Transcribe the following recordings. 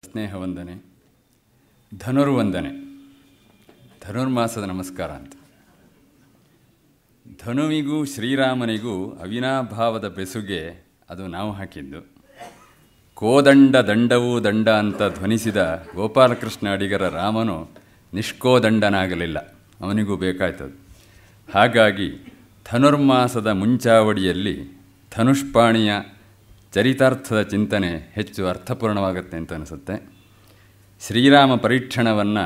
ಸ್ನೇಹವಂದನೆ, ಧನುರ್ವಂದನೆ, ಧನುರ್ಮಾಸದ ನಮಸ್ಕಾರ ಅಂತ. ಧನುವಿಗೂ ಶ್ರೀರಾಮನಿಗೂ ಅವಿನಾಭಾವದ ಬೆಸುಗೆ ಅದು ನಾವು ಹಾಕಿದ್ದು. ಕೋದಂಡ ದಂಡವೂ ದಂಡ ಅಂತ ಧ್ವನಿಸಿದ ಗೋಪಾಲಕೃಷ್ಣ ಅಡಿಗರ ರಾಮನು ನಿಷ್ಕೋದಂಡನಾಗಲಿಲ್ಲ, ಅವನಿಗೂ ಬೇಕಾಯ್ತದು. ಹಾಗಾಗಿ ಧನುರ್ಮಾಸದ ಮುಂಚಾವಡಿಯಲ್ಲಿ ಧನುಷ್ಪಾಣಿಯ ಚರಿತಾರ್ಥದ ಚಿಂತನೆ ಹೆಚ್ಚು ಅರ್ಥಪೂರ್ಣವಾಗುತ್ತೆ ಅಂತ ಅನಿಸುತ್ತೆ. ಶ್ರೀರಾಮ ಪರೀಕ್ಷಣವನ್ನು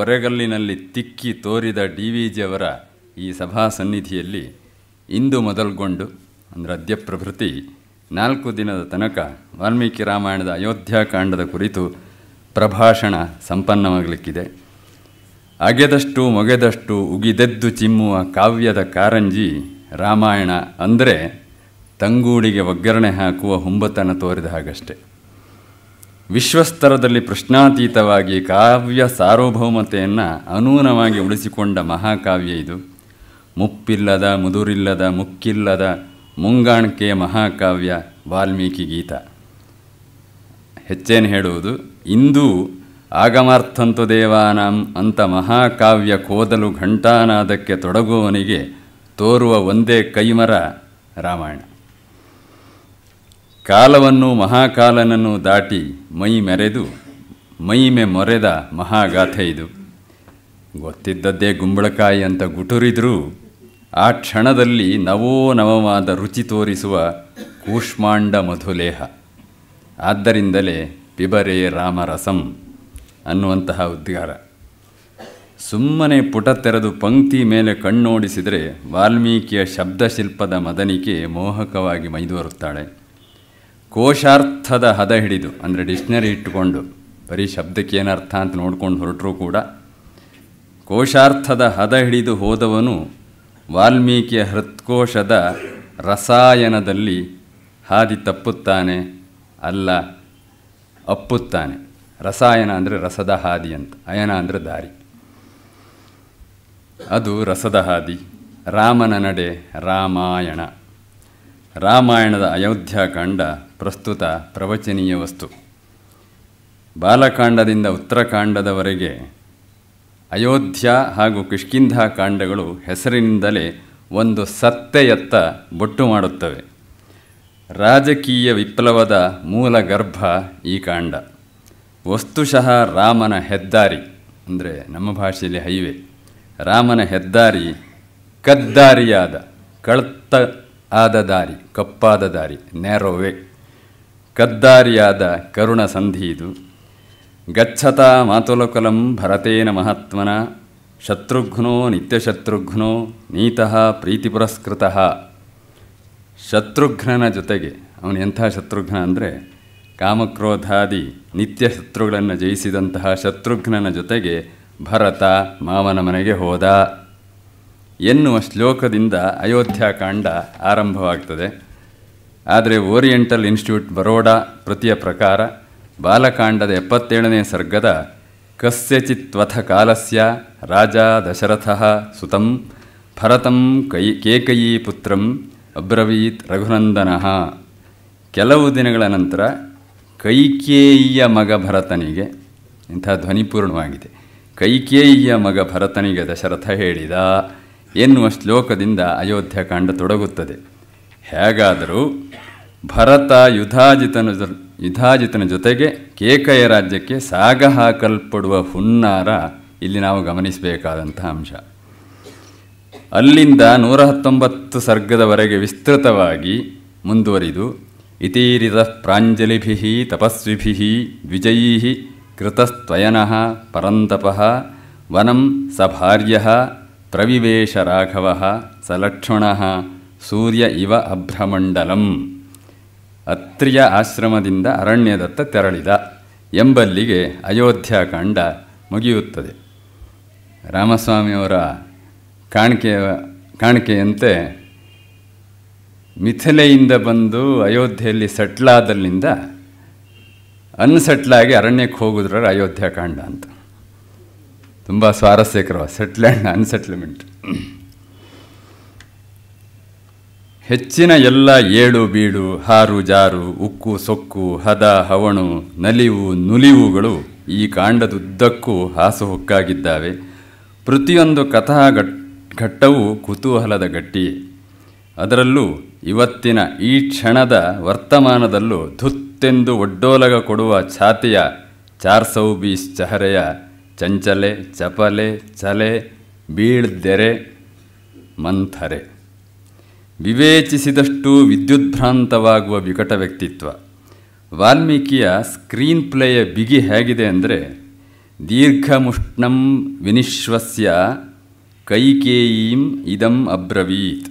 ಒರೆಗಲ್ಲಿನಲ್ಲಿ ತಿಕ್ಕಿ ತೋರಿದ DVG ಅವರ ಈ ಸಭಾ ಸನ್ನಿಧಿಯಲ್ಲಿ ಇಂದು ಮೊದಲುಗೊಂಡು ಅಂದರೆ ಅದ್ಯಪ್ರಭೃತಿ 4 ದಿನದ ತನಕ ವಾಲ್ಮೀಕಿ ರಾಮಾಯಣದ ಅಯೋಧ್ಯಾಕಾಂಡದ ಕುರಿತು ಪ್ರಭಾಷಣ ಸಂಪನ್ನವಾಗಲಿಕ್ಕಿದೆ. ಅಗೆದಷ್ಟು ಮೊಗೆದಷ್ಟು ಉಗಿದೆದ್ದು ಚಿಮ್ಮುವ ಕಾವ್ಯದ ಕಾರಂಜಿ ರಾಮಾಯಣ ಅಂದರೆ ತಂಗೂಡಿಗೆ ಒಗ್ಗರಣೆ ಹಾಕುವ ಹುಂಬತನ ತೋರಿದ ಹಾಗಷ್ಟೆ. ವಿಶ್ವಸ್ತರದಲ್ಲಿ ಪ್ರಶ್ನಾತೀತವಾಗಿ ಕಾವ್ಯ ಸಾರ್ವಭೌಮತೆಯನ್ನು ಅನೂನವಾಗಿ ಉಳಿಸಿಕೊಂಡ ಮಹಾಕಾವ್ಯ ಇದು. ಮುಪ್ಪಿಲ್ಲದ ಮುದುರಿಲ್ಲದ ಮುಕ್ಕಿಲ್ಲದ ಮುಂಗಾಣಿಕೆಯ ಮಹಾಕಾವ್ಯ ವಾಲ್ಮೀಕಿ ಗೀತ. ಹೆಚ್ಚೇನು ಹೇಳುವುದು, ಇಂದು ಆಗಮಾರ್ಥಂತು ದೇವಾನಾಂ ಅಂತ ಮಹಾಕಾವ್ಯ ಕೋದಲು ಘಂಟಾನಾದಕ್ಕೆ ತೊಡಗುವವನಿಗೆ ತೋರುವ ಒಂದೇ ಕೈಮರ ರಾಮಾಯಣ. ಕಾಲವನ್ನು ಮಹಾಕಾಲನನ್ನು ದಾಟಿ ಮೈಮೆ ಮೊರೆದ ಮಹಾಗಾಥೆ ಇದು. ಗೊತ್ತಿದ್ದದ್ದೇ ಗುಂಬಳಕಾಯಿ ಅಂತ ಗುಟುರಿದ್ರೂ ಆ ಕ್ಷಣದಲ್ಲಿ ನವೋನವವಾದ ರುಚಿ ತೋರಿಸುವ ಕೂಷ್ಮಾಂಡ ಮಧುಲೇಹ. ಆದ್ದರಿಂದಲೇ ಪಿಬರೇ ರಾಮರಸಂ ಅನ್ನುವಂತಹ ಉದ್ಗಾರ. ಸುಮ್ಮನೆ ಪುಟ ತೆರೆದು ಪಂಕ್ತಿ ಮೇಲೆ ಕಣ್ಣೋಡಿಸಿದರೆ ವಾಲ್ಮೀಕಿಯ ಶಬ್ದಶಿಲ್ಪದ ಮದನಿಕೆ ಮೋಹಕವಾಗಿ ಮೈದೋರುತ್ತಾಳೆ. ಕೋಶಾರ್ಥದ ಹದ ಹಿಡಿದು ಅಂದರೆ ಡಿಕ್ಷನರಿ ಇಟ್ಟುಕೊಂಡು ಬರೀ ಶಬ್ದಕ್ಕೆ ಏನರ್ಥ ಅಂತ ನೋಡ್ಕೊಂಡು ಹೊರಟರೂ ಕೂಡ ಕೋಶಾರ್ಥದ ಹದ ಹಿಡಿದು ಹೋದವನು ವಾಲ್ಮೀಕಿಯ ಹೃತ್ಕೋಶದ ರಸಾಯನದಲ್ಲಿ ಹಾದಿ ತಪ್ಪುತ್ತಾನೆ, ಅಲ್ಲ ಅಪ್ಪುತ್ತಾನೆ. ರಸಾಯನ ಅಂದರೆ ರಸದ ಹಾದಿ ಅಂತ, ಅಯನ ಅಂದರೆ ದಾರಿ. ಅದು ರಸದ ಹಾದಿ. ರಾಮನ ನಡೆ ರಾಮಾಯಣ. ರಾಮಾಯಣದ ಅಯೋಧ್ಯಾಕಾಂಡ ಪ್ರಸ್ತುತ ಪ್ರವಚನೀಯ ವಸ್ತು. ಬಾಲಕಾಂಡದಿಂದ ಉತ್ತರಕಾಂಡದವರೆಗೆ ಅಯೋಧ್ಯ ಹಾಗೂ ಕಿಷ್ಕಿಂಧಾಕಾಂಡಗಳು ಹೆಸರಿನಿಂದಲೇ ಒಂದು ಸತ್ತೆಯತ್ತ ಬೊಟ್ಟು ಮಾಡುತ್ತವೆ. ರಾಜಕೀಯ ವಿಪ್ಲವದ ಮೂಲ ಗರ್ಭ ಈ ಕಾಂಡ. ವಸ್ತುಶಃ ರಾಮನ ಹೆದ್ದಾರಿ ಅಂದರೆ ನಮ್ಮ ಭಾಷೆಯಲ್ಲಿ ಹೈವೇ. ರಾಮನ ಹೆದ್ದಾರಿ ಕದ್ದಾರಿಯಾದ ಆದ ದಾರಿ, ಕಪ್ಪಾದ ದಾರಿ, ನ್ಯಾರೋವೇ. ಕದ್ದಾರಿಯಾದ ಕರುಣ ಸಂಧಿ ಇದು. ಗಚ್ಚತಾ ಮಾತುಲಕುಲಂ ಭರತೇನ ಮಹಾತ್ಮನ ಶತ್ರುಘ್ನೋ ನಿತ್ಯಶತ್ರುಘ್ನೋ ನೀತಃ ಪ್ರೀತಿ ಪುರಸ್ಕೃತಃ. ಶತ್ರುಘ್ನನ ಜೊತೆಗೆ, ಅವನು ಎಂಥ ಶತ್ರುಘ್ನ ಅಂದರೆ ಕಾಮಕ್ರೋಧಾದಿ ನಿತ್ಯ ಶತ್ರುಗಳನ್ನು ಜಯಿಸಿದಂತಹ ಶತ್ರುಘ್ನನ ಜೊತೆಗೆ ಭರತ ಮಾವನ ಮನೆಗೆ ಹೋದ ಎನ್ನುವ ಶ್ಲೋಕದಿಂದ ಅಯೋಧ್ಯಾಕಾಂಡ ಆರಂಭವಾಗ್ತದೆ. ಆದರೆ ಓರಿಯೆಂಟಲ್ ಇನ್ಸ್ಟಿಟ್ಯೂಟ್ ಬರೋಡಾ ಪ್ರತಿಯ ಪ್ರಕಾರ ಬಾಲಕಾಂಡದ 77ನೇ ಸರ್ಗದ ಕಸ್ಯಚಿತ್ವಥ ಕಾಲಸ್ಯ ರಾಜ ದಶರಥಃ ಸುತಂ ಭರತಂ ಕೇಕಯೀ ಪುತ್ರಂ ಅಬ್ರವೀತ್ ರಘುನಂದನಃ. ಕೆಲವು ದಿನಗಳ ನಂತರ ಕೈಕೇಯಿಯ ಮಗ ಭರತನಿಗೆ, ಇಂಥ ಧ್ವನಿಪೂರ್ಣವಾಗಿದೆ, ಕೈಕೇಯಿಯ ಮಗ ಭರತನಿಗೆ ದಶರಥ ಹೇಳಿದ ಎನ್ನುವ ಶ್ಲೋಕದಿಂದ ಅಯೋಧ್ಯಾಕಾಂಡ ತೊಡಗುತ್ತದೆ. ಹೇಗಾದರೂ ಭರತ ಯುಧಾಜಿತನ ಜೊತೆಗೆ ಕೇಕಯ ರಾಜ್ಯಕ್ಕೆ ಸಾಗ ಹಾಕಲ್ಪಡುವ ಹುನ್ನಾರ ಇಲ್ಲಿ ನಾವು ಗಮನಿಸಬೇಕಾದಂಥ ಅಂಶ. ಅಲ್ಲಿಂದ 119 ಸರ್ಗದವರೆಗೆ ವಿಸ್ತೃತವಾಗಿ ಮುಂದುವರಿದು ಇತೀರಿತಃ ಪ್ರಾಂಜಲಿಭಿಃ ತಪಸ್ವಿಭಿಃ ದ್ವಿಜೈಃ ಕೃತಸ್ತ್ವಯನಃ ಪರಂತಪಃ ವನಂ ಸ ಭಾರ್ಯಃ ಪ್ರವಿವೇಶ ರಾಘವಃ ಸಲಕ್ಷ್ಮಣಃ ಸೂರ್ಯ ಇವ ಅಭ್ರಮಂಡಲಂ. ಅತ್ರಿಯ ಆಶ್ರಮದಿಂದ ಅರಣ್ಯದತ್ತ ತೆರಳಿದ ಎಂಬಲ್ಲಿಗೆ ಅಯೋಧ್ಯಾಕಾಂಡ ಮುಗಿಯುತ್ತದೆ. ರಾಮಸ್ವಾಮಿಯವರ ಕಾಣಿಕೆಯಂತೆ ಮಿಥಿಲೆಯಿಂದ ಬಂದು ಅಯೋಧ್ಯೆಯಲ್ಲಿ ಸೆಟ್ಲಾದಲ್ಲಿಂದ ಅನ್ಸೆಟ್ಲಾಗಿ ಅರಣ್ಯಕ್ಕೆ ಹೋಗಿದ್ರೆ ಅಯೋಧ್ಯಾಕಾಂಡ ಅಂತ. ತುಂಬ ಸ್ವಾರಸ್ಯಕರ ಸೆಟ್ಲ್ ಆ್ಯಂಡ್ ಅನ್ಸೆಟ್ಲ್ಮೆಂಟ್. ಹೆಚ್ಚಿನ ಎಲ್ಲ ಏಳು ಬೀಳು ಹಾರು ಜಾರು ಉಕ್ಕು ಸೊಕ್ಕು ಹದ ಹವಣು ನಲಿವು ನುಲಿವುಗಳು ಈ ಕಾಂಡದುದ್ದಕ್ಕೂ ಹಾಸುಹೊಕ್ಕಾಗಿದ್ದಾವೆ. ಪ್ರತಿಯೊಂದು ಘಟ್ಟವೂ ಕುತೂಹಲದ ಗಟ್ಟಿಯೇ. ಅದರಲ್ಲೂ ಇವತ್ತಿನ ಈ ಕ್ಷಣದ ವರ್ತಮಾನದಲ್ಲೂ ಧುತ್ತೆಂದು ಒಡ್ಡೋಲಗ ಕೊಡುವ ಛಾತಿಯ 420 ಚಹರೆಯ ಚಂಚಲೆ ಚಪಲೆ ಚಲೆ ಬೀಳ್ದೆರೆ ಮಂಥರೆ. ವಿವೇಚಿಸಿದಷ್ಟು ವಿದ್ಯುದ್ಭ್ರಾಂತವಾಗುವ ವಿಕಟ ವ್ಯಕ್ತಿತ್ವ. ವಾಲ್ಮೀಕಿಯ ಸ್ಕ್ರೀನ್ ಪ್ಲೇಯ ಬಿಗಿ ಹೇಗಿದೆ ಅಂದರೆ, ದೀರ್ಘಮುಷ್ಣಂ ವಿನಿಶ್ವಸ್ಯ ಕೈಕೇಯೀಂ ಇದಂ ಅಬ್ರವೀತ್.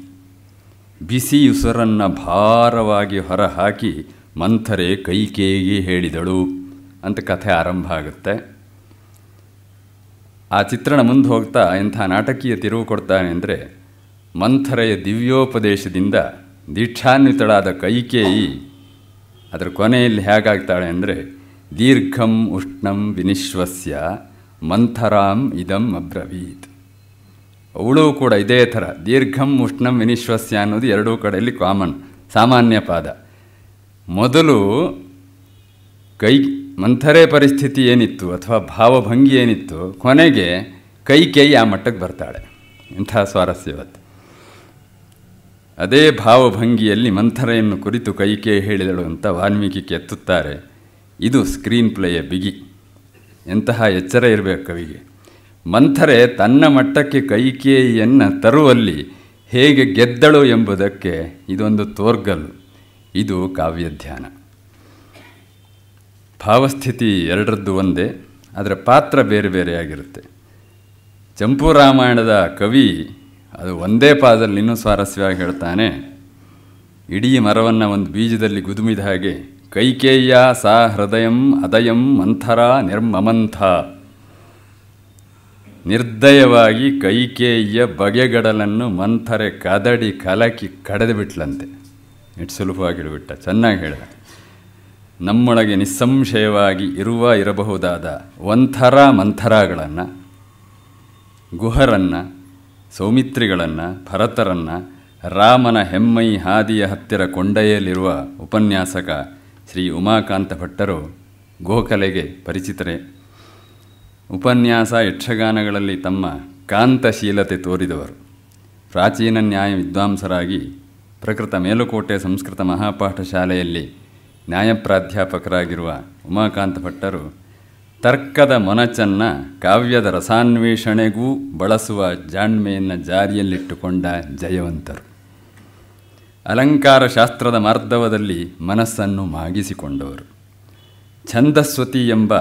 ಬಿಸಿ ಉಸಿರನ್ನು ಭಾರವಾಗಿ ಹೊರಹಾಕಿ ಮಂಥರೆ ಕೈಕೇಯಿಗೆ ಹೇಳಿದಳು ಅಂತ ಕಥೆ ಆರಂಭ ಆಗುತ್ತೆ. ಆ ಚಿತ್ರಣ ಮುಂದೆ ಹೋಗ್ತಾ ಎಂಥ ನಾಟಕೀಯ ತಿರುವು ಕೊಡ್ತಾನೆ ಅಂದರೆ, ಮಂಥರೆಯ ದಿವ್ಯೋಪದೇಶದಿಂದ ದೀಕ್ಷಾನ್ವಿತಳಾದ ಕೈಕೇಯಿ ಅದರ ಕೊನೆಯಲ್ಲಿ ಹೇಗಾಗ್ತಾಳೆ ಅಂದರೆ, ದೀರ್ಘಂ ಉಷ್ಣಂ ವಿನಿಶ್ವಸ್ಯ ಮಂಥರಾಂ ಇದಂ ಅಬ್ರವೀತ್. ಅವಳು ಕೂಡ ಇದೇ ಥರ ದೀರ್ಘಂ ಉಷ್ಣಂ ವಿನಿಶ್ವಸ್ಯ ಅನ್ನೋದು ಎರಡೂ ಕಡೆಯಲ್ಲಿ ಸಾಮಾನ್ಯ ಪಾದ. ಮೊದಲು ಮಂಥರೆ ಪರಿಸ್ಥಿತಿ ಏನಿತ್ತು ಅಥವಾ ಭಾವಭಂಗಿ ಏನಿತ್ತು, ಕೊನೆಗೆ ಕೈಕೇಯಿ ಆ ಮಟ್ಟಕ್ಕೆ ಬರ್ತಾಳೆ. ಇಂಥ ಸ್ವಾರಸ್ಯವತ್ತು. ಅದೇ ಭಾವಭಂಗಿಯಲ್ಲಿ ಮಂಥರೆಯನ್ನು ಕುರಿತು ಕೈಕೇಯಿ ಹೇಳಿದಳು ಅಂತ ವಾಲ್ಮೀಕಿ ಎತ್ತುತ್ತಾರೆ. ಇದು ಸ್ಕ್ರೀನ್ ಪ್ಲೇಯ ಬಿಗಿ. ಎಂತಹ ಎಚ್ಚರ ಇರಬೇಕು ಕವಿಗೆ. ಮಂಥರೆ ತನ್ನ ಮಟ್ಟಕ್ಕೆ ಕೈಕೇಯಿಯನ್ನು ತರುವಲ್ಲಿ ಹೇಗೆ ಗೆದ್ದಳು ಎಂಬುದಕ್ಕೆ ಇದೊಂದು ತೋರ್ಗಲ್ಲು. ಇದು ಕಾವ್ಯಧ್ಯಾನ. ಭಾವಸ್ಥಿತಿ ಎರಡರದ್ದು ಒಂದೇ, ಅದರ ಪಾತ್ರ ಬೇರೆ ಬೇರೆಯಾಗಿರುತ್ತೆ. ಚಂಪೂ ರಾಮಾಯಣದ ಕವಿ ಅದು ಒಂದೇ ಪಾದದಲ್ಲಿ ಇನ್ನೂ ಸ್ವಾರಸ್ಯವಾಗಿ ಹೇಳ್ತಾನೆ. ಇಡೀ ಮರವನ್ನು ಒಂದು ಬೀಜದಲ್ಲಿ ಗುದುಮಿದ ಹಾಗೆ ಕೈಕೇಯ್ಯ ಸಾ ಹೃದಯಂ ಅದಯಂ ಮಂಥರ ನಿರ್ಮಮಂಥ. ನಿರ್ದಯವಾಗಿ ಕೈಕೇಯಿಯ ಬಗೆಗಡಲನ್ನು ಮಂಥರೆ ಕದಡಿ ಕಲಕಿ ಕಡೆದು ಬಿಟ್ಲಂತೆ. ಎಷ್ಟು ಸುಲಭವಾಗಿ ಹೇಳಿಬಿಟ್ಟ, ಚೆನ್ನಾಗಿ ಹೇಳಿದ. ನಮ್ಮೊಳಗೆ ನಿಸ್ಸಂಶಯವಾಗಿ ಇರಬಹುದಾದ ಒಂಥರ ಮಂಥರಗಳನ್ನು, ಗುಹರನ್ನು, ಸೌಮಿತ್ರಿಗಳನ್ನು, ಭರತರನ್ನು ರಾಮನ ಹೆಮ್ಮೈ ಹಾದಿಯ ಹತ್ತಿರ ಕೊಂಡೊಯ್ಯಲಿರುವ ಉಪನ್ಯಾಸಕ ಶ್ರೀ ಉಮಾಕಾಂತ ಭಟ್ಟರು ಗೋಖಲೆಗೆ ಪರಿಚಿತರೇ. ಉಪನ್ಯಾಸ ಯಕ್ಷಗಾನಗಳಲ್ಲಿ ತಮ್ಮ ಕಾಂತಶೀಲತೆ ತೋರಿದವರು. ಪ್ರಾಚೀನ ನ್ಯಾಯ ವಿದ್ವಾಂಸರಾಗಿ ಪ್ರಕೃತ ಮೇಲುಕೋಟೆ ಸಂಸ್ಕೃತ ಮಹಾಪಾಠ ಶಾಲೆಯಲ್ಲಿ ನ್ಯಾಯಪ್ರಾಧ್ಯಾಪಕರಾಗಿರುವ ಉಮಾಕಾಂತ ಭಟ್ಟರು ತರ್ಕದ ಮೊನಚನ್ನು ಕಾವ್ಯದ ರಸಾನ್ವೇಷಣೆಗೂ ಬಳಸುವ ಜಾಣ್ಮೆಯನ್ನು ಜಾರಿಯಲ್ಲಿಟ್ಟುಕೊಂಡ ಜಯವಂತರು. ಅಲಂಕಾರ ಶಾಸ್ತ್ರದ ಮಾರ್ಧವದಲ್ಲಿ ಮನಸ್ಸನ್ನು ಮಾಗಿಸಿಕೊಂಡವರು. ಛಂದಸ್ವತಿ ಎಂಬ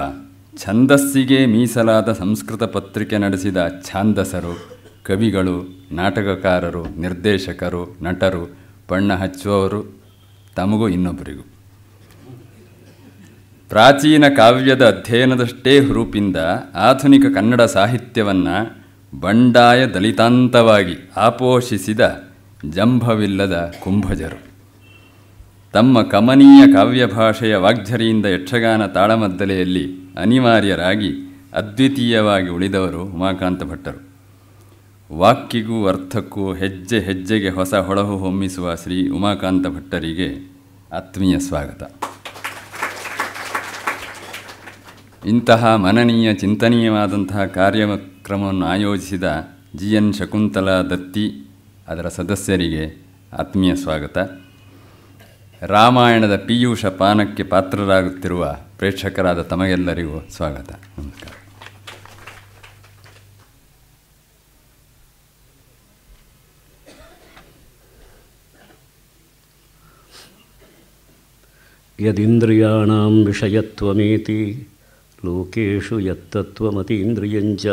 ಛಂದಸ್ಸಿಗೆ ಮೀಸಲಾದ ಸಂಸ್ಕೃತ ಪತ್ರಿಕೆ ನಡೆಸಿದ ಛಾಂದಸರು, ಕವಿಗಳು, ನಾಟಕಕಾರರು, ನಿರ್ದೇಶಕರು, ನಟರು, ಬಣ್ಣ ಹಚ್ಚುವವರು ತಮಗೂ ಇನ್ನೊಬ್ಬರಿಗೂ. ಪ್ರಾಚೀನ ಕಾವ್ಯದ ಅಧ್ಯಯನದಷ್ಟೇ ಹುರುಪಿಂದ ಆಧುನಿಕ ಕನ್ನಡ ಸಾಹಿತ್ಯವನ್ನು ಬಂಡಾಯ ದಲಿತಾಂತವಾಗಿ ಆಪೋಷಿಸಿದ ಜಂಭವಿಲ್ಲದ ಕುಂಭಜರು. ತಮ್ಮ ಕಮನೀಯ ಕಾವ್ಯಭಾಷೆಯ ವಾಗ್ಝರಿಯಿಂದ ಯಕ್ಷಗಾನ ತಾಳಮದ್ದಲೆಯಲ್ಲಿ ಅನಿವಾರ್ಯರಾಗಿ ಅದ್ವಿತೀಯವಾಗಿ ಉಳಿದವರು ಉಮಾಕಾಂತ ಭಟ್ಟರು. ವಾಕ್ಕಿಗೂ ಅರ್ಥಕ್ಕೂ ಹೆಜ್ಜೆ ಹೆಜ್ಜೆಗೆ ಹೊಸ ಹೊಳಹು ಹೊಮ್ಮಿಸುವ ಶ್ರೀ ಉಮಾಕಾಂತ ಭಟ್ಟರಿಗೆ ಆತ್ಮೀಯ ಸ್ವಾಗತ. ಇಂತಹ ಮನನೀಯ ಚಿಂತನೀಯವಾದಂತಹ ಕಾರ್ಯಕ್ರಮವನ್ನು ಆಯೋಜಿಸಿದ GN ಶಕುಂತಲಾ ದತ್ತಿ ಅದರ ಸದಸ್ಯರಿಗೆ ಆತ್ಮೀಯ ಸ್ವಾಗತ. ರಾಮಾಯಣದ ಪೀಯೂಷ ಪಾನಕ್ಕೆ ಪಾತ್ರರಾಗುತ್ತಿರುವ ಪ್ರೇಕ್ಷಕರಾದ ತಮಗೆಲ್ಲರಿಗೂ ಸ್ವಾಗತ. ನಮಸ್ಕಾರ. ಯದಿಂದ್ರಿಯಾಣಾಂ ವಿಷಯತ್ವಮೇತಿ ಲೋಕೇಶು ಯತ್ತತ್ವಮತೀಂದ್ರಿಯಂಚ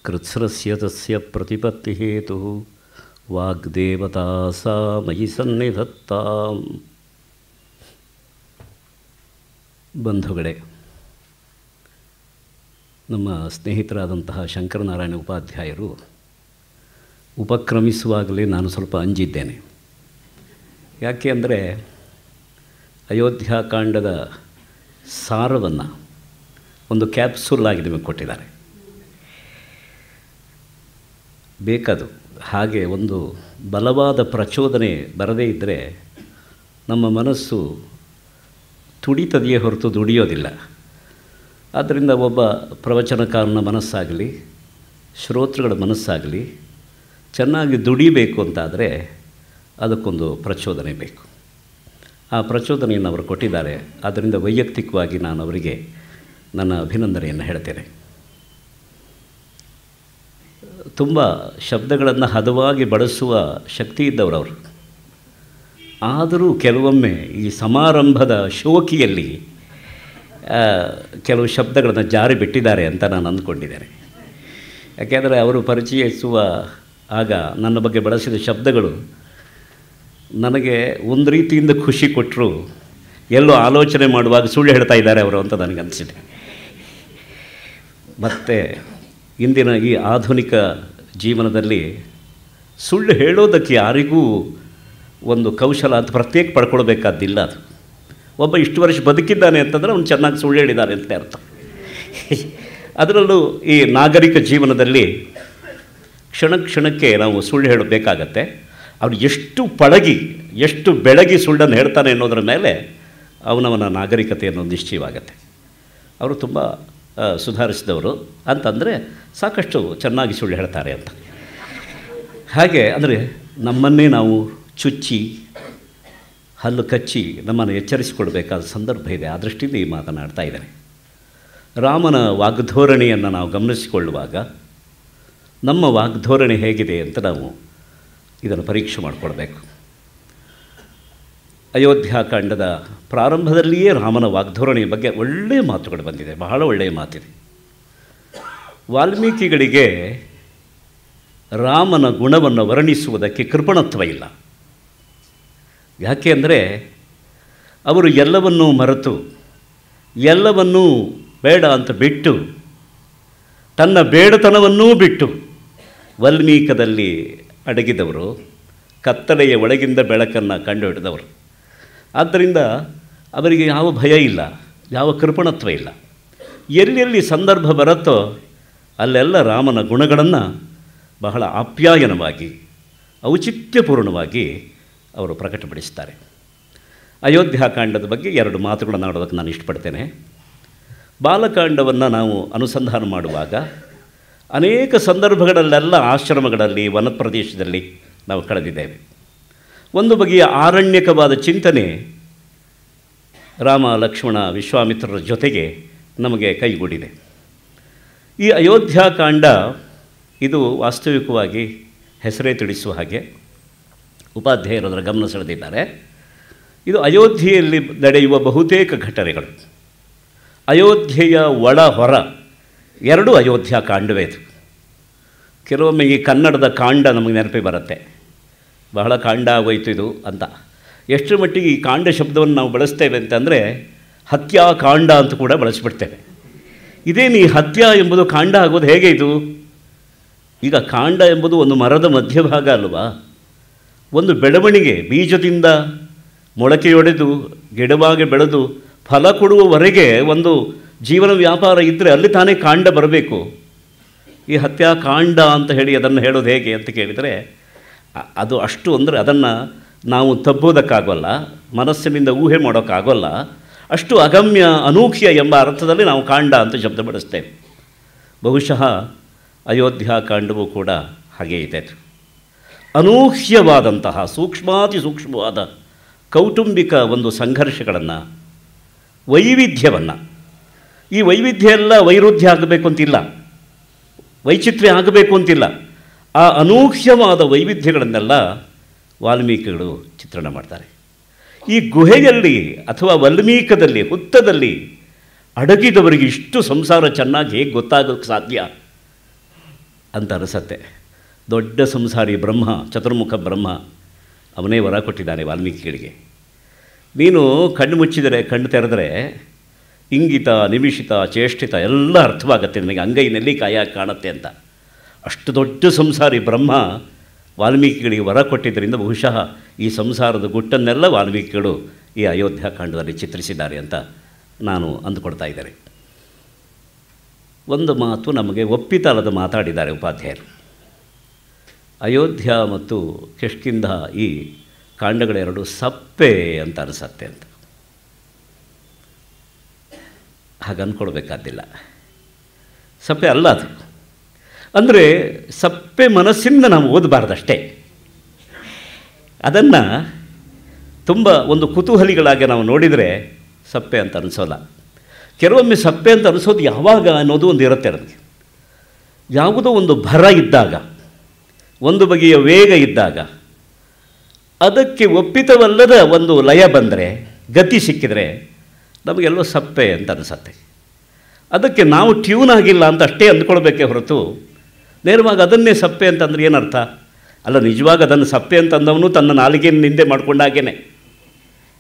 ಕೃತ್ಸ್ರಸ್ಯ ತಸ್ಯ ಪ್ರತಿಪತ್ತಿಹೇತುಃ ವಾಗ್ದೇವತಾ ಸಾ ಮಯಿ ಸನ್ನಿಧತ್ತಾಂ. ಬಂಧುಗಳೇ, ನಮ್ಮ ಸ್ನೇಹಿತರಾದಂತಹ ಶಂಕರನಾರಾಯಣ ಉಪಾಧ್ಯಾಯರು ಉಪಕ್ರಮಿಸುವಾಗಲೇ ನಾನು ಸ್ವಲ್ಪ ಅಂಜಿದ್ದೇನೆ. ಯಾಕೆ ಅಂದರೆ ಅಯೋಧ್ಯಾಕಾಂಡದ ಸಾರವನ್ನು ಒಂದು ಕ್ಯಾಪ್ಸೂಲ್ ಆಗಿ ನಿಮಗೆ ಕೊಟ್ಟಿದ್ದಾರೆ. ಬೇಕದು. ಹಾಗೆ ಒಂದು ಬಲವಾದ ಪ್ರಚೋದನೆ ಬರದೇ ಇದ್ದರೆ ನಮ್ಮ ಮನಸ್ಸು ತುಡಿತದೆಯೇ ಹೊರತು ದುಡಿಯೋದಿಲ್ಲ. ಆದ್ದರಿಂದ ಒಬ್ಬ ಪ್ರವಚನಕಾರನ ಮನಸ್ಸಾಗಲಿ ಶ್ರೋತೃಗಳ ಮನಸ್ಸಾಗಲಿ ಚೆನ್ನಾಗಿ ದುಡಿಬೇಕು ಅಂತಾದರೆ ಅದಕ್ಕೊಂದು ಪ್ರಚೋದನೆ ಬೇಕು. ಆ ಪ್ರಚೋದನೆಯನ್ನು ಅವರು ಕೊಟ್ಟಿದ್ದಾರೆ. ಆದ್ದರಿಂದ ವೈಯಕ್ತಿಕವಾಗಿ ನಾನು ಅವರಿಗೆ ನನ್ನ ಅಭಿನಂದನೆಯನ್ನು ಹೇಳ್ತೇನೆ. ತುಂಬ ಶಬ್ದಗಳನ್ನು ಹದವಾಗಿ ಬಳಸುವ ಶಕ್ತಿ ಇದ್ದವರವರು. ಆದರೂ ಕೆಲವೊಮ್ಮೆ ಈ ಸಮಾರಂಭದ ಶೋಕಿಯಲ್ಲಿ ಕೆಲವು ಶಬ್ದಗಳನ್ನು ಜಾರಿ ಬಿಟ್ಟಿದ್ದಾರೆ ಅಂತ ನಾನು ಅಂದ್ಕೊಂಡಿದ್ದೇನೆ. ಯಾಕೆಂದರೆ ಅವರು ಪರಿಚಯಿಸುವ ಆಗ ನನ್ನ ಬಗ್ಗೆ ಬಳಸಿದ ಶಬ್ದಗಳು ನನಗೆ ಒಂದು ರೀತಿಯಿಂದ ಖುಷಿ ಕೊಟ್ಟರು, ಎಲ್ಲೋ ಆಲೋಚನೆ ಮಾಡುವಾಗ ಸುಳ್ಳು ಹೇಳ್ತಾ ಇದ್ದಾರೆ ಅವರು ಅಂತ ನನಗನ್ನಿಸಿದೆ. ಮತ್ತು ಇಂದಿನ ಈ ಆಧುನಿಕ ಜೀವನದಲ್ಲಿ ಸುಳ್ಳು ಹೇಳೋದಕ್ಕೆ ಯಾರಿಗೂ ಒಂದು ಕೌಶಲ ಅಂತ ಪ್ರತ್ಯೇಕ ಪಡ್ಕೊಳ್ಬೇಕಾದ್ದಿಲ್ಲ. ಅದು ಒಬ್ಬ ಇಷ್ಟು ವರ್ಷ ಬದುಕಿದ್ದಾನೆ ಅಂತಂದರೆ ಅವನು ಚೆನ್ನಾಗಿ ಸುಳ್ಳು ಹೇಳಿದ್ದಾನೆ ಅಂತ ಅರ್ಥ. ಅದರಲ್ಲೂ ಈ ನಾಗರಿಕ ಜೀವನದಲ್ಲಿ ಕ್ಷಣ ಕ್ಷಣಕ್ಕೆ ನಾವು ಸುಳ್ಳು ಹೇಳಬೇಕಾಗತ್ತೆ. ಅವನು ಎಷ್ಟು ಪಳಗಿ ಎಷ್ಟು ಬೆಳಗಿ ಸುಳ್ಳನ್ನು ಹೇಳ್ತಾನೆ ಅನ್ನೋದ್ರ ಮೇಲೆ ಅವನವನ ನಾಗರಿಕತೆ ಅನ್ನೋದು ನಿಶ್ಚಯವಾಗತ್ತೆ. ಅವರು ತುಂಬ ಸುಧಾರಿಸಿದವರು ಅಂತಂದರೆ ಸಾಕಷ್ಟು ಚೆನ್ನಾಗಿ ಸುಳ್ಳು ಹೇಳ್ತಾರೆ ಅಂತ. ಹಾಗೆ ಅಂದರೆ ನಮ್ಮನ್ನೇ ನಾವು ಚುಚ್ಚಿ ಹಲ್ಲು ಕಚ್ಚಿ ನಮ್ಮನ್ನು ಎಚ್ಚರಿಸಿಕೊಳ್ಬೇಕಾದ ಸಂದರ್ಭ ಇದೆ. ಆ ದೃಷ್ಟಿಯಿಂದ ಈ ಮಾತನಾಡ್ತಾ ಇದ್ದಾರೆ. ರಾಮನ ವಾಗ್ಧೋರಣೆಯನ್ನು ನಾವು ಗಮನಿಸಿಕೊಳ್ಳುವಾಗ ನಮ್ಮ ವಾಗ್ಧೋರಣೆ ಹೇಗಿದೆ ಅಂತ ನಾವು ಇದನ್ನು ಪರೀಕ್ಷೆ ಮಾಡಿಕೊಳ್ಬೇಕು. ಅಯೋಧ್ಯಾಕಾಂಡದ ಪ್ರಾರಂಭದಲ್ಲಿಯೇ ರಾಮನ ವಾಗ್ಧೋರಣೆಯ ಬಗ್ಗೆ ಒಳ್ಳೆಯ ಮಾತುಗಳು ಬಂದಿದೆ, ಬಹಳ ಒಳ್ಳೆಯ ಮಾತಿದೆ. ವಾಲ್ಮೀಕಿಗಳಿಗೆ ರಾಮನ ಗುಣವನ್ನು ವರ್ಣಿಸುವುದಕ್ಕೆ ಕೃಪಣತ್ವ ಇಲ್ಲ. ಯಾಕೆ ಅಂದರೆ ಅವರು ಎಲ್ಲವನ್ನೂ ಮರೆತು ಎಲ್ಲವನ್ನೂ ಬೇಡ ಅಂತ ಬಿಟ್ಟು ತನ್ನ ಬೇಡತನವನ್ನೂ ಬಿಟ್ಟು ವಾಲ್ಮೀಕದಲ್ಲಿ ಅಡಗಿದವರು, ಕತ್ತಲೆಯ ಒಳಗಿಂದ ಬೆಳಕನ್ನು ಕಂಡುಹಿಡಿದವರು. ಆದ್ದರಿಂದ ಅವರಿಗೆ ಯಾವ ಭಯ ಇಲ್ಲ, ಯಾವ ಕೃಪಣತ್ವ ಇಲ್ಲ. ಎಲ್ಲೆಲ್ಲಿ ಸಂದರ್ಭ ಬರುತ್ತೋ ಅಲ್ಲೆಲ್ಲ ರಾಮನ ಗುಣಗಳನ್ನು ಬಹಳ ಆಪ್ಯಾಯನವಾಗಿ ಔಚಿತ್ಯಪೂರ್ಣವಾಗಿ ಅವರು ಪ್ರಕಟಪಡಿಸ್ತಾರೆ. ಅಯೋಧ್ಯಾಕಾಂಡದ ಬಗ್ಗೆ ಎರಡು ಮಾತುಗಳನ್ನು ಆಡೋದಕ್ಕೆ ನಾನು ಇಷ್ಟಪಡ್ತೇನೆ. ಬಾಲಕಾಂಡವನ್ನು ನಾವು ಅನುಸಂಧಾನ ಮಾಡುವಾಗ ಅನೇಕ ಸಂದರ್ಭಗಳಲ್ಲೆಲ್ಲ ಆಶ್ರಮಗಳಲ್ಲಿ ವನಪ್ರದೇಶದಲ್ಲಿ ನಾವು ಕಳೆದಿದ್ದೇವೆ. ಒಂದು ಬಗೆಯ ಆರಣ್ಯಕವಾದ ಚಿಂತನೆ ರಾಮ ಲಕ್ಷ್ಮಣ ವಿಶ್ವಾಮಿತ್ರರ ಜೊತೆಗೆ ನಮಗೆ ಕೈಗೂಡಿದೆ. ಈ ಅಯೋಧ್ಯಾಕಾಂಡ ಇದು ವಾಸ್ತವಿಕವಾಗಿ ಹೆಸರೇ ತಿಳಿಸುವ ಹಾಗೆ ಉಪಾಧ್ಯಾಯರು ಅದರ ಗಮನ ಸೆಳೆದಿದ್ದಾರೆ. ಇದು ಅಯೋಧ್ಯೆಯಲ್ಲಿ ನಡೆಯುವ ಬಹುತೇಕ ಘಟನೆಗಳು. ಅಯೋಧ್ಯೆಯ ಒಳ ಹೊರ ಎರಡೂ ಅಯೋಧ್ಯಾಕಾಂಡವೇ ಇದು. ಕೆಲವೊಮ್ಮೆ ಈ ಕನ್ನಡದ ಕಾಂಡ ನಮಗೆ ನೆನಪಿಗೆ ಬರುತ್ತೆ, ಬಹಳ ಕಾಂಡ ಆಗೋಯ್ತು ಇದು ಅಂತ. ಎಷ್ಟು ಮಟ್ಟಿಗೆ ಈ ಕಾಂಡ ಶಬ್ದವನ್ನು ನಾವು ಬಳಸ್ತೇವೆ ಅಂತಂದರೆ ಹತ್ಯಾಕಾಂಡ ಅಂತ ಕೂಡ ಬಳಸಿಬಿಡ್ತೇವೆ. ಇದೇನು ಈ ಹತ್ಯ ಎಂಬುದು ಕಾಂಡ ಆಗೋದು ಹೇಗೆ ಇದು? ಈಗ ಕಾಂಡ ಎಂಬುದು ಒಂದು ಮರದ ಮಧ್ಯಭಾಗ ಅಲ್ವಾ? ಒಂದು ಬೆಳವಣಿಗೆ ಬೀಜದಿಂದ ಮೊಳಕೆಯೊಡೆದು ಗಿಡವಾಗಿ ಬೆಳೆದು ಫಲ ಕೊಡುವವರೆಗೆ ಒಂದು ಜೀವನ ವ್ಯಾಪಾರ ಇದ್ದರೆ ಅಲ್ಲಿ ತಾನೇ ಕಾಂಡ ಬರಬೇಕು. ಈ ಹತ್ಯಾಕಾಂಡ ಅಂತ ಹೇಳಿ ಅದನ್ನು ಹೇಳೋದು ಹೇಗೆ ಅಂತ ಕೇಳಿದರೆ ಅದು ಅಷ್ಟು ಅಂದರೆ ಅದನ್ನು ನಾವು ತಬ್ಬೋದಕ್ಕಾಗೋಲ್ಲ, ಮನಸ್ಸಿನಿಂದ ಊಹೆ ಮಾಡೋಕ್ಕಾಗೋಲ್ಲ. ಅಷ್ಟು ಅಗಮ್ಯ ಅನೂಹ್ಯ ಎಂಬ ಅರ್ಥದಲ್ಲಿ ನಾವು ಕಾಂಡ ಅಂತ ಶಬ್ದ ಬಳಸ್ತೇವೆ. ಬಹುಶಃ ಅಯೋಧ್ಯಾಕಾಂಡವೂ ಕೂಡ ಹಾಗೇ ಇದೆ. ಅನೂಹ್ಯವಾದಂತಹ ಸೂಕ್ಷ್ಮಾತಿ ಸೂಕ್ಷ್ಮವಾದ ಕೌಟುಂಬಿಕ ಒಂದು ಸಂಘರ್ಷಗಳನ್ನು, ವೈವಿಧ್ಯವನ್ನು, ಈ ವೈವಿಧ್ಯ ಎಲ್ಲ ವೈರುಧ್ಯ ಆಗಬೇಕು ಅಂತಿಲ್ಲ, ವೈಚಿತ್ರ್ಯ ಆಗಬೇಕು ಅಂತಿಲ್ಲ. ಆ ಅನೂಹ್ಯವಾದ ವೈವಿಧ್ಯಗಳನ್ನೆಲ್ಲ ವಾಲ್ಮೀಕಿಗಳು ಚಿತ್ರಣ ಮಾಡ್ತಾರೆ. ಈ ಗುಹೆಯಲ್ಲಿ ಅಥವಾ ವಾಲ್ಮೀಕದಲ್ಲಿ ಹುತ್ತದಲ್ಲಿ ಅಡಗಿದವರಿಗೆ ಇಷ್ಟು ಸಂಸಾರ ಚೆನ್ನಾಗಿ ಹೇಗೆ ಗೊತ್ತಾಗೋಕ್ಕೆ ಸಾಧ್ಯ ಅಂತ ಅನಿಸತ್ತೆ. ದೊಡ್ಡ ಸಂಸಾರಿ ಬ್ರಹ್ಮ, ಚತುರ್ಮುಖ ಬ್ರಹ್ಮ, ಅವನೇ ವರ ಕೊಟ್ಟಿದ್ದಾನೆ ವಾಲ್ಮೀಕಿಗಳಿಗೆ. ನೀನು ಕಣ್ಣು ಮುಚ್ಚಿದರೆ, ಕಣ್ಣು ತೆರೆದರೆ ಇಂಗಿತ, ನಿಮಿಷಿತ, ಚೇಷ್ಟಿತ ಎಲ್ಲ ಅರ್ಥವಾಗತ್ತೆ ನನಗೆ, ಅಂಗೈನಲ್ಲಿ ಕಾಯಾಗಿ ಕಾಣುತ್ತೆ ಅಂತ. ಅಷ್ಟು ದೊಡ್ಡ ಸಂಸಾರಿ ಬ್ರಹ್ಮ ವಾಲ್ಮೀಕಿಗಳಿಗೆ ವರ ಕೊಟ್ಟಿದ್ದರಿಂದ ಬಹುಶಃ ಈ ಸಂಸಾರದ ಗುಟ್ಟನ್ನೆಲ್ಲ ವಾಲ್ಮೀಕಿಗಳು ಈ ಅಯೋಧ್ಯಾಕಾಂಡದಲ್ಲಿ ಚಿತ್ರಿಸಿದ್ದಾರೆ ಅಂತ ನಾನು ಅಂದುಕೊಳ್ತಾ ಇದ್ದಾರೆ. ಒಂದು ಮಾತು ನಮಗೆ ಒಪ್ಪಿತಲ್ಲದ ಮಾತಾಡಿದ್ದಾರೆ ಉಪಾಧ್ಯಾಯರು. ಅಯೋಧ್ಯ ಮತ್ತು ಕಿಷ್ಕಿಂಧ ಈ ಕಾಂಡಗಳೆರಡು ಸಪ್ಪೆ ಅಂತ ಅನಿಸತ್ತೆ ಅಂತ. ಹಾಗೆ ಅಂದ್ಕೊಳ್ಬೇಕಾದಿಲ್ಲ, ಸಪ್ಪೆ ಅಲ್ಲ ಅದು. ಅಂದರೆ ಸಪ್ಪೆ ಮನಸ್ಸಿಂದ ನಾವು ಓದಬಾರ್ದಷ್ಟೇ. ಅದನ್ನು ತುಂಬ ಒಂದು ಕುತೂಹಲಿಗಳಾಗಿ ನಾವು ನೋಡಿದರೆ ಸಪ್ಪೆ ಅಂತ ಅನಿಸೋಲ್ಲ. ಕೆಲವೊಮ್ಮೆ ಸಪ್ಪೆ ಅಂತ ಅನಿಸೋದು ಯಾವಾಗ ಅನ್ನೋದು ಒಂದು ಇರುತ್ತೆ ನಮಗೆ. ಯಾವುದೋ ಒಂದು ಭರ ಇದ್ದಾಗ, ಒಂದು ಬಗೆಯ ವೇಗ ಇದ್ದಾಗ, ಅದಕ್ಕೆ ಒಪ್ಪಿತವಲ್ಲದ ಒಂದು ಲಯ ಬಂದರೆ, ಗತಿ ಸಿಕ್ಕಿದರೆ ನಮಗೆಲ್ಲೋ ಸಪ್ಪೆ ಅಂತ ಅನಿಸತ್ತೆ. ಅದಕ್ಕೆ ನಾವು ಟ್ಯೂನ್ ಆಗಿಲ್ಲ ಅಂತ ಅಷ್ಟೇ ಅಂದ್ಕೊಳ್ಬೇಕೇ ಹೊರತು ನೇರವಾಗಿ ಅದನ್ನೇ ಸಪ್ಪೆ ಅಂತಂದ್ರೆ ಏನರ್ಥ? ಅಲ್ಲ, ನಿಜವಾಗ ಅದನ್ನು ಸಪ್ಪೆ ಅಂತಂದವನು ತನ್ನ ನಾಲಿಗೆಯನ್ನು ನಿಂದೆ ಮಾಡ್ಕೊಂಡಾಗೇನೆ.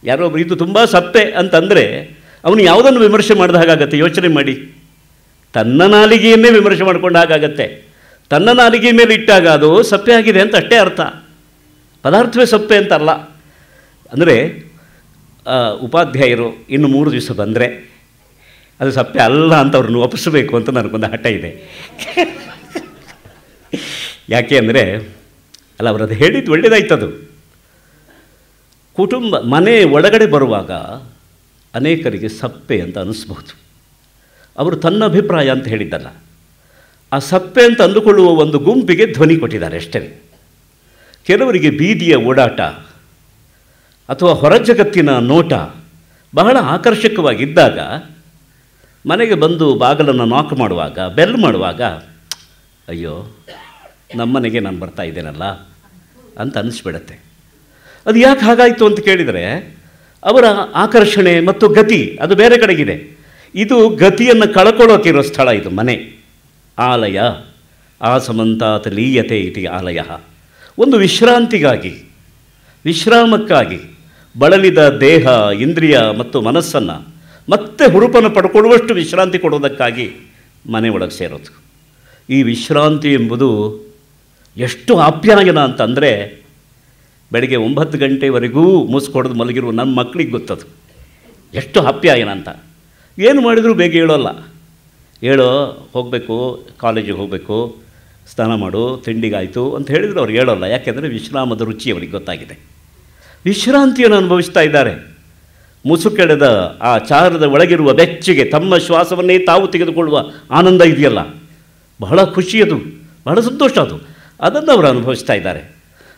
ಯಾರೋ ಇದು ತುಂಬ ಸಪ್ಪೆ ಅಂತಂದರೆ ಅವನು ಯಾವುದನ್ನು ವಿಮರ್ಶೆ ಮಾಡಿದ ಹಾಗಾಗತ್ತೆ? ಯೋಚನೆ ಮಾಡಿ. ತನ್ನ ನಾಲಿಗೆಯನ್ನೇ ವಿಮರ್ಶೆ ಮಾಡ್ಕೊಂಡ ಹಾಗಾಗತ್ತೆ. ತನ್ನ ನಾಲಿಗೆ ಮೇಲೆ ಇಟ್ಟಾಗ ಅದು ಸಪ್ಪೆ ಆಗಿದೆ ಅಂತ ಅಷ್ಟೇ ಅರ್ಥ, ಪದಾರ್ಥವೇ ಸಪ್ಪೆ ಅಂತಲ್ಲ. ಅಂದರೆ ಉಪಾಧ್ಯಾಯರು ಇನ್ನು 3 ದಿವಸ ಬಂದರೆ ಅದು ಸಪ್ಪೆ ಅಲ್ಲ ಅಂತ ಅವ್ರನ್ನ ಒಪ್ಪಿಸಬೇಕು ಅಂತ ನನಗೊಂದು ಹಠ ಇದೆ. ಯಾಕೆ ಅಂದರೆ, ಅಲ್ಲ, ಅವರದು ಹೇಳಿದ್ದು ಒಳ್ಳೆಯದಾಯ್ತದು. ಕುಟುಂಬ ಮನೆ ಒಳಗಡೆ ಬರುವಾಗ ಅನೇಕರಿಗೆ ಸಪ್ಪೆ ಅಂತ ಅನ್ನಿಸ್ಬಹುದು. ಅವರು ತನ್ನ ಅಭಿಪ್ರಾಯ ಅಂತ ಹೇಳಿದ್ದಲ್ಲ, ಆ ಸಪ್ಪೆ ಅಂತ ಅಂದುಕೊಳ್ಳುವ ಒಂದು ಗುಂಪಿಗೆ ಧ್ವನಿ ಕೊಟ್ಟಿದ್ದಾರೆ ಅಷ್ಟೇ. ಕೆಲವರಿಗೆ ಬೀದಿಯ ಓಡಾಟ ಅಥವಾ ಹೊರ ಜಗತ್ತಿನ ನೋಟ ಬಹಳ ಆಕರ್ಷಕವಾಗಿದ್ದಾಗ ಮನೆಗೆ ಬಂದು ಬಾಗಿಲನ್ನು ನಾಕ್ ಮಾಡುವಾಗ, ಬೆಲ್ ಮಾಡುವಾಗ, ಅಯ್ಯೋ ನಮ್ಮನೆಗೆ ನಾನು ಬರ್ತಾ ಇದ್ದೇನಲ್ಲ ಅಂತ ಅನ್ನಿಸ್ಬಿಡತ್ತೆ. ಅದು ಯಾಕೆ ಹಾಗಾಯಿತು ಅಂತ ಕೇಳಿದರೆ, ಅವರ ಆಕರ್ಷಣೆ ಮತ್ತು ಗತಿ ಅದು ಬೇರೆ ಕಡೆಗಿದೆ. ಇದು ಗತಿಯನ್ನು ಕಳ್ಕೊಳ್ಳೋಕ್ಕಿರೋ ಸ್ಥಳ ಇದು ಮನೆ. ಆಲಯ ಆಸಮಂತಾತ್ ಲೀಯತೆ ಇತಿ ಆಲಯ. ಒಂದು ವಿಶ್ರಾಂತಿಗಾಗಿ, ವಿಶ್ರಾಮಕ್ಕಾಗಿ ಬಳಲಿದ ದೇಹ, ಇಂದ್ರಿಯ ಮತ್ತು ಮನಸ್ಸನ್ನು ಮತ್ತೆ ಹುರುಪನ್ನು ಪಡ್ಕೊಳ್ಳುವಷ್ಟು ವಿಶ್ರಾಂತಿ ಕೊಡೋದಕ್ಕಾಗಿ ಮನೆ ಒಳಗೆ ಸೇರೋದು. ಈ ವಿಶ್ರಾಂತಿ ಎಂಬುದು ಎಷ್ಟು ಆಪ್ಯಾಯನ ಅಂತಂದರೆ, ಬೆಳಗ್ಗೆ 9 ಗಂಟೆವರೆಗೂ ಮುಸ್ಕೊಡೋದು ಮಲಗಿರುವ ನನ್ನ ಮಕ್ಕಳಿಗೆ ಗೊತ್ತದು ಎಷ್ಟು ಆಪ್ಯಾಯನ ಅಂತ. ಏನು ಮಾಡಿದರೂ ಬೇಗ ಹೇಳೋಲ್ಲ. ಹೋಗಬೇಕು, ಕಾಲೇಜಿಗೆ ಹೋಗಬೇಕು, ಸ್ನಾನ ಮಾಡು, ತಿಂಡಿಗಾಯಿತು ಅಂತ ಹೇಳಿದ್ರು ಅವ್ರು ಹೇಳೋಲ್ಲ. ಯಾಕೆಂದರೆ ವಿಶ್ರಾಮದ ರುಚಿ ಅವರಿಗೆ ಗೊತ್ತಾಗಿದೆ. ವಿಶ್ರಾಂತಿಯನ್ನು ಅನುಭವಿಸ್ತಾ ಇದ್ದಾರೆ. ಮುಸುಕೆಳೆದ ಆ ಚಾರದ ಒಳಗಿರುವ ಬೆಚ್ಚಗೆ ತಮ್ಮ ಶ್ವಾಸವನ್ನೇ ತಾವು ತೆಗೆದುಕೊಳ್ಳುವ ಆನಂದ ಇದೆಯಲ್ಲ, ಬಹಳ ಖುಷಿಯದು, ಬಹಳ ಸಂತೋಷ ಅದು. ಅದನ್ನು ಅವರು ಅನುಭವಿಸ್ತಾ ಇದ್ದಾರೆ.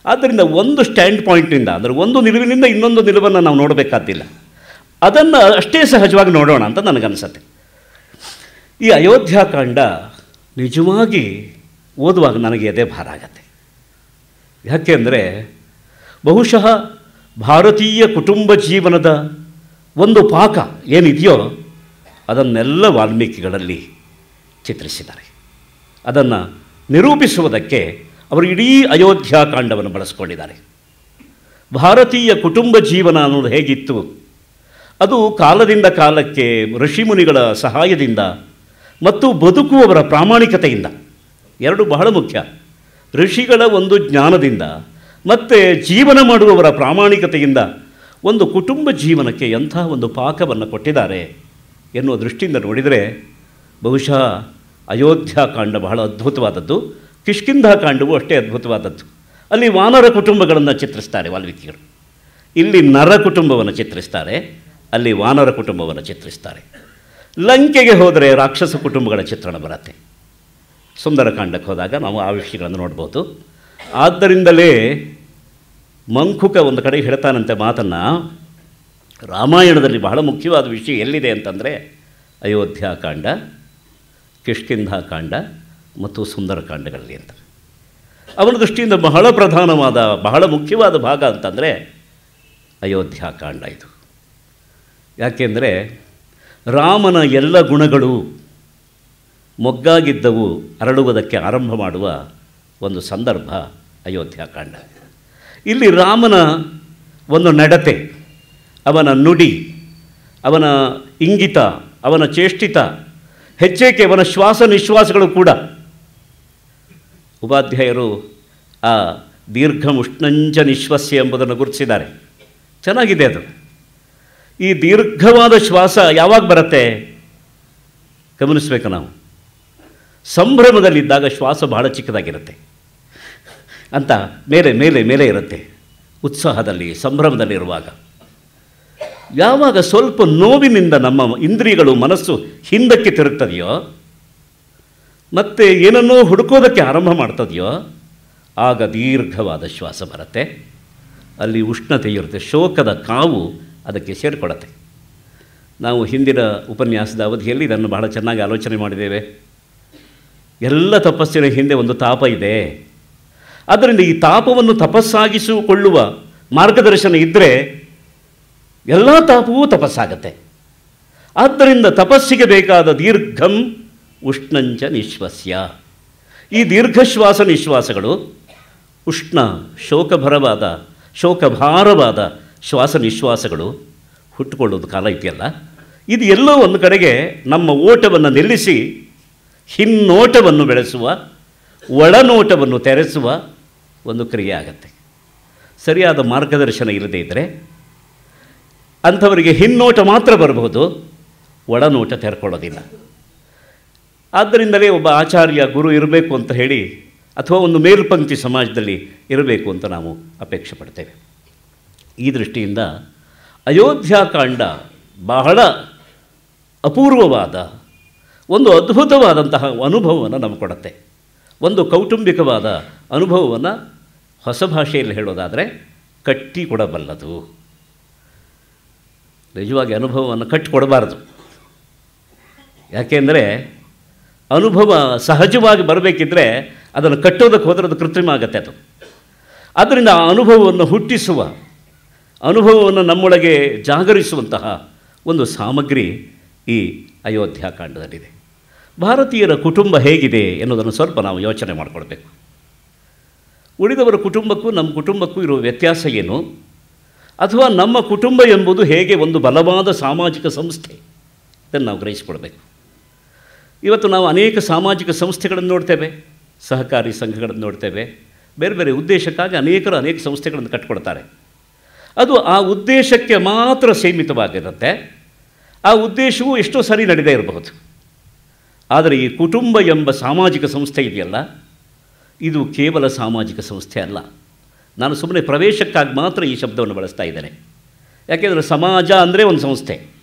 ಆದ್ದರಿಂದ ಒಂದು ಸ್ಟ್ಯಾಂಡ್ ಪಾಯಿಂಟಿಂದ, ಅಂದರೆ ಒಂದು ನಿಲುವಿನಿಂದ ಇನ್ನೊಂದು ನಿಲುವನ್ನು ನಾವು ನೋಡಬೇಕಾದ್ದಿಲ್ಲ. ಅದನ್ನು ಅಷ್ಟೇ ಸಹಜವಾಗಿ ನೋಡೋಣ ಅಂತ ನನಗನ್ಸುತ್ತೆ. ಈ ಅಯೋಧ್ಯಾಕಾಂಡ ನಿಜವಾಗಿ ಓದುವಾಗ ನನಗೆ ಎದೆ ಭಾರ ಆಗತ್ತೆ. ಯಾಕೆಂದರೆ ಬಹುಶಃ ಭಾರತೀಯ ಕುಟುಂಬ ಜೀವನದ ಒಂದು ಪಾಕ ಏನಿದೆಯೋ ಅದನ್ನೆಲ್ಲ ವಾಲ್ಮೀಕಿಗಳಲ್ಲಿ ಚಿತ್ರಿಸಿದ್ದಾರೆ. ಅದನ್ನು ನಿರೂಪಿಸುವುದಕ್ಕೆ ಅವರು ಇಡೀ ಅಯೋಧ್ಯಾಕಾಂಡವನ್ನು ಬಳಸ್ಕೊಂಡಿದ್ದಾರೆ. ಭಾರತೀಯ ಕುಟುಂಬ ಜೀವನ ಅನ್ನೋದು ಹೇಗಿತ್ತು, ಅದು ಕಾಲದಿಂದ ಕಾಲಕ್ಕೆ ಋಷಿಮುನಿಗಳ ಸಹಾಯದಿಂದ ಮತ್ತು ಬದುಕುವವರ ಪ್ರಾಮಾಣಿಕತೆಯಿಂದ, ಎರಡು ಬಹಳ ಮುಖ್ಯ, ಋಷಿಗಳ ಒಂದು ಜ್ಞಾನದಿಂದ ಮತ್ತು ಜೀವನ ಮಾಡುವವರ ಪ್ರಾಮಾಣಿಕತೆಯಿಂದ ಒಂದು ಕುಟುಂಬ ಜೀವನಕ್ಕೆ ಎಂಥ ಒಂದು ಪಾಕವನ್ನು ಕೊಟ್ಟಿದ್ದಾರೆ ಎನ್ನುವ ದೃಷ್ಟಿಯಿಂದ ನೋಡಿದರೆ ಬಹುಶಃ ಅಯೋಧ್ಯಾಕಾಂಡ ಬಹಳ ಅದ್ಭುತವಾದದ್ದು. ಕಿಷ್ಕಿಂಧಾಕಾಂಡವೂ ಅಷ್ಟೇ ಅದ್ಭುತವಾದದ್ದು. ಅಲ್ಲಿ ವಾನರ ಕುಟುಂಬಗಳನ್ನು ಚಿತ್ರಿಸ್ತಾರೆ ವಾಲ್ಮೀಕಿಗಳು. ಇಲ್ಲಿ ನರ ಕುಟುಂಬವನ್ನು ಚಿತ್ರಿಸ್ತಾರೆ, ಅಲ್ಲಿ ವಾನರ ಕುಟುಂಬವನ್ನು ಚಿತ್ರಿಸ್ತಾರೆ. ಲಂಕೆಗೆ ಹೋದರೆ ರಾಕ್ಷಸ ಕುಟುಂಬಗಳ ಚಿತ್ರಣ ಬರುತ್ತೆ. ಸುಂದರಕಾಂಡಕ್ಕೆ ಹೋದಾಗ ನಾವು ಆ ವಿಷಯಗಳನ್ನು ನೋಡ್ಬೋದು. ಆದ್ದರಿಂದಲೇ ಮಂಕುಕ ಒಂದು ಕಡೆ ಹೇಳ್ತಾನಂತೆ ಮಾತನ್ನು, ರಾಮಾಯಣದಲ್ಲಿ ಬಹಳ ಮುಖ್ಯವಾದ ವಿಷಯ ಎಲ್ಲಿದೆ ಅಂತಂದರೆ ಅಯೋಧ್ಯಾಕಾಂಡ, ಕಿಷ್ಕಿಂಧಾಕಾಂಡ ಮತ್ತು ಸುಂದರಕಾಂಡಗಳಲ್ಲಿ ಅಂತ. ಅವನ ದೃಷ್ಟಿಯಿಂದ ಬಹಳ ಪ್ರಧಾನವಾದ, ಬಹಳ ಮುಖ್ಯವಾದ ಭಾಗ ಅಂತಂದರೆ ಅಯೋಧ್ಯಾಕಾಂಡ ಇದು. ಯಾಕೆಂದರೆ ರಾಮನ ಎಲ್ಲ ಗುಣಗಳು ಮೊಗ್ಗಾಗಿದ್ದವು ಅರಳುವುದಕ್ಕೆ ಆರಂಭ ಮಾಡುವ ಒಂದು ಸಂದರ್ಭ ಅಯೋಧ್ಯಾಕಾಂಡ. ಇಲ್ಲಿ ರಾಮನ ಒಂದು ನಡತೆ, ಅವನ ನುಡಿ, ಅವನ ಇಂಗಿತ, ಅವನ ಚೇಷ್ಟಿತ, ಹೆಚ್ಚೇಕೆ ಅವನ ಶ್ವಾಸ ನಿಶ್ವಾಸಗಳು ಕೂಡ. ಉಪಾಧ್ಯಾಯರು ಆ ದೀರ್ಘಮುಷ್ಣಂಚ ನಿಶ್ವಸ್ಯ ಎಂಬುದನ್ನು ಗುರುತಿಸಿದ್ದಾರೆ. ಚೆನ್ನಾಗಿದೆ ಅದು. ಈ ದೀರ್ಘವಾದ ಶ್ವಾಸ ಯಾವಾಗ ಬರುತ್ತೆ ಗಮನಿಸಬೇಕು ನಾವು. ಸಂಭ್ರಮದಲ್ಲಿದ್ದಾಗ ಶ್ವಾಸ ಬಹಳ ಚಿಕ್ಕದಾಗಿರುತ್ತೆ. ಅಂತ ಮೇಲೆ ಮೇಲೆ ಮೇಲೆ ಇರುತ್ತೆ. ಉತ್ಸಾಹದಲ್ಲಿ ಸಂಭ್ರಮದಲ್ಲಿರುವಾಗ ಯಾವಾಗ ಸ್ವಲ್ಪ ನೋವಿನಿಂದ ನಮ್ಮ ಇಂದ್ರಿಯಗಳು ಮನಸ್ಸು ಹಿಂದಕ್ಕೆ ತಿರುಗ್ತದೆಯೋ ಮತ್ತು ಏನನ್ನೋ ಹುಡುಕೋದಕ್ಕೆ ಆರಂಭ ಮಾಡ್ತದೆಯೋ ಆಗ ದೀರ್ಘವಾದ ಶ್ವಾಸ ಬರುತ್ತೆ. ಅಲ್ಲಿ ಉಷ್ಣತೆ ಇರುತ್ತೆ, ಶೋಕದ ಕಾವು ಅದಕ್ಕೆ ಸೇರಿಕೊಳ್ಳುತ್ತೆ. ನಾವು ಹಿಂದಿನ ಉಪನ್ಯಾಸದ ಅವಧಿಯಲ್ಲಿ ಇದನ್ನು ಬಹಳ ಚೆನ್ನಾಗಿ ಆಲೋಚನೆ ಮಾಡಿದ್ದೇವೆ. ಎಲ್ಲ ತಪಸ್ಸಿನ ಹಿಂದೆ ಒಂದು ತಾಪ ಇದೆ. ಆದ್ದರಿಂದ ಈ ತಾಪವನ್ನು ತಪಸ್ಸಾಗಿಸಿಕೊಳ್ಳುವ ಮಾರ್ಗದರ್ಶನ ಇದ್ದರೆ ಎಲ್ಲ ತಾಪವೂ ತಪಸ್ಸಾಗತ್ತೆ. ಆದ್ದರಿಂದ ತಪಸ್ಸಿಗೆ ಬೇಕಾದ ದೀರ್ಘಂ ಉಷ್ಣಂಚ ನಿಶ್ವಸ್ಯ. ಈ ದೀರ್ಘಶ್ವಾಸ ನಿಶ್ವಾಸಗಳು ಉಷ್ಣ ಶೋಕಭರವಾದ ಶೋಕಭಾರವಾದ ಶ್ವಾಸ ನಿಶ್ವಾಸಗಳು ಹುಟ್ಟುಕೊಳ್ಳೋದು ಕಾಲ ಇದೆಯಲ್ಲ, ಇದು ಎಲ್ಲೋ ಒಂದು ಕಡೆಗೆ ನಮ್ಮ ಓಟವನ್ನು ನಿಲ್ಲಿಸಿ ಹಿನ್ನೋಟವನ್ನು ಬೆಳೆಸುವ ಒಳನೋಟವನ್ನು ತೆರೆಸುವ ಒಂದು ಕ್ರಿಯೆ ಆಗತ್ತೆ. ಸರಿಯಾದ ಮಾರ್ಗದರ್ಶನ ಇಲ್ಲದೇ ಇದ್ದರೆ ಅಂಥವರಿಗೆ ಹಿನ್ನೋಟ ಮಾತ್ರ ಬರಬಹುದು, ಒಳನೋಟ ತೆರ್ಕೊಳ್ಳೋದಿಲ್ಲ. ಆದ್ದರಿಂದಲೇ ಒಬ್ಬ ಆಚಾರ್ಯ ಗುರು ಇರಬೇಕು ಅಂತ ಹೇಳಿ ಅಥವಾ ಒಂದು ಮೇಲ್ಪಂಕ್ತಿ ಸಮಾಜದಲ್ಲಿ ಇರಬೇಕು ಅಂತ ನಾವು ಅಪೇಕ್ಷೆ ಪಡ್ತೇವೆ. ಈ ದೃಷ್ಟಿಯಿಂದ ಅಯೋಧ್ಯಾಕಾಂಡ ಬಹಳ ಅಪೂರ್ವವಾದ ಒಂದು ಅದ್ಭುತವಾದಂತಹ ಅನುಭವವನ್ನು ನಮಗೆ ಕೊಡುತ್ತೆ. ಒಂದು ಕೌಟುಂಬಿಕವಾದ ಅನುಭವವನ್ನು ಹೊಸ ಭಾಷೆಯಲ್ಲಿ ಹೇಳೋದಾದರೆ ಕಟ್ಟಿ ಕೊಡಬಲ್ಲದು. ನಿಜವಾಗಿ ಅನುಭವವನ್ನು ಕಟ್ಟಿಕೊಡಬಾರ್ದು. ಯಾಕೆಂದರೆ ಅನುಭವ ಸಹಜವಾಗಿ ಬರಬೇಕಿದ್ರೆ ಅದನ್ನು ಕಟ್ಟೋದಕ್ಕೆ ಹೋದರೆ ಅದು ಕೃತ್ರಿಮ ಆಗತ್ತೆ. ಅದು ಆದ್ದರಿಂದ ಆ ಅನುಭವವನ್ನು ಹುಟ್ಟಿಸುವ, ಅನುಭವವನ್ನು ನಮ್ಮೊಳಗೆ ಜಾಗರಿಸುವಂತಹ ಒಂದು ಸಾಮಗ್ರಿ ಈ ಅಯೋಧ್ಯಾಕಾಂಡದಲ್ಲಿದೆ. ಭಾರತೀಯರ ಕುಟುಂಬ ಹೇಗಿದೆ ಎನ್ನುವುದನ್ನು ಸ್ವಲ್ಪ ನಾವು ಯೋಚನೆ ಮಾಡಿಕೊಳ್ಬೇಕು. ಉಳಿದವರ ಕುಟುಂಬಕ್ಕೂ ನಮ್ಮ ಕುಟುಂಬಕ್ಕೂ ಇರುವ ವ್ಯತ್ಯಾಸ ಏನು, ಅಥವಾ ನಮ್ಮ ಕುಟುಂಬ ಎಂಬುದು ಹೇಗೆ ಒಂದು ಬಲವಾದ ಸಾಮಾಜಿಕ ಸಂಸ್ಥೆ, ಇದನ್ನು ನಾವು ಗ್ರಹಿಸಿಕೊಳ್ಬೇಕು. ಇವತ್ತು ನಾವು ಅನೇಕ ಸಾಮಾಜಿಕ ಸಂಸ್ಥೆಗಳನ್ನು ನೋಡ್ತೇವೆ, ಸಹಕಾರಿ ಸಂಘಗಳನ್ನು ನೋಡ್ತೇವೆ. ಬೇರೆ ಬೇರೆ ಉದ್ದೇಶಕ್ಕಾಗಿ ಅನೇಕರು ಅನೇಕ ಸಂಸ್ಥೆಗಳನ್ನು ಕಟ್ಟಿಕೊಡ್ತಾರೆ. ಅದು ಆ ಉದ್ದೇಶಕ್ಕೆ ಮಾತ್ರ ಸೀಮಿತವಾಗಿರುತ್ತೆ. ಆ ಉದ್ದೇಶವು ಎಷ್ಟೋ ಸರಿ ನಡೆದೇ ಇರಬಹುದು. ಆದರೆ ಈ ಕುಟುಂಬ ಎಂಬ ಸಾಮಾಜಿಕ ಸಂಸ್ಥೆ ಇದೆಯಲ್ಲ, ಇದು ಕೇವಲ ಸಾಮಾಜಿಕ ಸಂಸ್ಥೆ ಅಲ್ಲ. ನಾನು ಸುಮ್ಮನೆ ಪ್ರವೇಶಕ್ಕಾಗಿ ಮಾತ್ರ ಈ ಶಬ್ದವನ್ನು ಬಳಸ್ತಾ ಇದ್ದೇನೆ. ಯಾಕೆಂದರೆ ಸಮಾಜ ಅಂದರೆ ಒಂದು ಸಂಸ್ಥೆ,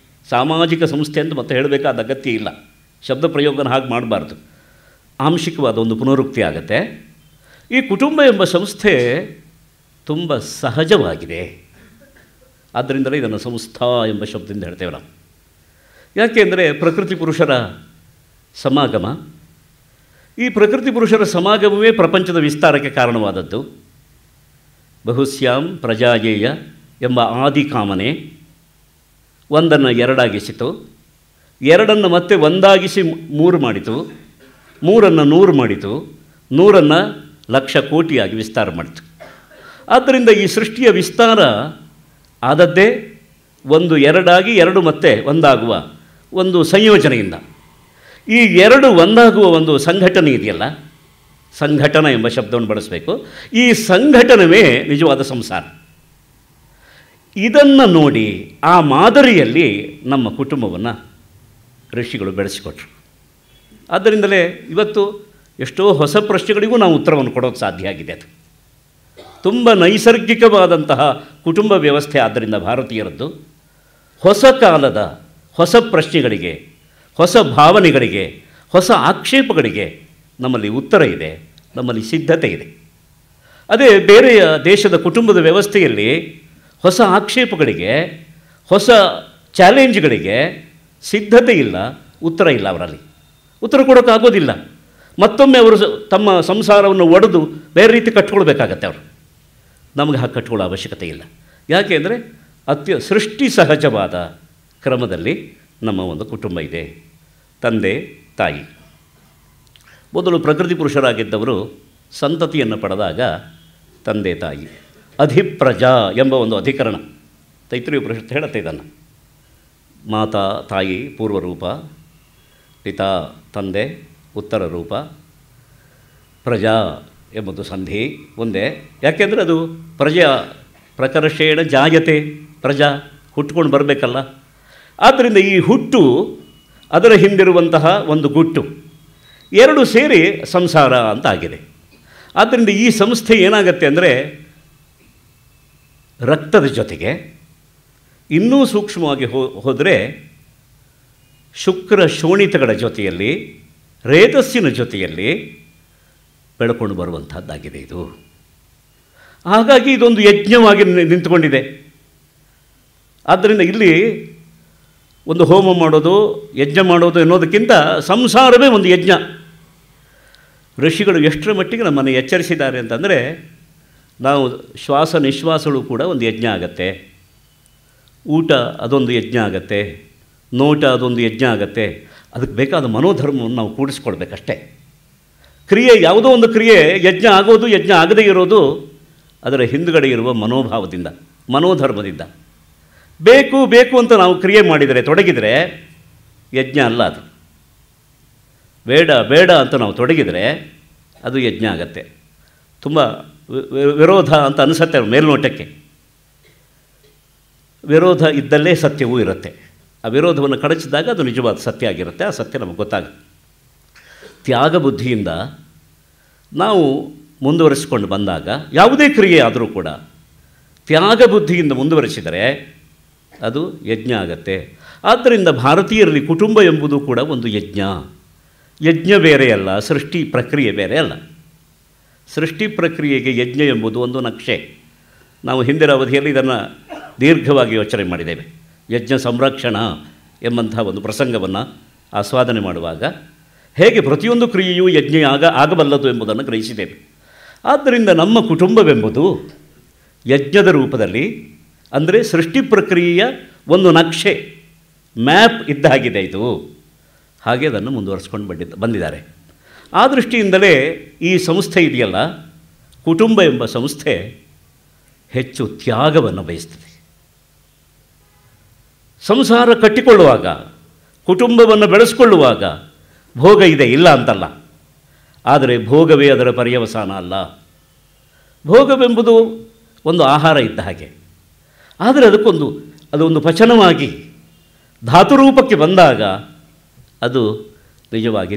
ಸಾಮಾಜಿಕ ಸಂಸ್ಥೆ ಅಂತ ಮತ್ತೆ ಹೇಳಬೇಕಾದ ಅಗತ್ಯ ಇಲ್ಲ. ಶಬ್ದ ಪ್ರಯೋಗನ ಹಾಗೆ ಮಾಡಬಾರ್ದು, ಆಂಶಿಕವಾದ ಒಂದು ಪುನರುಕ್ತಿ ಆಗುತ್ತೆ. ಈ ಕುಟುಂಬ ಎಂಬ ಸಂಸ್ಥೆ ತುಂಬ ಸಹಜವಾಗಿದೆ. ಆದ್ದರಿಂದಲೇ ಇದನ್ನು ಸಂಸ್ಥಾ ಎಂಬ ಶಬ್ದದಿಂದ ಹೇಳ್ತೇವೆ ನಾವು. ಯಾಕೆಂದರೆ ಪ್ರಕೃತಿ ಪುರುಷರ ಸಮಾಗಮ, ಈ ಪ್ರಕೃತಿ ಪುರುಷರ ಸಮಾಗಮವೇ ಪ್ರಪಂಚದ ವಿಸ್ತಾರಕ್ಕೆ ಕಾರಣವಾದದ್ದು. ಬಹುಸ್ಯಾಂ ಪ್ರಜಾಯೇಯ ಎಂಬ ಆದಿಕಾಮನೆ ಒಂದನ್ನು ಎರಡಾಗಿಸಿತು, ಎರಡನ್ನು ಮತ್ತೆ ಒಂದಾಗಿಸಿ ಮೂರು ಮಾಡಿತು, ಮೂರನ್ನು 100 ಮಾಡಿತು, 100ನ್ನು ಲಕ್ಷ ಕೋಟಿಯಾಗಿ ವಿಸ್ತಾರ ಮಾಡಿತು. ಆದ್ದರಿಂದ ಈ ಸೃಷ್ಟಿಯ ವಿಸ್ತಾರ ಆದದ್ದೇ ಒಂದು ಎರಡಾಗಿ, ಎರಡು ಮತ್ತೆ ಒಂದಾಗುವ ಒಂದು ಸಂಯೋಜನೆಯಿಂದ. ಈ ಎರಡು ಒಂದಾಗುವ ಒಂದು ಸಂಘಟನೆ ಇದೆಯಲ್ಲ, ಸಂಘಟನ ಎಂಬ ಶಬ್ದವನ್ನು ಬಳಸಬೇಕು. ಈ ಸಂಘಟನವೇ ನಿಜವಾದ ಸಂಸಾರ. ಇದನ್ನು ನೋಡಿ ಆ ಮಾದರಿಯಲ್ಲಿ ನಮ್ಮ ಕುಟುಂಬವನ್ನು ಋಷಿಗಳು ಬೆಳೆಸಿಕೊಟ್ರು. ಆದ್ದರಿಂದಲೇ ಇವತ್ತು ಎಷ್ಟೋ ಹೊಸ ಪ್ರಶ್ನೆಗಳಿಗೂ ನಾವು ಉತ್ತರವನ್ನು ಕೊಡೋಕ್ಕೆ ಸಾಧ್ಯ ಆಗಿದೆ. ಅದು ತುಂಬ ನೈಸರ್ಗಿಕವಾದಂತಹ ಕುಟುಂಬ ವ್ಯವಸ್ಥೆ. ಆದ್ದರಿಂದ ಭಾರತೀಯರದ್ದು ಹೊಸ ಕಾಲದ ಹೊಸ ಪ್ರಶ್ನೆಗಳಿಗೆ, ಹೊಸ ಭಾವನೆಗಳಿಗೆ, ಹೊಸ ಆಕ್ಷೇಪಗಳಿಗೆ ನಮ್ಮಲ್ಲಿ ಉತ್ತರ ಇದೆ, ನಮ್ಮಲ್ಲಿ ಸಿದ್ಧತೆ ಇದೆ. ಅದೇ ಬೇರೆಯ ದೇಶದ ಕುಟುಂಬದ ವ್ಯವಸ್ಥೆಯಲ್ಲಿ ಹೊಸ ಆಕ್ಷೇಪಗಳಿಗೆ, ಹೊಸ ಚಾಲೆಂಜ್ಗಳಿಗೆ ಸಿದ್ಧತೆ ಇಲ್ಲ, ಉತ್ತರ ಇಲ್ಲ. ಅವರಲ್ಲಿ ಉತ್ತರ ಕೊಡೋಕ್ಕಾಗೋದಿಲ್ಲ. ಮತ್ತೊಮ್ಮೆ ಅವರು ತಮ್ಮ ಸಂಸಾರವನ್ನು ಒಡೆದು ಬೇರೆ ರೀತಿ ಕಟ್ಕೊಳ್ಬೇಕಾಗತ್ತೆ. ಅವರು ನಮಗೆ ಹಾಗೆ ಕಟ್ಕೊಳ್ಳೋ ಅವಶ್ಯಕತೆ ಇಲ್ಲ. ಯಾಕೆ ಅಂದರೆ ಸೃಷ್ಟಿ ಸಹಜವಾದ ಕ್ರಮದಲ್ಲಿ ನಮ್ಮ ಒಂದು ಕುಟುಂಬ ಇದೆ. ತಂದೆ ತಾಯಿ ಮೊದಲು ಪ್ರಕೃತಿ ಪುರುಷರಾಗಿದ್ದವರು ಸಂತತಿಯನ್ನು ಪಡೆದಾಗ ತಂದೆ ತಾಯಿ. ಅಧಿಪ್ರಜಾ ಎಂಬ ಒಂದು ಅಧಿಕರಣ ತೈತ್ರಿಯ ಉಪನಿಷತ್ತು ಹೇಳುತ್ತೆ ಇದನ್ನು. ಮಾತಾ ತಾಯಿ ಪೂರ್ವರೂಪ, ಪಿತಾ ತಂದೆ ಉತ್ತರ ರೂಪ, ಪ್ರಜಾ ಎಂಬುದು ಸಂಧಿ ಒಂದೇ. ಯಾಕೆಂದರೆ ಅದು ಪ್ರಜಾ ಪ್ರಕರ್ಷೇಣ ಜಾಯತೆ, ಪ್ರಜಾ ಹುಟ್ಟುಕೊಂಡು ಬರಬೇಕಲ್ಲ. ಆದ್ದರಿಂದ ಈ ಹುಟ್ಟು, ಅದರ ಹಿಂದಿರುವಂತಹ ಒಂದು ಗುಟ್ಟು, ಎರಡು ಸೇರಿ ಸಂಸಾರ ಅಂತ ಆಗಿದೆ. ಆದ್ದರಿಂದ ಈ ಸಂಸ್ಥೆ ಏನಾಗತ್ತೆ ಅಂದರೆ ರಕ್ತದ ಜೊತೆಗೆ ಇನ್ನೂ ಸೂಕ್ಷ್ಮವಾಗಿ ಹೋದರೆ ಶುಕ್ರ ಶೋಣಿತಗಳ ಜೊತೆಯಲ್ಲಿ ರೇತಸ್ಸಿನ ಜೊತೆಯಲ್ಲಿ ಬೆಳಕೊಂಡು ಬರುವಂಥದ್ದಾಗಿದೆ ಇದು. ಹಾಗಾಗಿ ಇದೊಂದು ಯಜ್ಞವಾಗಿ ನಿಂತುಕೊಂಡಿದೆ. ಆದ್ದರಿಂದ ಇಲ್ಲಿ ಒಂದು ಹೋಮ ಮಾಡೋದು, ಯಜ್ಞ ಮಾಡೋದು ಎನ್ನುವುದಕ್ಕಿಂತ ಸಂಸಾರವೇ ಒಂದು ಯಜ್ಞ. ಋಷಿಗಳು ಎಷ್ಟರ ಮಟ್ಟಿಗೆ ನಮ್ಮನ್ನು ಎಚ್ಚರಿಸಿದ್ದಾರೆ ಅಂತಂದರೆ, ನಾವು ಶ್ವಾಸ ನಿಶ್ವಾಸಗಳು ಕೂಡ ಒಂದು ಯಜ್ಞ ಆಗತ್ತೆ, ಊಟ ಅದೊಂದು ಯಜ್ಞ ಆಗತ್ತೆ, ನೋಟ ಅದೊಂದು ಯಜ್ಞ ಆಗತ್ತೆ. ಅದಕ್ಕೆ ಬೇಕಾದ ಮನೋಧರ್ಮವನ್ನು ನಾವು ಕೂಡಿಸ್ಕೊಳ್ಬೇಕಷ್ಟೇ. ಕ್ರಿಯೆ ಯಾವುದೋ ಒಂದು ಕ್ರಿಯೆ ಯಜ್ಞ ಆಗೋದು, ಯಜ್ಞ ಆಗದೇ ಇರೋದು ಅದರ ಹಿಂದುಗಡೆ ಇರುವ ಮನೋಭಾವದಿಂದ, ಮನೋಧರ್ಮದಿಂದ. ಬೇಕು ಬೇಕು ಅಂತ ನಾವು ಕ್ರಿಯೆ ಮಾಡಿದರೆ, ತೊಡಗಿದರೆ ಯಜ್ಞ ಅಲ್ಲ ಅದು. ಬೇಡ ಬೇಡ ಅಂತ ನಾವು ತೊಡಗಿದರೆ ಅದು ಯಜ್ಞ ಆಗತ್ತೆ. ತುಂಬ ವಿರೋಧ ಅಂತ ಅನಿಸುತ್ತೆ ಮೇಲ್ನೋಟಕ್ಕೆ. ವಿರೋಧ ಇದ್ದಲ್ಲೇ ಸತ್ಯವೂ ಇರುತ್ತೆ. ಆ ವಿರೋಧವನ್ನು ಕಳಚಿದಾಗ ಅದು ನಿಜವಾದ ಸತ್ಯ ಆಗಿರುತ್ತೆ. ಆ ಸತ್ಯ ನಮಗೆ ಗೊತ್ತಾಗುತ್ತೆ. ತ್ಯಾಗ ಬುದ್ಧಿಯಿಂದ ನಾವು ಮುಂದುವರಿಸಿಕೊಂಡು ಬಂದಾಗ ಯಾವುದೇ ಕ್ರಿಯೆ ಆದರೂ ಕೂಡ ತ್ಯಾಗ ಬುದ್ಧಿಯಿಂದ ಮುಂದುವರಿಸಿದರೆ ಅದು ಯಜ್ಞ ಆಗತ್ತೆ. ಆದ್ದರಿಂದ ಭಾರತೀಯರಲ್ಲಿ ಕುಟುಂಬ ಎಂಬುದು ಕೂಡ ಒಂದು ಯಜ್ಞ. ಯಜ್ಞ ಬೇರೆ ಅಲ್ಲ, ಸೃಷ್ಟಿ ಪ್ರಕ್ರಿಯೆ ಬೇರೆ ಅಲ್ಲ. ಸೃಷ್ಟಿ ಪ್ರಕ್ರಿಯೆಗೆ ಯಜ್ಞ ಎಂಬುದು ಒಂದು ನಕ್ಷೆ. ನಾವು ಹಿಂದಿನ ಅವಧಿಯಲ್ಲಿ ಇದನ್ನು ದೀರ್ಘವಾಗಿ ಯೋಚನೆ ಮಾಡಿದ್ದೇವೆ. ಯಜ್ಞ ಸಂರಕ್ಷಣಾ ಎಂಬಂಥ ಒಂದು ಪ್ರಸಂಗವನ್ನು ಆಸ್ವಾದನೆ ಮಾಡುವಾಗ ಹೇಗೆ ಪ್ರತಿಯೊಂದು ಕ್ರಿಯೆಯೂ ಯಜ್ಞ ಆಗಬಲ್ಲದು ಎಂಬುದನ್ನು ಗ್ರಹಿಸಿದ್ದೇವೆ. ಆದ್ದರಿಂದ ನಮ್ಮ ಕುಟುಂಬವೆಂಬುದು ಯಜ್ಞದ ರೂಪದಲ್ಲಿ, ಅಂದರೆ ಸೃಷ್ಟಿ ಪ್ರಕ್ರಿಯೆಯ ಒಂದು ನಕ್ಷೆ, ಮ್ಯಾಪ್ ಇದ್ದಾಗಿದೆ ಇದು. ಹಾಗೆ ಅದನ್ನು ಮುಂದುವರಿಸ್ಕೊಂಡು ಬಂದಿದ್ದಾರೆ. ಆ ದೃಷ್ಟಿಯಿಂದಲೇ ಈ ಸಂಸ್ಥೆ ಇದೆಯಲ್ಲ, ಕುಟುಂಬ ಎಂಬ ಸಂಸ್ಥೆ ಹೆಚ್ಚು ತ್ಯಾಗವನ್ನು ಬಯಸ್ತದೆ. ಸಂಸಾರ ಕಟ್ಟಿಕೊಳ್ಳುವಾಗ, ಕುಟುಂಬವನ್ನು ಬೆಳೆಸಿಕೊಳ್ಳುವಾಗ ಭೋಗ ಇದೆ, ಇಲ್ಲ ಅಂತಲ್ಲ. ಆದರೆ ಭೋಗವೇ ಅದರ ಪರ್ಯವಸಾನ ಅಲ್ಲ. ಭೋಗವೆಂಬುದು ಒಂದು ಆಹಾರ ಇದ್ದ ಹಾಗೆ. ಆದರೆ ಅದೊಂದು ಪಚನವಾಗಿ ಧಾತುರೂಪಕ್ಕೆ ಬಂದಾಗ ಅದು ನಿಜವಾಗಿ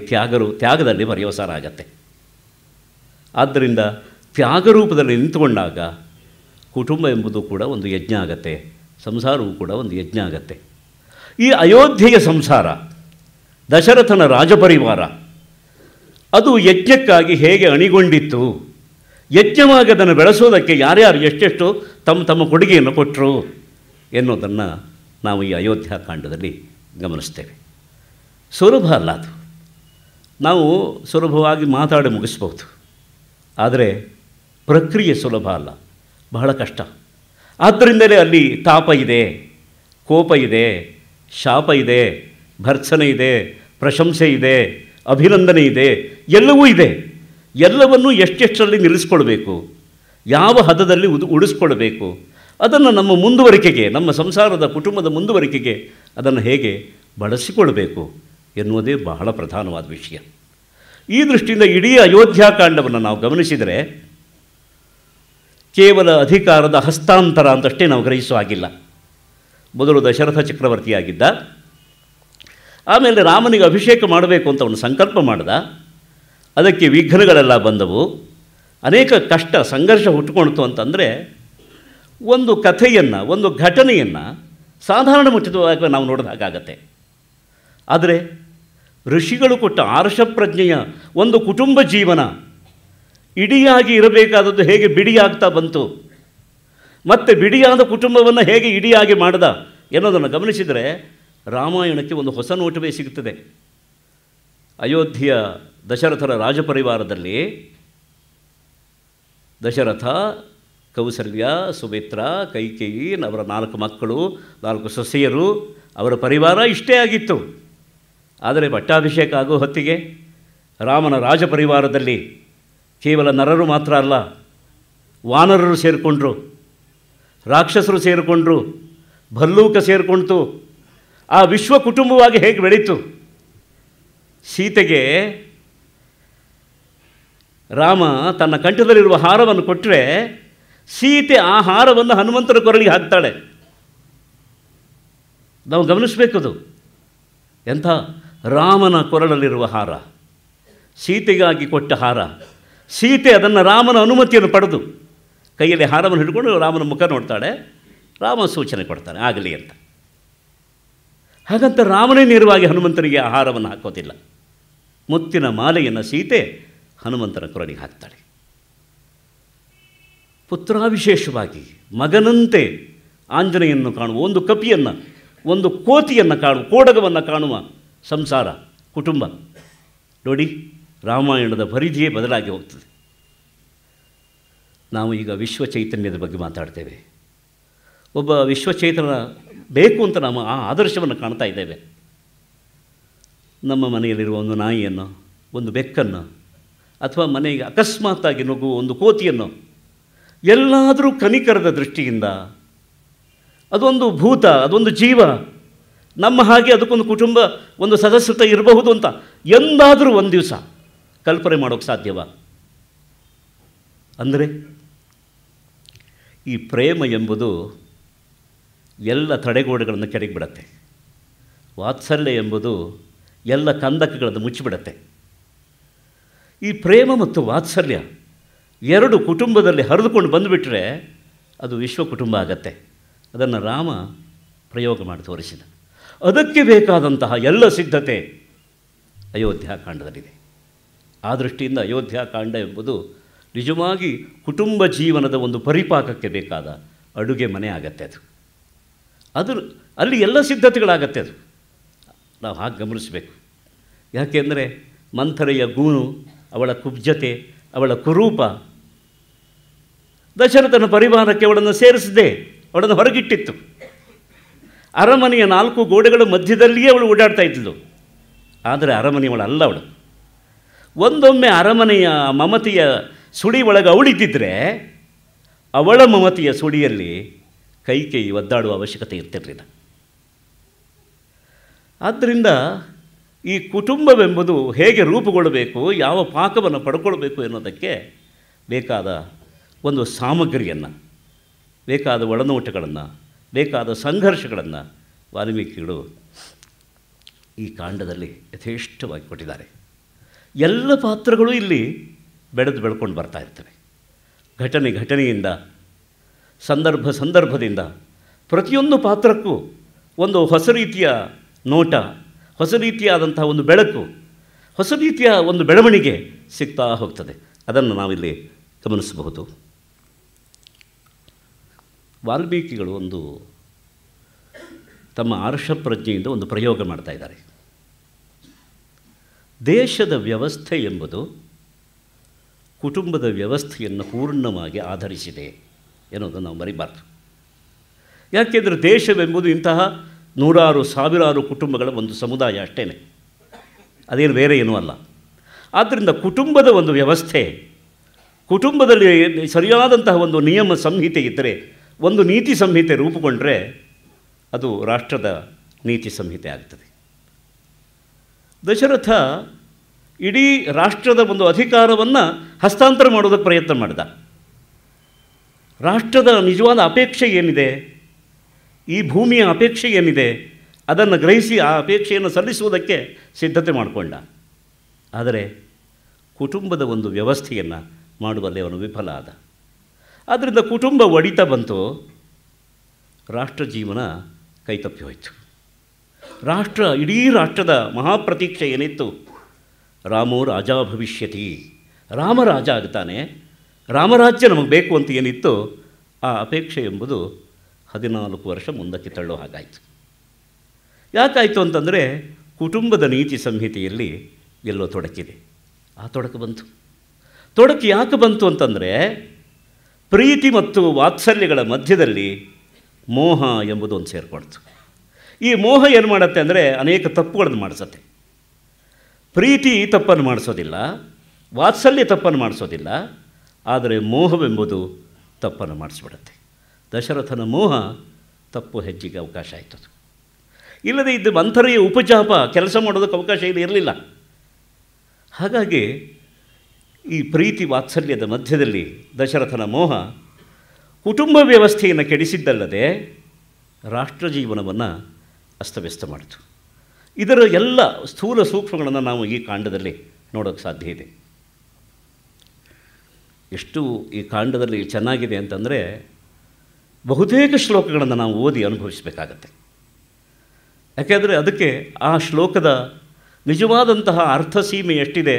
ತ್ಯಾಗದಲ್ಲಿ ಪರ್ಯವಸಾನ ಆಗತ್ತೆ. ಆದ್ದರಿಂದ ತ್ಯಾಗರೂಪದಲ್ಲಿ ನಿಂತುಕೊಂಡಾಗ ಕುಟುಂಬ ಎಂಬುದು ಕೂಡ ಒಂದು ಯಜ್ಞ ಆಗತ್ತೆ, ಸಂಸಾರವೂ ಕೂಡ ಒಂದು ಯಜ್ಞ ಆಗತ್ತೆ. ಈ ಅಯೋಧ್ಯೆಯ ಸಂಸಾರ, ದಶರಥನ ರಾಜಪರಿವಾರ, ಅದು ಯಜ್ಞಕ್ಕಾಗಿ ಹೇಗೆ ಅಣಿಗೊಂಡಿತ್ತು, ಯಜ್ಞವಾಗಿ ಅದನ್ನು ಬೆಳೆಸೋದಕ್ಕೆ ಯಾರ್ಯಾರು ಎಷ್ಟೆಷ್ಟು ತಮ್ಮ ಕೊಡುಗೆಯನ್ನು ಕೊಟ್ಟರು ಎನ್ನುವುದನ್ನು ನಾವು ಈ ಅಯೋಧ್ಯಾಕಾಂಡದಲ್ಲಿ ಗಮನಿಸ್ತೇವೆ. ಸುಲಭ ಅಲ್ಲ ಅದು. ನಾವು ಸುಲಭವಾಗಿ ಮಾತಾಡಿ ಮುಗಿಸ್ಬೋದು, ಆದರೆ ಪ್ರಕ್ರಿಯೆ ಸುಲಭ ಅಲ್ಲ, ಬಹಳ ಕಷ್ಟ. ಆದ್ದರಿಂದಲೇ ಅಲ್ಲಿ ತಾಪ ಇದೆ, ಕೋಪ ಇದೆ, ಶಾಪ ಇದೆ, ಭರ್ತ್ಸನೆ ಇದೆ, ಪ್ರಶಂಸೆ ಇದೆ, ಅಭಿನಂದನೆ ಇದೆ, ಎಲ್ಲವೂ ಇದೆ. ಎಲ್ಲವನ್ನೂ ಎಷ್ಟೆಷ್ಟರಲ್ಲಿ ನಿಲ್ಲಿಸ್ಕೊಳ್ಬೇಕು, ಯಾವ ಹದದಲ್ಲಿ ಉಳಿಸ್ಕೊಳ್ಬೇಕು, ಅದನ್ನು ನಮ್ಮ ಮುಂದುವರಿಕೆಗೆ, ನಮ್ಮ ಸಂಸಾರದ ಕುಟುಂಬದ ಮುಂದುವರಿಕೆಗೆ ಅದನ್ನು ಹೇಗೆ ಬಳಸಿಕೊಳ್ಬೇಕು ಎನ್ನುವುದೇ ಬಹಳ ಪ್ರಧಾನವಾದ ವಿಷಯ. ಈ ದೃಷ್ಟಿಯಿಂದ ಇಡೀ ಅಯೋಧ್ಯಾಕಾಂಡವನ್ನು ನಾವು ಗಮನಿಸಿದರೆ ಕೇವಲ ಅಧಿಕಾರದ ಹಸ್ತಾಂತರ ಅಂತಷ್ಟೇ ನಾವು ಗ್ರಹಿಸೋ ಹಾಗಿಲ್ಲ. ಮೊದಲು ದಶರಥ ಚಕ್ರವರ್ತಿಯಾಗಿದ್ದ, ಆಮೇಲೆ ರಾಮನಿಗೆ ಅಭಿಷೇಕ ಮಾಡಬೇಕು ಅಂತ ಅವನು ಸಂಕಲ್ಪ ಮಾಡಿದ. ಅದಕ್ಕೆ ವಿಘ್ನಗಳೆಲ್ಲ ಬಂದವು, ಅನೇಕ ಕಷ್ಟ ಸಂಘರ್ಷ ಹುಟ್ಟುಕೊಳ್ತು. ಅಂತಂದರೆ ಒಂದು ಕಥೆಯನ್ನು, ಒಂದು ಘಟನೆಯನ್ನು ಸಾಧಾರಣ ಮಟ್ಟದವಾಗಿ ನಾವು ನೋಡಿದಾಗತ್ತೆ. ಆದರೆ ಋಷಿಗಳು ಕೊಟ್ಟ ಆರ್ಷ ಪ್ರಜ್ಞೆಯ ಒಂದು ಕುಟುಂಬ ಜೀವನ ಇಡಿಯಾಗಿ ಇರಬೇಕಾದದ್ದು ಹೇಗೆ ಬಿಡಿಯಾಗ್ತಾ ಬಂತು, ಮತ್ತು ಬಿಡಿಯಾದ ಕುಟುಂಬವನ್ನು ಹೇಗೆ ಇಡಿಯಾಗಿ ಮಾಡಿದ ಎನ್ನುವುದನ್ನು ಗಮನಿಸಿದರೆ ರಾಮಾಯಣಕ್ಕೆ ಒಂದು ಹೊಸ ನೋಟವೇ ಸಿಗುತ್ತದೆ. ಅಯೋಧ್ಯೆಯ ದಶರಥರ ರಾಜಪರಿವಾರದಲ್ಲಿ ದಶರಥ, ಕೌಸಲ್ಯ, ಸುಮಿತ್ರ, ಕೈಕೇಯಿ, ಅವರ 4 ಮಕ್ಕಳು, 4 ಸೊಸೆಯರು, ಅವರ ಪರಿವಾರ ಇಷ್ಟೇ ಆಗಿತ್ತು. ಆದರೆ ಪಟ್ಟಾಭಿಷೇಕ ಆಗೋ ಹೊತ್ತಿಗೆ ರಾಮನ ರಾಜಪರಿವಾರದಲ್ಲಿ ಕೇವಲ ನರರು ಮಾತ್ರ ಅಲ್ಲ, ವಾನರರು ಸೇರಿಕೊಂಡ್ರು, ರಾಕ್ಷಸರು ಸೇರಿಕೊಂಡ್ರು, ಭಲ್ಲೂಕ ಸೇರಿಕೊಳ್ತು. ಆ ವಿಶ್ವ ಕುಟುಂಬವಾಗಿ ಹೇಗೆ ಬೆಳೀತು. ಸೀತೆಗೆ ರಾಮ ತನ್ನ ಕಂಠದಲ್ಲಿರುವ ಹಾರವನ್ನು ಕೊಟ್ಟರೆ ಸೀತೆ ಆ ಹಾರವನ್ನು ಹನುಮಂತನ ಕೊರಳಿಗೆ ಹಾಕ್ತಾಳೆ. ನಾವು ಗಮನಿಸಬೇಕದು. ಎಂಥ ರಾಮನ ಕೊರಳಲ್ಲಿರುವ ಹಾರ, ಸೀತೆಗಾಗಿ ಕೊಟ್ಟ ಹಾರ, ಸೀತೆ ಅದನ್ನು ರಾಮನ ಅನುಮತಿಯನ್ನು ಪಡೆದು ಕೈಯಲ್ಲಿ ಹಾರವನ್ನು ಹಿಡ್ಕೊಂಡು ರಾಮನ ಮುಖ ನೋಡ್ತಾಳೆ. ರಾಮ ಸೂಚನೆ ಕೊಡ್ತಾನೆ ಆಗಲಿ ಅಂತ. ಹಾಗಂತ ರಾಮನೇ ನೇರವಾಗಿ ಹನುಮಂತನಿಗೆ ಆಹಾರವನ್ನು ಹಾಕೋದಿಲ್ಲ. ಮುತ್ತಿನ ಮಾಲೆಯನ್ನು ಸೀತೆ ಹನುಮಂತನ ಕೊರಳಿಗೆ ಹಾಕ್ತಾಳೆ. ಪುತ್ರಾವಿಶೇಷವಾಗಿ ಮಗನಂತೆ ಆಂಜನೇಯನ್ನು ಕಾಣುವ, ಒಂದು ಕಪಿಯನ್ನು, ಒಂದು ಕೋತಿಯನ್ನು ಕಾಣುವ, ಕೋಡಗವನ್ನು ಕಾಣುವ ಸಂಸಾರ, ಕುಟುಂಬ. ನೋಡಿ, ರಾಮಾಯಣದ ಪರಿಧಿಯೇ ಬದಲಾಗಿ ಹೋಗ್ತದೆ. ನಾವು ಈಗ ವಿಶ್ವ ಚೈತನ್ಯದ ಬಗ್ಗೆ ಮಾತಾಡ್ತೇವೆ. ಒಬ್ಬ ವಿಶ್ವಚೇತನ ಬೇಕು ಅಂತ ನಾವು ಆ ಆದರ್ಶವನ್ನು ಕಾಣ್ತಾ ಇದ್ದೇವೆ. ನಮ್ಮ ಮನೆಯಲ್ಲಿರುವ ಒಂದು ನಾಯಿಯನ್ನು, ಒಂದು ಬೆಕ್ಕನ್ನು, ಅಥವಾ ಮನೆಗೆ ಅಕಸ್ಮಾತ್ತಾಗಿ ನುಗ್ಗುವ ಒಂದು ಕೋತಿಯನ್ನು ಎಲ್ಲಾದರೂ ಕನಿಕರದ ದೃಷ್ಟಿಯಿಂದ ಅದೊಂದು ಭೂತ, ಅದೊಂದು ಜೀವ, ನಮ್ಮ ಹಾಗೆ ಅದಕ್ಕೊಂದು ಕುಟುಂಬ, ಒಂದು ಸದಸ್ಯತೆ ಇರಬಹುದು ಅಂತ ಎಂದಾದರೂ ಒಂದು ದಿವಸ ಕಲ್ಪನೆ ಮಾಡೋಕ್ಕೆ ಸಾಧ್ಯವಾ? ಅಂದರೆ ಈ ಪ್ರೇಮ ಎಂಬುದು ಎಲ್ಲ ತಡೆಗೋಡೆಗಳನ್ನು ಕೆಡಗಿಬಿಡತ್ತೆ. ವಾತ್ಸಲ್ಯ ಎಂಬುದು ಎಲ್ಲ ಕಂದಕಗಳನ್ನು ಮುಚ್ಚಿಬಿಡತ್ತೆ. ಈ ಪ್ರೇಮ ಮತ್ತು ವಾತ್ಸಲ್ಯ ಎರಡು ಕುಟುಂಬದಲ್ಲಿ ಹರಿದುಕೊಂಡು ಬಂದುಬಿಟ್ರೆ ಅದು ವಿಶ್ವ ಕುಟುಂಬ ಆಗತ್ತೆ. ಅದನ್ನು ರಾಮ ಪ್ರಯೋಗ ಮಾಡಿ ತೋರಿಸಿದ. ಅದಕ್ಕೆ ಬೇಕಾದಂತಹ ಎಲ್ಲ ಸಿದ್ಧತೆ ಅಯೋಧ್ಯಾಕಾಂಡದಲ್ಲಿದೆ. ಆ ದೃಷ್ಟಿಯಿಂದ ಅಯೋಧ್ಯಾಕಾಂಡ ಎಂಬುದು ನಿಜವಾಗಿ ಕುಟುಂಬ ಜೀವನದ ಒಂದು ಪರಿಪಾಕಕ್ಕೆ ಬೇಕಾದ ಅಡುಗೆ ಮನೆ ಆಗತ್ತೆ. ಅದು ಅಲ್ಲಿ ಎಲ್ಲ ಸಿದ್ಧತೆಗಳಾಗತ್ತೆ. ಅದು ನಾವು ಹಾಗೆ ಗಮನಿಸಬೇಕು. ಯಾಕೆಂದರೆ ಮಂಥರೆಯ ಗೂನು, ಅವಳ ಕುಬ್ಜತೆ, ಅವಳ ಕುರೂಪ ದಶರಥನ ಪರಿವಾರಕ್ಕೆ ಅವಳನ್ನು ಸೇರಿಸದೆ ಅವಳನ್ನು ಹೊರಗಿಟ್ಟಿತ್ತು. ಅರಮನೆಯ 4 ಗೋಡೆಗಳ ಮಧ್ಯದಲ್ಲಿಯೇ ಅವಳು ಓಡಾಡ್ತಾ ಇದ್ದಳು. ಆದರೆ ಅರಮನೆಯವಳಲ್ಲ ಅವಳು. ಒಂದೊಮ್ಮೆ ಅರಮನೆಯ ಮಮತೆಯ ಸುಳಿ ಒಳಗೆ ಅವಳಿದ್ದಿದ್ರೆ ಅವಳ ಮಮತೆಯ ಸುಳಿಯಲ್ಲಿ ಕೈಕೇಯಿ ಒದ್ದಾಡುವ ಅವಶ್ಯಕತೆ ಇರ್ತಿರಲಿಲ್ಲ. ಆದ್ದರಿಂದ ಈ ಕುಟುಂಬವೆಂಬುದು ಹೇಗೆ ರೂಪುಗೊಳ್ಳಬೇಕು, ಯಾವ ಪಾಕವನ್ನು ಪಡ್ಕೊಳ್ಬೇಕು ಎನ್ನುವುದಕ್ಕೆ ಬೇಕಾದ ಒಂದು ಸಾಮಗ್ರಿಯನ್ನು, ಬೇಕಾದ ಒಳನೋಟಗಳನ್ನು, ಬೇಕಾದ ಸಂಘರ್ಷಗಳನ್ನು ವಾಲ್ಮೀಕಿಗಳು ಈ ಕಾಂಡದಲ್ಲಿ ಯಥೇಷ್ಟವಾಗಿ ಕೊಟ್ಟಿದ್ದಾರೆ. ಎಲ್ಲ ಪಾತ್ರಗಳು ಇಲ್ಲಿ ಬೆಳೆದುಕೊಂಡು ಬರ್ತಾ ಇರ್ತವೆ. ಘಟನೆಯಿಂದ, ಸಂದರ್ಭದಿಂದ ಪ್ರತಿಯೊಂದು ಪಾತ್ರಕ್ಕೂ ಒಂದು ಹೊಸ ರೀತಿಯ ನೋಟ, ಹೊಸ ರೀತಿಯಾದಂತಹ ಒಂದು ಬೆಳಕು, ಹೊಸ ರೀತಿಯ ಒಂದು ಬೆಳವಣಿಗೆ ಸಿಗ್ತಾ ಹೋಗ್ತದೆ. ಅದನ್ನು ನಾವಿಲ್ಲಿ ಗಮನಿಸಬಹುದು. ವಾಲ್ಮೀಕಿಗಳು ಒಂದು ತಮ್ಮ ಆರ್ಷ ಪ್ರಜ್ಞೆಯಿಂದ ಒಂದು ಪ್ರಯೋಗ ಮಾಡ್ತಾ ಇದ್ದಾರೆ. ದೇಶದ ವ್ಯವಸ್ಥೆ ಎಂಬುದು ಕುಟುಂಬದ ವ್ಯವಸ್ಥೆಯನ್ನು ಪೂರ್ಣವಾಗಿ ಆಧರಿಸಿದೆ ಎನ್ನುವುದನ್ನು ನಾವು ಮರಿಬಾರ್ದು. ಯಾಕೆಂದರೆ ದೇಶವೆಂಬುದು ಇಂತಹ ನೂರಾರು ಸಾವಿರಾರು ಕುಟುಂಬಗಳ ಒಂದು ಸಮುದಾಯ ಅಷ್ಟೇ, ಅದೇನು ಬೇರೆ ಏನೂ ಅಲ್ಲ. ಆದ್ದರಿಂದ ಕುಟುಂಬದ ಒಂದು ವ್ಯವಸ್ಥೆ, ಕುಟುಂಬದಲ್ಲಿ ಸರಿಯಾದಂತಹ ಒಂದು ನಿಯಮ ಸಂಹಿತೆ ಇದ್ದರೆ, ಒಂದು ನೀತಿ ಸಂಹಿತೆ ರೂಪುಗೊಂಡ್ರೆ ಅದು ರಾಷ್ಟ್ರದ ನೀತಿ ಸಂಹಿತೆ ಆಗ್ತದೆ. ದಶರಥ ಇಡೀ ರಾಷ್ಟ್ರದ ಒಂದು ಅಧಿಕಾರವನ್ನು ಹಸ್ತಾಂತರ ಮಾಡೋದಕ್ಕೆ ಪ್ರಯತ್ನ ಮಾಡಿದ. ರಾಷ್ಟ್ರದ ನಿಜವಾದ ಅಪೇಕ್ಷೆ ಏನಿದೆ, ಈ ಭೂಮಿಯ ಅಪೇಕ್ಷೆ ಏನಿದೆ, ಅದನ್ನು ಗ್ರಹಿಸಿ ಆ ಅಪೇಕ್ಷೆಯನ್ನು ಸಲ್ಲಿಸುವುದಕ್ಕೆ ಸಿದ್ಧತೆ ಮಾಡಿಕೊಂಡ. ಆದರೆ ಕುಟುಂಬದ ಒಂದು ವ್ಯವಸ್ಥೆಯನ್ನು ಮಾಡುವಲ್ಲಿ ಅವನು ವಿಫಲ ಆದ. ಆದ್ದರಿಂದ ಕುಟುಂಬ ಒಡಿತ ಬಂತು, ರಾಷ್ಟ್ರ ಜೀವನ ಕೈತಪ್ಪಿ ಹೋಯಿತು. ಇಡೀ ರಾಷ್ಟ್ರದ ಮಹಾಪ್ರತೀಕ್ಷೆ ಏನಿತ್ತು, ರಾಮೋ ರಾಜ ಭವಿಷ್ಯತಿ, ರಾಮ ರಾಜ ಆಗ್ತಾನೆ, ರಾಮರಾಜ್ಯ ನಮಗೆ ಬೇಕು ಅಂತ ಏನಿತ್ತು, ಆ ಅಪೇಕ್ಷೆ ಎಂಬುದು 14 ವರ್ಷ ಮುಂದಕ್ಕೆ ತಳ್ಳೋ ಹಾಗಾಯಿತು. ಯಾಕಾಯಿತು ಅಂತಂದರೆ ಕುಟುಂಬದ ನೀತಿ ಸಂಹಿತೆಯಲ್ಲಿ ಎಲ್ಲೋ ತೊಡಕಿದೆ. ಆ ತೊಡಕು ಬಂತು. ತೊಡಕು ಯಾಕೆ ಬಂತು ಅಂತಂದರೆ ಪ್ರೀತಿ ಮತ್ತು ವಾತ್ಸಲ್ಯಗಳ ಮಧ್ಯದಲ್ಲಿ ಮೋಹ ಎಂಬುದು ಒಂದು ಸೇರಿಕೊಳ್ತು. ಈ ಮೋಹ ಏನು ಮಾಡುತ್ತೆ ಅಂದರೆ ಅನೇಕ ತಪ್ಪುಗಳನ್ನು ಮಾಡಿಸುತ್ತೆ. ಪ್ರೀತಿ ತಪ್ಪನ್ನು ಮಾಡಿಸೋದಿಲ್ಲ, ವಾತ್ಸಲ್ಯ ತಪ್ಪನ್ನು ಮಾಡಿಸೋದಿಲ್ಲ, ಆದರೆ ಮೋಹವೆಂಬುದು ತಪ್ಪನ್ನು ಮಾಡಿಸ್ಬಿಡುತ್ತೆ. ದಶರಥನ ಮೋಹ ತಪ್ಪು ಹೆಜ್ಜೆಗೆ ಅವಕಾಶ ಆಯಿತು. ಇಲ್ಲದೆ ಇದ್ದು ಮಂಥರೆಯ ಉಪಜಾಪ ಕೆಲಸ ಮಾಡೋದಕ್ಕೆ ಅವಕಾಶ ಇರಲಿಲ್ಲ. ಹಾಗಾಗಿ ಈ ಪ್ರೀತಿ ವಾತ್ಸಲ್ಯದ ಮಧ್ಯದಲ್ಲಿ ದಶರಥನ ಮೋಹ ಕುಟುಂಬ ವ್ಯವಸ್ಥೆಯನ್ನು ಕೆಡಿಸಿದ್ದಲ್ಲದೆ ರಾಷ್ಟ್ರ ಜೀವನವನ್ನು ಅಸ್ತವ್ಯಸ್ತ ಮಾಡಿತು. ಇದರ ಎಲ್ಲ ಸ್ಥೂಲ ಸೂಕ್ಷ್ಮಗಳನ್ನು ನಾವು ಈ ಕಾಂಡದಲ್ಲಿ ನೋಡೋಕ್ಕೆ ಸಾಧ್ಯ ಇದೆ. ಎಷ್ಟು ಈ ಕಾಂಡದಲ್ಲಿ ಚೆನ್ನಾಗಿದೆ ಅಂತಂದರೆ ಬಹುತೇಕ ಶ್ಲೋಕಗಳನ್ನು ನಾವು ಓದಿ ಅನುಭವಿಸಬೇಕಾಗತ್ತೆ. ಯಾಕೆಂದರೆ ಅದಕ್ಕೆ ಆ ಶ್ಲೋಕದ ನಿಜವಾದಂತಹ ಅರ್ಥಸೀಮೆ ಎಷ್ಟಿದೆ,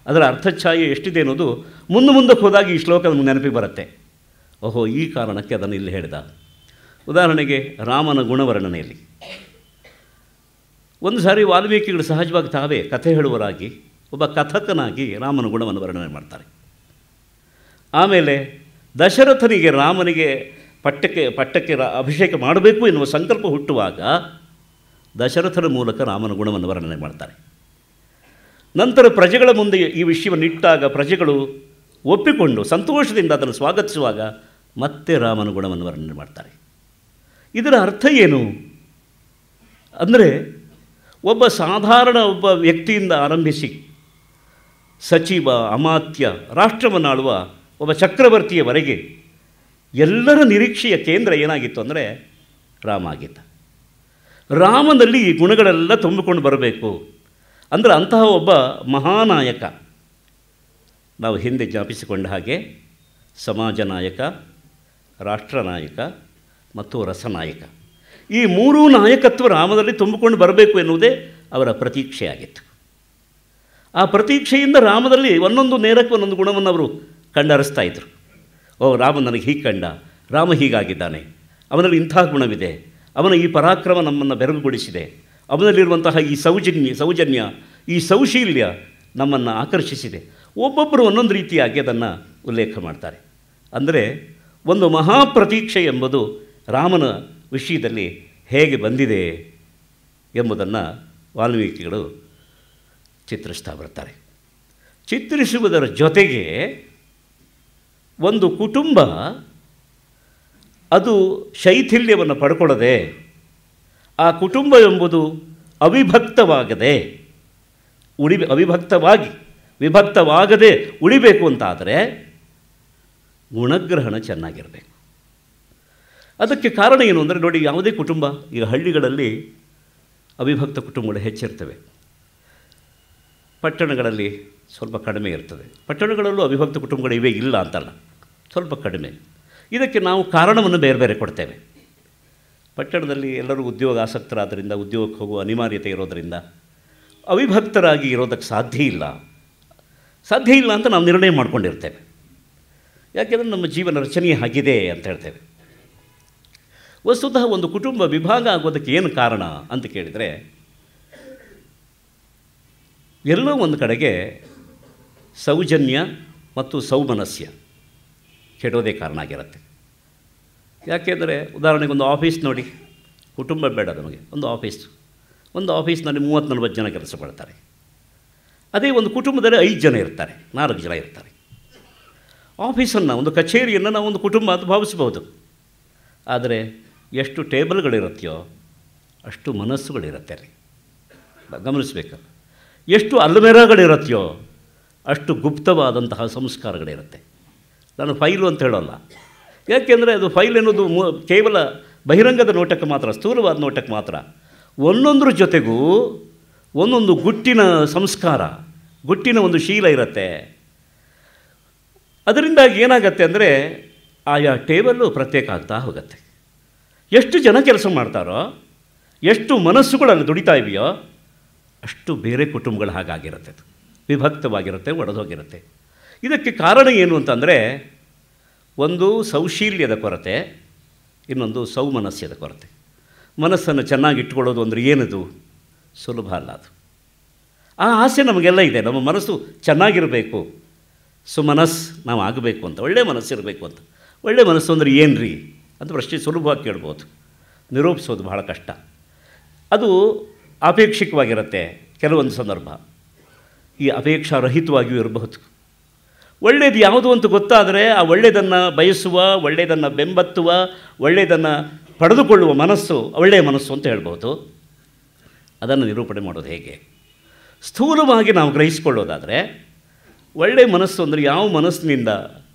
ಅದರ ಅರ್ಥಛಾಯೆ ಎಷ್ಟಿದೆ ಅನ್ನೋದು ಮುಂದಕ್ಕೆ ಹೋದಾಗ ಈ ಶ್ಲೋಕ ನಮಗೆ ನೆನಪಿಗೆ ಬರುತ್ತೆ. ಓಹೋ, ಈ ಕಾರಣಕ್ಕೆ ಅದನ್ನು ಇಲ್ಲಿ ಹೇಳಿದ. ಉದಾಹರಣೆಗೆ ರಾಮನ ಗುಣವರ್ಣನೆಯಲ್ಲಿ ಒಂದು ಸಾರಿ ವಾಲ್ಮೀಕಿಗಳು ಸಹಜವಾಗಿ ತಾವೇ ಕಥೆ ಹೇಳುವರಾಗಿ ಒಬ್ಬ ಕಥಕನಾಗಿ ರಾಮನ ಗುಣವನ್ನು ವರ್ಣನೆ ಮಾಡ್ತಾರೆ. ಆಮೇಲೆ ದಶರಥನಿಗೆ ರಾಮನಿಗೆ ಪಟ್ಟಕ್ಕೆ ಅಭಿಷೇಕ ಮಾಡಬೇಕು ಎನ್ನುವ ಸಂಕಲ್ಪ ಹುಟ್ಟುವಾಗ ದಶರಥನ ಮೂಲಕ ರಾಮನ ಗುಣವನ್ನು ವರ್ಣನೆ ಮಾಡ್ತಾರೆ. ನಂತರ ಪ್ರಜೆಗಳ ಮುಂದೆ ಈ ವಿಷಯವನ್ನು ಇಟ್ಟಾಗ ಪ್ರಜೆಗಳು ಒಪ್ಪಿಕೊಂಡು ಸಂತೋಷದಿಂದ ಅದನ್ನು ಸ್ವಾಗತಿಸುವಾಗ ಮತ್ತೆ ರಾಮನ ಗುಣವನ್ನು ವರ್ಣನೆ ಮಾಡ್ತಾರೆ. ಇದರ ಅರ್ಥ ಏನು ಅಂದರೆ, ಒಬ್ಬ ವ್ಯಕ್ತಿಯಿಂದ ಆರಂಭಿಸಿ ಸಚಿವ, ಅಮಾತ್ಯ, ರಾಷ್ಟ್ರವನ್ನಾಳುವ ಒಬ್ಬ ಚಕ್ರವರ್ತಿಯವರೆಗೆ ಎಲ್ಲರ ನಿರೀಕ್ಷೆಯ ಕೇಂದ್ರ ಏನಾಗಿತ್ತು ಅಂದರೆ ರಾಮ ಆಗಿದ್ದ. ರಾಮನಲ್ಲಿ ಈ ಗುಣಗಳೆಲ್ಲ ತುಂಬಿಕೊಂಡು ಬರಬೇಕು ಅಂದರೆ ಅಂತಹ ಒಬ್ಬ ಮಹಾನಾಯಕ. ನಾವು ಹಿಂದೆ ಜ್ಞಾಪಿಸಿಕೊಂಡ ಹಾಗೆ ಸಮಾಜ ನಾಯಕ, ರಾಷ್ಟ್ರನಾಯಕ ಮತ್ತು ರಸನಾಯಕ, ಈ ಮೂರೂ ನಾಯಕತ್ವ ರಾಮದಲ್ಲಿ ತುಂಬಿಕೊಂಡು ಬರಬೇಕು ಎನ್ನುವುದೇ ಅವರ ಪ್ರತೀಕ್ಷೆಯಾಗಿತ್ತು. ಆ ಪ್ರತೀಕ್ಷೆಯಿಂದ ರಾಮದಲ್ಲಿ ಒಂದೊಂದು ನೇರಕ್ಕೆ ಒಂದೊಂದು ಗುಣವನ್ನು ಅವರು ಕಂಡರಿಸ್ತಾ ಇದ್ದರು. ಓ, ರಾಮ ನನಗೆ ಹೀಗೆ ಕಂಡ, ರಾಮ ಹೀಗಾಗಿದ್ದಾನೆ, ಅವನಲ್ಲಿ ಇಂಥ ಗುಣವಿದೆ, ಅವನ ಈ ಪರಾಕ್ರಮ ನಮ್ಮನ್ನು ಬೆರಗುಗೊಳಿಸಿದೆ, ಅವನಲ್ಲಿರುವಂತಹ ಈ ಸೌಜನ್ಯ, ಈ ಸೌಶೀಲ್ಯ ನಮ್ಮನ್ನು ಆಕರ್ಷಿಸಿದೆ. ಒಬ್ಬೊಬ್ಬರು ಒಂದೊಂದು ರೀತಿಯಾಗಿ ಅದನ್ನು ಉಲ್ಲೇಖ ಮಾಡ್ತಾರೆ. ಅಂದರೆ ಒಂದು ಮಹಾಪ್ರತೀಕ್ಷೆ ಎಂಬುದು ರಾಮನ ವಿಷಯದಲ್ಲಿ ಹೇಗೆ ಬಂದಿದೆ ಎಂಬುದನ್ನು ವಾಲ್ಮೀಕಿಗಳು ಚಿತ್ರಿಸ್ತಾ ಬರ್ತಾರೆ. ಚಿತ್ರಿಸುವುದರ ಜೊತೆಗೆ ಒಂದು ಕುಟುಂಬ ಅದು ಶೈಥಿಲ್ಯವನ್ನು ಪಡ್ಕೊಳ್ಳದೆ, ಆ ಕುಟುಂಬ ಎಂಬುದು ವಿಭಕ್ತವಾಗದೆ ಉಳಿಬೇಕು ಅಂತಾದರೆ ಗುಣಗ್ರಹಣ ಚೆನ್ನಾಗಿರಬೇಕು. ಅದಕ್ಕೆ ಕಾರಣ ಏನು ಅಂದರೆ ನೋಡಿ, ಯಾವುದೇ ಕುಟುಂಬ, ಈಗ ಹಳ್ಳಿಗಳಲ್ಲಿ ಅವಿಭಕ್ತ ಕುಟುಂಬಗಳು ಹೆಚ್ಚಿರ್ತವೆ, ಪಟ್ಟಣಗಳಲ್ಲಿ ಸ್ವಲ್ಪ ಕಡಿಮೆ ಇರ್ತದೆ. ಪಟ್ಟಣಗಳಲ್ಲೂ ಅವಿಭಕ್ತ ಕುಟುಂಬಗಳು ಇವೇ ಇಲ್ಲ ಅಂತಲ್ಲ, ಸ್ವಲ್ಪ ಕಡಿಮೆ. ಇದಕ್ಕೆ ನಾವು ಕಾರಣವನ್ನು ಬೇರೆ ಬೇರೆ ಕೊಡ್ತೇವೆ. ಪಟ್ಟಣದಲ್ಲಿ ಎಲ್ಲರೂ ಉದ್ಯೋಗ ಆಸಕ್ತರಾದ್ದರಿಂದ, ಉದ್ಯೋಗಕ್ಕೆ ಹೋಗುವ ಅನಿವಾರ್ಯತೆ ಇರೋದರಿಂದ ಅವಿಭಕ್ತರಾಗಿ ಇರೋದಕ್ಕೆ ಸಾಧ್ಯ ಇಲ್ಲ ಅಂತ ನಾವು ನಿರ್ಣಯ ಮಾಡ್ಕೊಂಡಿರ್ತೇವೆ. ಯಾಕೆಂದರೆ ನಮ್ಮ ಜೀವನ ರಚನೆ ಆಗಿದೆ ಅಂತ ಹೇಳ್ತೇವೆ. ವಸ್ತುತಃ ಒಂದು ಕುಟುಂಬ ವಿಭಾಗ ಆಗೋದಕ್ಕೆ ಏನು ಕಾರಣ ಅಂತ ಕೇಳಿದರೆ, ಎಲ್ಲೋ ಒಂದು ಕಡೆಗೆ ಸೌಜನ್ಯ ಮತ್ತು ಸೌಮನಸ್ಯ ಕೆಡೋದೇ ಕಾರಣ ಆಗಿರುತ್ತೆ. ಯಾಕೆಂದರೆ ಉದಾಹರಣೆಗೆ ಒಂದು ಆಫೀಸ್ ನೋಡಿ, ಕುಟುಂಬ ಬೇಡ ನಮಗೆ, ಒಂದು ಆಫೀಸ್ನಲ್ಲಿ 30-40 ಜನ ಕೆಲಸ ಮಾಡ್ತಾರೆ. ಅದೇ ಒಂದು ಕುಟುಂಬದಲ್ಲಿ 5 ಜನ ಇರ್ತಾರೆ, 4 ಜನ ಇರ್ತಾರೆ. ಆಫೀಸನ್ನು, ಒಂದು ಕಚೇರಿಯನ್ನು ನಾವು ಒಂದು ಕುಟುಂಬ ಅಂತ ಭಾವಿಸ್ಬೋದು. ಆದರೆ ಎಷ್ಟು ಟೇಬಲ್ಗಳಿರುತ್ತೆಯೋ ಅಷ್ಟು ಮನಸ್ಸುಗಳಿರುತ್ತೆ ಅಲ್ಲಿ, ಗಮನಿಸಬೇಕು. ಎಷ್ಟು ಅಲ್ಮೆರಾಗಳಿರುತ್ತೆಯೋ ಅಷ್ಟು ಗುಪ್ತವಾದಂತಹ ಸಂಸ್ಕಾರಗಳಿರುತ್ತೆ. ನಾನು ಫೈಲು ಅಂತ ಹೇಳೋಲ್ಲ, ಯಾಕೆಂದರೆ ಅದು ಫೈಲ್ ಎನ್ನುವುದು ಕೇವಲ ಬಹಿರಂಗದ ನೋಟಕ್ಕೆ ಮಾತ್ರ, ಸ್ಥೂಲವಾದ ನೋಟಕ್ಕೆ ಮಾತ್ರ. ಒಂದೊಂದರ ಜೊತೆಗೂ ಒಂದೊಂದು ಗುಟ್ಟಿನ ಸಂಸ್ಕಾರ, ಗುಟ್ಟಿನ ಒಂದು ಶೀಲ ಇರುತ್ತೆ. ಅದರಿಂದಾಗಿ ಏನಾಗತ್ತೆ ಅಂದರೆ ಆಯಾ ಟೇಬಲ್ಲು ಪ್ರತ್ಯೇಕ ಆಗ್ತಾ ಹೋಗುತ್ತೆ. ಎಷ್ಟು ಜನ ಕೆಲಸ ಮಾಡ್ತಾರೋ, ಎಷ್ಟು ಮನಸ್ಸುಗಳಲ್ಲಿ ದುಡಿತಾ ಇವೆಯೋ ಅಷ್ಟು ಬೇರೆ ಕುಟುಂಬಗಳು ಹಾಗಾಗಿರುತ್ತೆ, ವಿಭಕ್ತವಾಗಿರುತ್ತೆ, ಒಡೆದೋಗಿರುತ್ತೆ. ಇದಕ್ಕೆ ಕಾರಣ ಏನು ಅಂತಂದರೆ, ಒಂದು ಸೌಶೀಲ್ಯದ ಕೊರತೆ, ಇನ್ನೊಂದು ಸೌಮನಸ್ಯದ ಕೊರತೆ. ಮನಸ್ಸನ್ನು ಚೆನ್ನಾಗಿ ಇಟ್ಕೊಳ್ಳೋದು ಅಂದರೆ ಏನದು? ಸುಲಭ ಅಲ್ಲ ಅದು. ಆ ಆಸೆ ನಮಗೆಲ್ಲ ಇದೆ, ನಮ್ಮ ಮನಸ್ಸು ಚೆನ್ನಾಗಿರಬೇಕು, ಸುಮನಸ್ಸು ನಾವು ಆಗಬೇಕು ಅಂತ, ಒಳ್ಳೆಯ ಮನಸ್ಸಿರಬೇಕು ಅಂತ. ಒಳ್ಳೆಯ ಮನಸ್ಸು ಅಂದರೆ ಏನು ರೀ ಅಂತ ಪ್ರಶ್ನೆ ಸುಲಭವಾಗಿ ಕೇಳ್ಬೋದು, ನಿರೂಪಿಸೋದು ಬಹಳ ಕಷ್ಟ. ಅದು ಅಪೇಕ್ಷಿಕವಾಗಿರುತ್ತೆ ಕೆಲವೊಂದು ಸಂದರ್ಭ, ಈ ಅಪೇಕ್ಷಾರಹಿತವಾಗಿಯೂ ಇರಬಹುದು. ಒಳ್ಳೆಯದು ಯಾವುದು ಅಂತ ಗೊತ್ತಾದರೆ ಆ ಒಳ್ಳೆಯದನ್ನು ಬಯಸುವ, ಒಳ್ಳೆಯದನ್ನು ಬೆಂಬತ್ತುವ, ಒಳ್ಳೆಯದನ್ನು ಪಡೆದುಕೊಳ್ಳುವ ಮನಸ್ಸು ಒಳ್ಳೆಯ ಮನಸ್ಸು ಅಂತ ಹೇಳ್ಬೋದು. ಅದನ್ನು ನಿರೂಪಣೆ ಮಾಡೋದು ಹೇಗೆ? ಸ್ಥೂಲವಾಗಿ ನಾವು ಗ್ರಹಿಸಿಕೊಳ್ಳೋದಾದರೆ, ಒಳ್ಳೆಯ ಮನಸ್ಸು ಅಂದರೆ ಯಾವ ಮನಸ್ಸಿನಿಂದ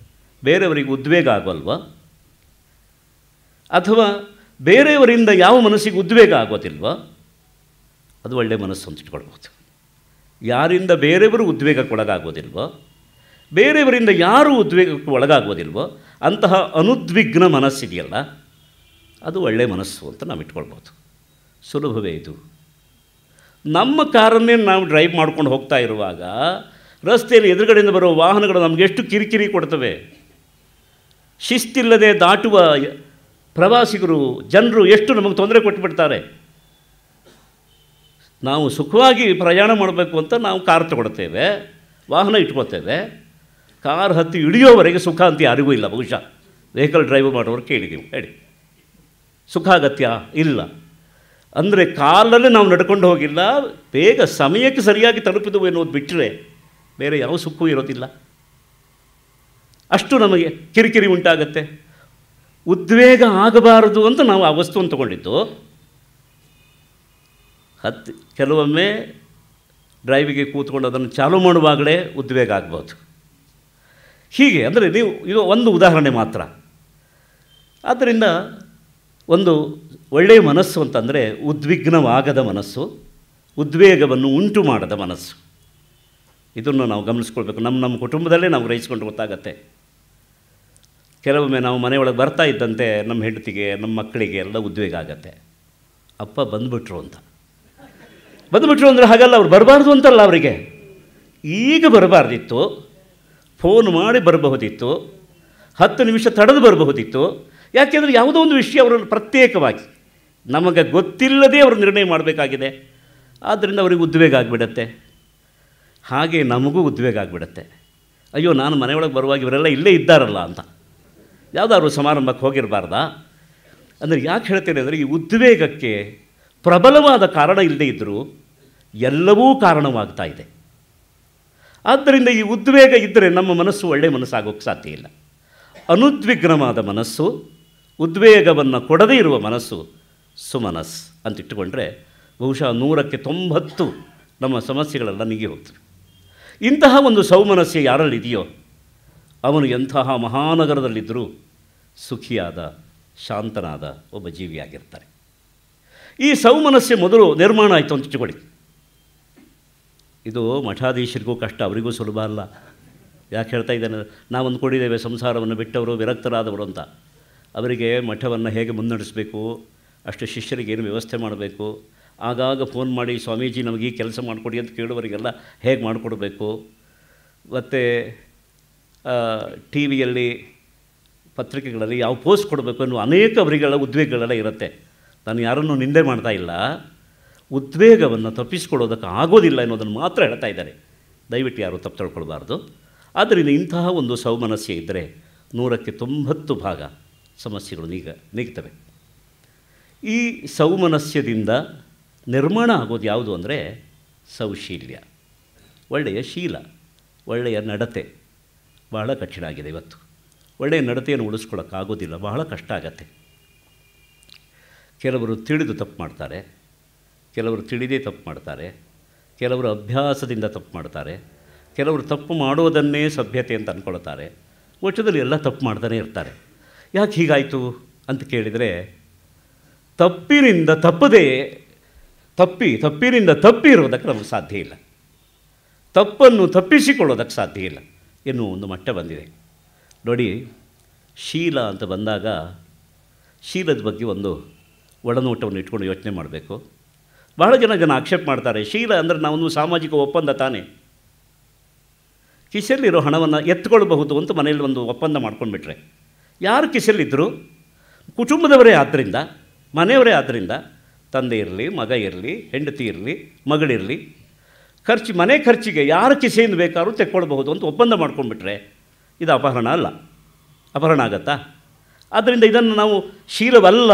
ಬೇರೆಯವರಿಗೆ ಉದ್ವೇಗ ಆಗೋಲ್ವ, ಅಥವಾ ಬೇರೆಯವರಿಂದ ಯಾವ ಮನಸ್ಸಿಗೆ ಉದ್ವೇಗ ಆಗೋದಿಲ್ವ, ಅದು ಒಳ್ಳೆಯ ಮನಸ್ಸು ಅಂತ ಇಟ್ಕೊಳ್ಬೋದು. ಯಾರಿಂದ ಬೇರೆಯವರು ಉದ್ವೇಗಕ್ಕೊಳಗಾಗೋದಿಲ್ವೋ, ಬೇರೆಯವರಿಂದ ಯಾರು ಉದ್ವೇಗಕ್ಕೆ ಒಳಗಾಗೋದಿಲ್ವೋ ಅಂತಹ ಅನುದ್ವಿಗ್ನ ಮನಸ್ಸಿದೆಯಲ್ಲ, ಅದು ಒಳ್ಳೆಯ ಮನಸ್ಸು ಅಂತ ನಾವು ಇಟ್ಕೊಳ್ಬೋದು. ಸುಲಭವೇ ಇದು. ನಮ್ಮ ಕಾರನ್ನೇ ನಾವು ಡ್ರೈವ್ ಮಾಡ್ಕೊಂಡು ಹೋಗ್ತಾ ಇರುವಾಗ ರಸ್ತೆಯಲ್ಲಿ ಎದುರುಗಡೆಯಿಂದ ಬರುವ ವಾಹನಗಳು ನಮಗೆ ಎಷ್ಟು ಕಿರಿಕಿರಿ ಕೊಡ್ತವೆ. ಶಿಸ್ತಿಲ್ಲದೆ ದಾಟುವ ಪ್ರವಾಸಿಗರು, ಜನರು ಎಷ್ಟು ನಮಗೆ ತೊಂದರೆ ಕೊಟ್ಟುಬಿಡ್ತಾರೆ. ನಾವು ಸುಖವಾಗಿ ಪ್ರಯಾಣ ಮಾಡಬೇಕು ಅಂತ ನಾವು ಕಾರ್ ತಗೊಳ್ತೇವೆ, ವಾಹನ ಇಟ್ಕೋತೇವೆ. ಕಾರ್ ಹತ್ತಿ ಇಳಿಯೋವರೆಗೆ ಸುಖ ಅಂತ ಯಾರಿಗೂ ಇಲ್ಲ. ಬಹುಶಃ ವೆಹಿಕಲ್ ಡ್ರೈವ್ ಮಾಡೋರು ಕೇಳಿದ್ದೀವಿ, ಹೇಳಿ, ಸುಖ ಅಗತ್ಯ ಇಲ್ಲ. ಅಂದರೆ ಕಾಲಲ್ಲೇ ನಾವು ನಡ್ಕೊಂಡು ಹೋಗಿಲ್ಲ, ಬೇಗ ಸಮಯಕ್ಕೆ ಸರಿಯಾಗಿ ತಲುಪಿದವು ಎನ್ನುವುದು ಬಿಟ್ಟರೆ ಬೇರೆ ಯಾವ ಸುಖವೂ ಇರೋದಿಲ್ಲ. ಅಷ್ಟು ನಮಗೆ ಕಿರಿಕಿರಿ ಉಂಟಾಗತ್ತೆ. ಉದ್ವೇಗ ಆಗಬಾರದು ಅಂತ ನಾವು ಆ ವಸ್ತುವನ್ನು ತಗೊಂಡಿದ್ದು. ಕೆಲವೊಮ್ಮೆ ಡ್ರೈವಿಗೆ ಕೂತ್ಕೊಂಡು ಅದನ್ನು ಚಾಲೂ ಮಾಡುವಾಗಲೇ ಉದ್ವೇಗ ಆಗ್ಬೋದು. ಹೀಗೆ ಅಂದರೆ ನೀವು ಇದು ಒಂದು ಉದಾಹರಣೆ ಮಾತ್ರ. ಆದ್ದರಿಂದ ಒಂದು ಒಳ್ಳೆಯ ಮನಸ್ಸು ಅಂತಂದರೆ ಉದ್ವಿಗ್ನವಾಗದ ಮನಸ್ಸು, ಉದ್ವೇಗವನ್ನು ಉಂಟು ಮಾಡದ ಮನಸ್ಸು. ಇದನ್ನು ನಾವು ಗಮನಿಸ್ಕೊಳ್ಬೇಕು. ನಮ್ಮ ಕುಟುಂಬದಲ್ಲೇ ನಾವು ಗ್ರಹಿಸ್ಕೊಂಡು ಗೊತ್ತಾಗತ್ತೆ. ಕೆಲವೊಮ್ಮೆ ನಾವು ಮನೆಯೊಳಗೆ ಬರ್ತಾ ಇದ್ದಂತೆ ನಮ್ಮ ಹೆಂಡತಿಗೆ, ನಮ್ಮ ಮಕ್ಕಳಿಗೆ ಎಲ್ಲ ಉದ್ವೇಗ ಆಗತ್ತೆ. ಅಪ್ಪ ಬಂದುಬಿಟ್ರು ಅಂತ. ಬಂದುಬಿಟ್ರು ಅಂದರೆ ಹಾಗಲ್ಲ, ಅವ್ರು ಬರಬಾರ್ದು ಅಂತಲ್ಲ, ಅವರಿಗೆ ಈಗ ಬರಬಾರ್ದಿತ್ತು, ಫೋನ್ ಮಾಡಿ ಬರಬಹುದಿತ್ತು, 10 ನಿಮಿಷ ತಡೆದು ಬರಬಹುದಿತ್ತು. ಯಾಕೆಂದರೆ ಯಾವುದೋ ಒಂದು ವಿಷಯ ಅವರನ್ನು ಪ್ರತ್ಯೇಕವಾಗಿ ನಮಗೆ ಗೊತ್ತಿಲ್ಲದೆ ಅವರು ನಿರ್ಣಯ ಮಾಡಬೇಕಾಗಿದೆ. ಆದ್ದರಿಂದ ಅವರಿಗೆ ಉದ್ವೇಗ ಆಗಿಬಿಡತ್ತೆ. ಹಾಗೆ ನಮಗೂ ಉದ್ವೇಗ ಆಗಿಬಿಡತ್ತೆ. ಅಯ್ಯೋ, ನಾನು ಮನೆಯೊಳಗೆ ಬರುವಾಗ ಇವರೆಲ್ಲ ಇಲ್ಲೇ ಇದ್ದಾರಲ್ಲ ಅಂತ. ಯಾವುದಾದ್ರು ಸಮಾರಂಭಕ್ಕೆ ಹೋಗಿರಬಾರ್ದಾ? ಅಂದರೆ ಯಾಕೆ ಹೇಳ್ತೇನೆ ಅಂದರೆ, ಈ ಉದ್ವೇಗಕ್ಕೆ ಪ್ರಬಲವಾದ ಕಾರಣ ಇಲ್ಲದೇ ಇದ್ದರೂ ಎಲ್ಲವೂ ಕಾರಣವಾಗ್ತಾ ಇದೆ. ಆದ್ದರಿಂದ ಈ ಉದ್ವೇಗ ಇದ್ದರೆ ನಮ್ಮ ಮನಸ್ಸು ಒಳ್ಳೆಯ ಮನಸ್ಸಾಗೋಕ್ಕೆ ಸಾಧ್ಯ ಇಲ್ಲ. ಅನುದ್ವಿಗ್ನವಾದ ಮನಸ್ಸು, ಉದ್ವೇಗವನ್ನು ಕೊಡದೇ ಇರುವ ಮನಸ್ಸು ಸುಮನಸ್ ಅಂತಿಟ್ಟುಕೊಂಡ್ರೆ ಬಹುಶಃ 100ಕ್ಕೆ 90 ನಮ್ಮ ಸಮಸ್ಯೆಗಳೆಲ್ಲ ನೀಗಿ ಹೋಗ್ತವೆ. ಇಂತಹ ಒಂದು ಸೌಮನಸ್ಸು ಯಾರಲ್ಲಿದೆಯೋ ಅವನು ಎಂತಹ ಮಹಾನಗರದಲ್ಲಿದ್ದರೂ ಸುಖಿಯಾದ, ಶಾಂತನಾದ ಒಬ್ಬ ಜೀವಿಯಾಗಿರ್ತಾರೆ. ಈ ಸೌಮನಸ್ಸೆ ಮೊದಲು ನಿರ್ಮಾಣ ಆಯಿತು ಅಂತ ಇಟ್ಟುಕೊಳ್ಳಿ. ಇದು ಮಠಾಧೀಶರಿಗೂ ಕಷ್ಟ, ಅವರಿಗೂ ಸುಲಭ ಅಲ್ಲ. ಯಾಕೆ ಹೇಳ್ತಾ ಇದ್ದೇನೆ, ನಾವು ಅಂದ್ಕೊಂಡಿದ್ದೇವೆ ಸಂಸಾರವನ್ನು ಬಿಟ್ಟವರು ವಿರಕ್ತರಾದವರು ಅಂತ. ಅವರಿಗೆ ಮಠವನ್ನು ಹೇಗೆ ಮುನ್ನಡೆಸಬೇಕು, ಅಷ್ಟು ಶಿಷ್ಯರಿಗೆ ಏನು ವ್ಯವಸ್ಥೆ ಮಾಡಬೇಕು, ಆಗಾಗ ಫೋನ್ ಮಾಡಿ ಸ್ವಾಮೀಜಿ ನಮಗೆ ಈ ಕೆಲಸ ಮಾಡಿಕೊಡಿ ಅಂತ ಕೇಳುವವರಿಗೆಲ್ಲ ಹೇಗೆ ಮಾಡಿಕೊಡ್ಬೇಕು, ಮತ್ತು ಟಿ ವಿಯಲ್ಲಿ ಪತ್ರಿಕೆಗಳಲ್ಲಿ ಯಾವ ಪೋಸ್ಟ್ ಕೊಡಬೇಕು ಅನ್ನೋ ಅನೇಕ ಅವರಿಗೆಲ್ಲ ಉದ್ವೇಗಗಳೆಲ್ಲ ಇರುತ್ತೆ. ನಾನು ಯಾರನ್ನೂ ನಿಂದೆ ಮಾಡ್ತಾ ಇಲ್ಲ, ಉದ್ವೇಗವನ್ನು ತಪ್ಪಿಸಿಕೊಳ್ಳೋದಕ್ಕೆ ಆಗೋದಿಲ್ಲ ಅನ್ನೋದನ್ನು ಮಾತ್ರ ಹೇಳ್ತಾ ಇದ್ದಾರೆ. ದಯವಿಟ್ಟು ಯಾರು ತಪ್ಪು ತಿಳ್ಕೊಳ್ಬಾರ್ದು. ಆದ್ದರಿಂದ ಇಂತಹ ಒಂದು ಸೌಮನಸ್ಸೆ ಇದ್ದರೆ 100ಕ್ಕೆ 90 ಭಾಗ ಸಮಸ್ಯೆಗಳು ನೀಗ್ತವೆ. ಈ ಸೌಮನಸ್ಯದಿಂದ ನಿರ್ಮಾಣ ಆಗೋದು ಯಾವುದು ಅಂದರೆ ಸೌಶೀಲ್ಯ, ಒಳ್ಳೆಯ ಶೀಲ, ಒಳ್ಳೆಯ ನಡತೆ. ಬಹಳ ಕಠಿಣ ಆಗಿದೆ ಇವತ್ತು. ಒಳ್ಳೆಯ ನಡತೆಯನ್ನು ಉಳಿಸ್ಕೊಳ್ಳೋಕ್ಕಾಗೋದಿಲ್ಲ, ಬಹಳ ಕಷ್ಟ ಆಗತ್ತೆ. ಕೆಲವರು ತಿಳಿದು ತಪ್ಪು ಮಾಡ್ತಾರೆ, ಕೆಲವರು ತಿಳಿದೇ ತಪ್ಪು ಮಾಡ್ತಾರೆ, ಕೆಲವರು ಅಭ್ಯಾಸದಿಂದ ತಪ್ಪು ಮಾಡ್ತಾರೆ, ಕೆಲವರು ತಪ್ಪು ಮಾಡೋದನ್ನೇ ಸಭ್ಯತೆ ಅಂತ ಅಂದ್ಕೊಳ್ತಾರೆ. ಒಟ್ಟದಲ್ಲಿ ಎಲ್ಲ ತಪ್ಪು ಮಾಡ್ತಾನೆ ಇರ್ತಾರೆ. ಯಾಕೆ ಹೀಗಾಯಿತು ಅಂತ ಕೇಳಿದರೆ, ತಪ್ಪಿನಿಂದ ತಪ್ಪಿ ಇರೋದಕ್ಕೆ ನಮಗೆ ಸಾಧ್ಯ ಇಲ್ಲ, ತಪ್ಪನ್ನು ತಪ್ಪಿಸಿಕೊಳ್ಳೋದಕ್ಕೆ ಸಾಧ್ಯ ಇಲ್ಲ ಎನ್ನುವ ಒಂದು ಮಟ್ಟ ಬಂದಿದೆ. ನೋಡಿ, ಶೀಲ ಅಂತ ಬಂದಾಗ ಶೀಲದ ಬಗ್ಗೆ ಒಂದು ಒಳನೋಟವನ್ನು ಇಟ್ಕೊಂಡು ಯೋಚನೆ ಮಾಡಬೇಕು. ಬಹಳ ಜನ ಆಕ್ಷೇಪ ಮಾಡ್ತಾರೆ, ಶೀಲ ಅಂದರೆ ನಾವೊಂದು ಸಾಮಾಜಿಕ ಒಪ್ಪಂದ ತಾನೇ, ಕಿಸೆಯಲ್ಲಿರೋ ಹಣವನ್ನು ಎತ್ಕೊಳ್ಬಹುದು ಅಂತ ಮನೆಯಲ್ಲಿ ಒಂದು ಒಪ್ಪಂದ ಮಾಡ್ಕೊಂಡ್ಬಿಟ್ರೆ, ಯಾರು ಕಿಸೆಯಲ್ಲಿದ್ದರೂ ಕುಟುಂಬದವರೇ ಆದ್ದರಿಂದ, ಮನೆಯವರೇ ಆದ್ದರಿಂದ, ತಂದೆ ಇರಲಿ, ಮಗ ಇರಲಿ, ಹೆಂಡತಿ ಇರಲಿ, ಮಗಳಿರಲಿ, ಮನೆ ಖರ್ಚಿಗೆ ಯಾರ ಕಿಸೆಯಿಂದ ಬೇಕಾದ್ರೂ ತೆಕ್ಕೊಳ್ಬಹುದು ಅಂತ ಒಪ್ಪಂದ ಮಾಡ್ಕೊಂಡ್ಬಿಟ್ರೆ ಇದು ಅಪಹರಣ ಅಲ್ಲ? ಅಪಹರಣ ಆಗತ್ತಾ? ಆದ್ದರಿಂದ ಇದನ್ನು ನಾವು ಶೀಲವಲ್ಲ,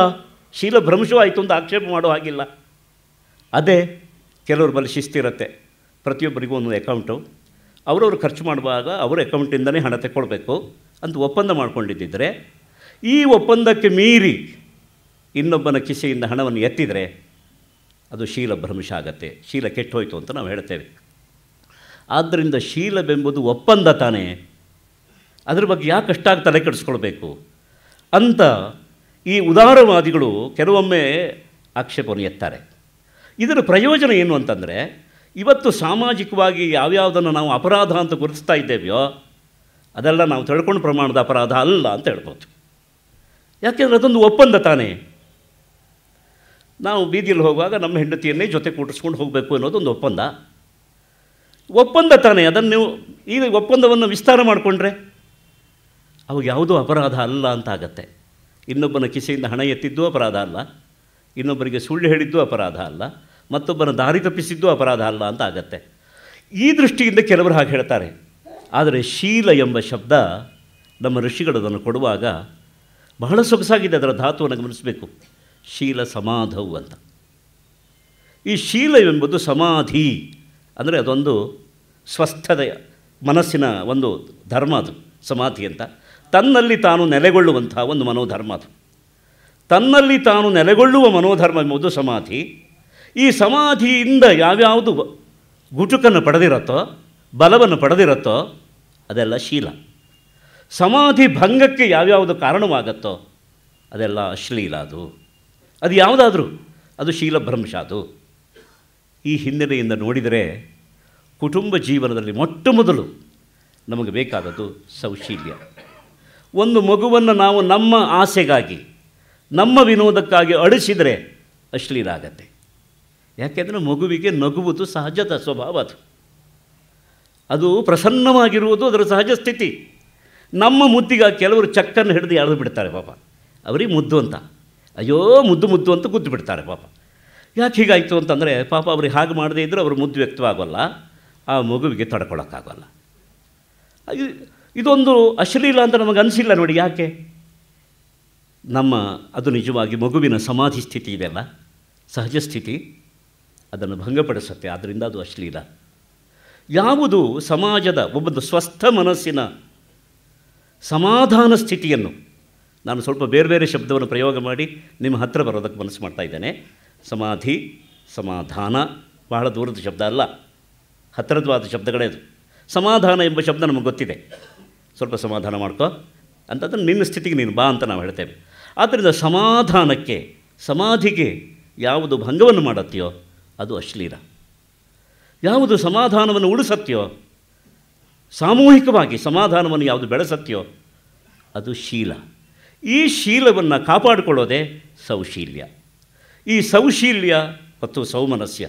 ಶೀಲಭ್ರಂಶವಾಯಿತು ಅಂತ ಆಕ್ಷೇಪ ಮಾಡೋ ಹಾಗಿಲ್ಲ. ಅದೇ ಕೆಲವ್ರ ಬಳಿ ಶಿಸ್ತಿರುತ್ತೆ, ಪ್ರತಿಯೊಬ್ಬರಿಗೂ ಒಂದು ಅಕೌಂಟು, ಅವರವರು ಖರ್ಚು ಮಾಡುವಾಗ ಅವರ ಅಕೌಂಟಿಂದನೇ ಹಣ ತೆಕ್ಕೊಳ್ಬೇಕು ಅಂತ ಒಪ್ಪಂದ ಮಾಡ್ಕೊಂಡಿದ್ದರೆ, ಈ ಒಪ್ಪಂದಕ್ಕೆ ಮೀರಿ ಇನ್ನೊಬ್ಬನ ಕಿಸೆಯಿಂದ ಹಣವನ್ನು ಎತ್ತಿದರೆ ಅದು ಶೀಲಭ್ರಂಶ ಆಗತ್ತೆ, ಶೀಲ ಕೆಟ್ಟೋಯ್ತು ಅಂತ ನಾವು ಹೇಳ್ತೇವೆ. ಆದ್ದರಿಂದ ಶೀಲವೆಂಬುದು ಒಪ್ಪಂದ ತಾನೇ, ಅದ್ರ ಬಗ್ಗೆ ಯಾಕಷ್ಟಾಗಿ ತಲೆ ಕೆಡಿಸ್ಕೊಳ್ಬೇಕು ಅಂತ ಈ ಉದಾರವಾದಿಗಳು ಕೆಲವೊಮ್ಮೆ ಆಕ್ಷೇಪವನ್ನು ಎತ್ತಾರೆ. ಇದರ ಪ್ರಯೋಜನ ಏನು ಅಂತಂದರೆ, ಇವತ್ತು ಸಾಮಾಜಿಕವಾಗಿ ಯಾವ್ಯಾವುದನ್ನು ನಾವು ಅಪರಾಧ ಅಂತ ಗುರುತಿಸ್ತಾ ಇದ್ದೇವೆಯೋ ಅದೆಲ್ಲ ನಾವು ತಿಳ್ಕೊಂಡು ಪ್ರಮಾಣದ ಅಪರಾಧ ಅಲ್ಲ ಅಂತ ಹೇಳ್ಬೋದು. ಯಾಕೆಂದರೆ ಅದೊಂದು ಒಪ್ಪಂದ ತಾನೇ. ನಾವು ಬೀದಿಯಲ್ಲಿ ಹೋಗುವಾಗ ನಮ್ಮ ಹೆಂಡತಿಯನ್ನೇ ಜೊತೆ ಕೂಡಿಸ್ಕೊಂಡು ಹೋಗಬೇಕು ಅನ್ನೋದೊಂದು ಒಪ್ಪಂದ ತಾನೇ. ಅದನ್ನು ನೀವು ಈಗ ಒಪ್ಪಂದವನ್ನು ವಿಸ್ತಾರ ಮಾಡಿಕೊಂಡ್ರೆ ಅವಾಗ ಯಾವುದೂ ಅಪರಾಧ ಅಲ್ಲ ಅಂತ ಆಗತ್ತೆ. ಇನ್ನೊಬ್ಬನ ಕಿಸೆಯಿಂದ ಹಣ ಎತ್ತಿದ್ದೂ ಅಪರಾಧ ಅಲ್ಲ, ಇನ್ನೊಬ್ಬರಿಗೆ ಸುಳ್ಳು ಹೇಳಿದ್ದೂ ಅಪರಾಧ ಅಲ್ಲ, ಮತ್ತೊಬ್ಬನ ದಾರಿ ತಪ್ಪಿಸಿದ್ದೂ ಅಪರಾಧ ಅಲ್ಲ ಅಂತ ಆಗತ್ತೆ. ಈ ದೃಷ್ಟಿಯಿಂದ ಕೆಲವರು ಹಾಗೆ ಹೇಳ್ತಾರೆ. ಆದರೆ ಶೀಲ ಎಂಬ ಶಬ್ದ ನಮ್ಮ ಋಷಿಗಳು ಅದನ್ನು ಕೊಡುವಾಗ ಬಹಳ ಸೊಗಸಾಗಿದೆ. ಅದರ ಧಾತುವನ್ನು ಗಮನಿಸಬೇಕು. ಶೀಲ ಸಮಾಧವು ಅಂತ. ಈ ಶೀಲ ಎಂಬುದು ಸಮಾಧಿ ಅಂದರೆ ಅದೊಂದು ಸ್ವಸ್ಥತೆಯ ಮನಸ್ಸಿನ ಒಂದು ಧರ್ಮ. ಅದು ಸಮಾಧಿ ಅಂತ ತನ್ನಲ್ಲಿ ತಾನು ನೆಲೆಗೊಳ್ಳುವಂಥ ಒಂದು ಮನೋಧರ್ಮ. ಅದು ತನ್ನಲ್ಲಿ ತಾನು ನೆಲೆಗೊಳ್ಳುವ ಮನೋಧರ್ಮ ಎಂಬುದು ಸಮಾಧಿ. ಈ ಸಮಾಧಿಯಿಂದ ಯಾವ್ಯಾವುದು ಗುಟುಕನ್ನು ಪಡೆದಿರತ್ತೋ, ಬಲವನ್ನು ಪಡೆದಿರತ್ತೋ ಅದೆಲ್ಲ ಶೀಲ. ಸಮಾಧಿ ಭಂಗಕ್ಕೆ ಯಾವ್ಯಾವುದು ಕಾರಣವಾಗತ್ತೋ ಅದೆಲ್ಲ ಅಶ್ಲೀಲ. ಅದು ಯಾವುದಾದ್ರೂ ಅದು ಶೀಲಭ್ರಂಶ. ಅದು ಈ ಹಿನ್ನೆಲೆಯಿಂದ ನೋಡಿದರೆ ಕುಟುಂಬ ಜೀವನದಲ್ಲಿ ಮೊಟ್ಟ ಮೊದಲು ನಮಗೆ ಬೇಕಾದದ್ದು ಸೌಶೀಲ್ಯ. ಒಂದು ಮಗುವನ್ನು ನಾವು ನಮ್ಮ ಆಸೆಗಾಗಿ, ನಮ್ಮ ವಿನೋದಕ್ಕಾಗಿ ಅಳಿಸಿದರೆ ಅಶ್ಲೀಲ ಆಗತ್ತೆ. ಯಾಕೆಂದರೆ ಮಗುವಿಗೆ ನಗುವುದು ಸಹಜದ ಸ್ವಭಾವ. ಅದು ಪ್ರಸನ್ನವಾಗಿರುವುದು ಅದರ ಸಹಜ ಸ್ಥಿತಿ. ನಮ್ಮ ಮುದ್ದಿಗಾಗಿ ಕೆಲವರು ಚಕ್ಕನ್ನು ಹಿಡಿದು ಎಳೆದು ಬಿಡ್ತಾರೆ ಪಾಪ. ಅವರಿಗೆ ಮುದ್ದು ಅಂತ, ಅಯ್ಯೋ ಮುದ್ದು ಅಂತ ಗುದ್ದು ಬಿಡ್ತಾರೆ ಪಾಪ. ಯಾಕೆ ಹೀಗಾಯಿತು ಅಂತಂದರೆ ಪಾಪ ಅವ್ರಿಗೆ ಹಾಗೆ ಮಾಡದೇ ಇದ್ದರೆ ಅವ್ರ ಮುದ್ದು ವ್ಯಕ್ತವಾಗೋಲ್ಲ, ಆ ಮಗುವಿಗೆ ತಡ್ಕೊಳ್ಳೋಕ್ಕಾಗೋಲ್ಲ. ಇದೊಂದು ಅಶ್ಲೀಲ ಅಂತ ನಮಗೆ ಅನಿಸಿಲ್ಲ ನೋಡಿ. ಯಾಕೆ? ಅದು ನಿಜವಾಗಿ ಮಗುವಿನ ಸಮಾಧಿ ಸ್ಥಿತಿ ಇದೆಯಲ್ಲ, ಸಹಜ ಸ್ಥಿತಿ, ಅದನ್ನು ಭಂಗಪಡಿಸುತ್ತೆ. ಆದ್ದರಿಂದ ಅದು ಅಶ್ಲೀಲ. ಯಾವುದು ಸಮಾಜದ ಒಬ್ಬೊಂದು ಸ್ವಸ್ಥ ಮನಸ್ಸಿನ ಸಮಾಧಾನ ಸ್ಥಿತಿಯನ್ನು, ನಾನು ಸ್ವಲ್ಪ ಬೇರೆ ಬೇರೆ ಶಬ್ದವನ್ನು ಪ್ರಯೋಗ ಮಾಡಿ ನಿಮ್ಮ ಹತ್ತಿರ ಬರೋದಕ್ಕೆ ಮನಸ್ಸು ಮಾಡ್ತಾ ಇದ್ದೇನೆ. ಸಮಾಧಿ, ಸಮಾಧಾನ ಬಹಳ ದೂರದ ಶಬ್ದ ಅಲ್ಲ, ಹತ್ತಿರದವಾದ ಶಬ್ದಗಳೇ ಅದು. ಸಮಾಧಾನ ಎಂಬ ಶಬ್ದ ನಮಗೆ ಗೊತ್ತಿದೆ. ಸ್ವಲ್ಪ ಸಮಾಧಾನ ಮಾಡ್ಕೋ ಅಂತಂದ್ರೆ ನಿನ್ನ ಸ್ಥಿತಿಗೆ ನೀನು ಬಾ ಅಂತ ನಾವು ಹೇಳ್ತೇವೆ. ಆದ್ದರಿಂದ ಸಮಾಧಾನಕ್ಕೆ, ಸಮಾಧಿಗೆ ಯಾವುದು ಭಂಗವನ್ನು ಮಾಡತ್ತೆಯೋ ಅದು ಅಶ್ಲೀಲ. ಯಾವುದು ಸಮಾಧಾನವನ್ನು ಉಳಿಸತ್ತೆಯೋ, ಸಾಮೂಹಿಕವಾಗಿ ಸಮಾಧಾನವನ್ನು ಯಾವುದು ಬೆಳೆಸತ್ತೆಯೋ ಅದು ಶೀಲ. ಈ ಶೀಲವನ್ನು ಕಾಪಾಡಿಕೊಳ್ಳೋದೇ ಸೌಶೀಲ್ಯ. ಈ ಸೌಶೀಲ್ಯ ಮತ್ತು ಸೌಮನಸ್ಯ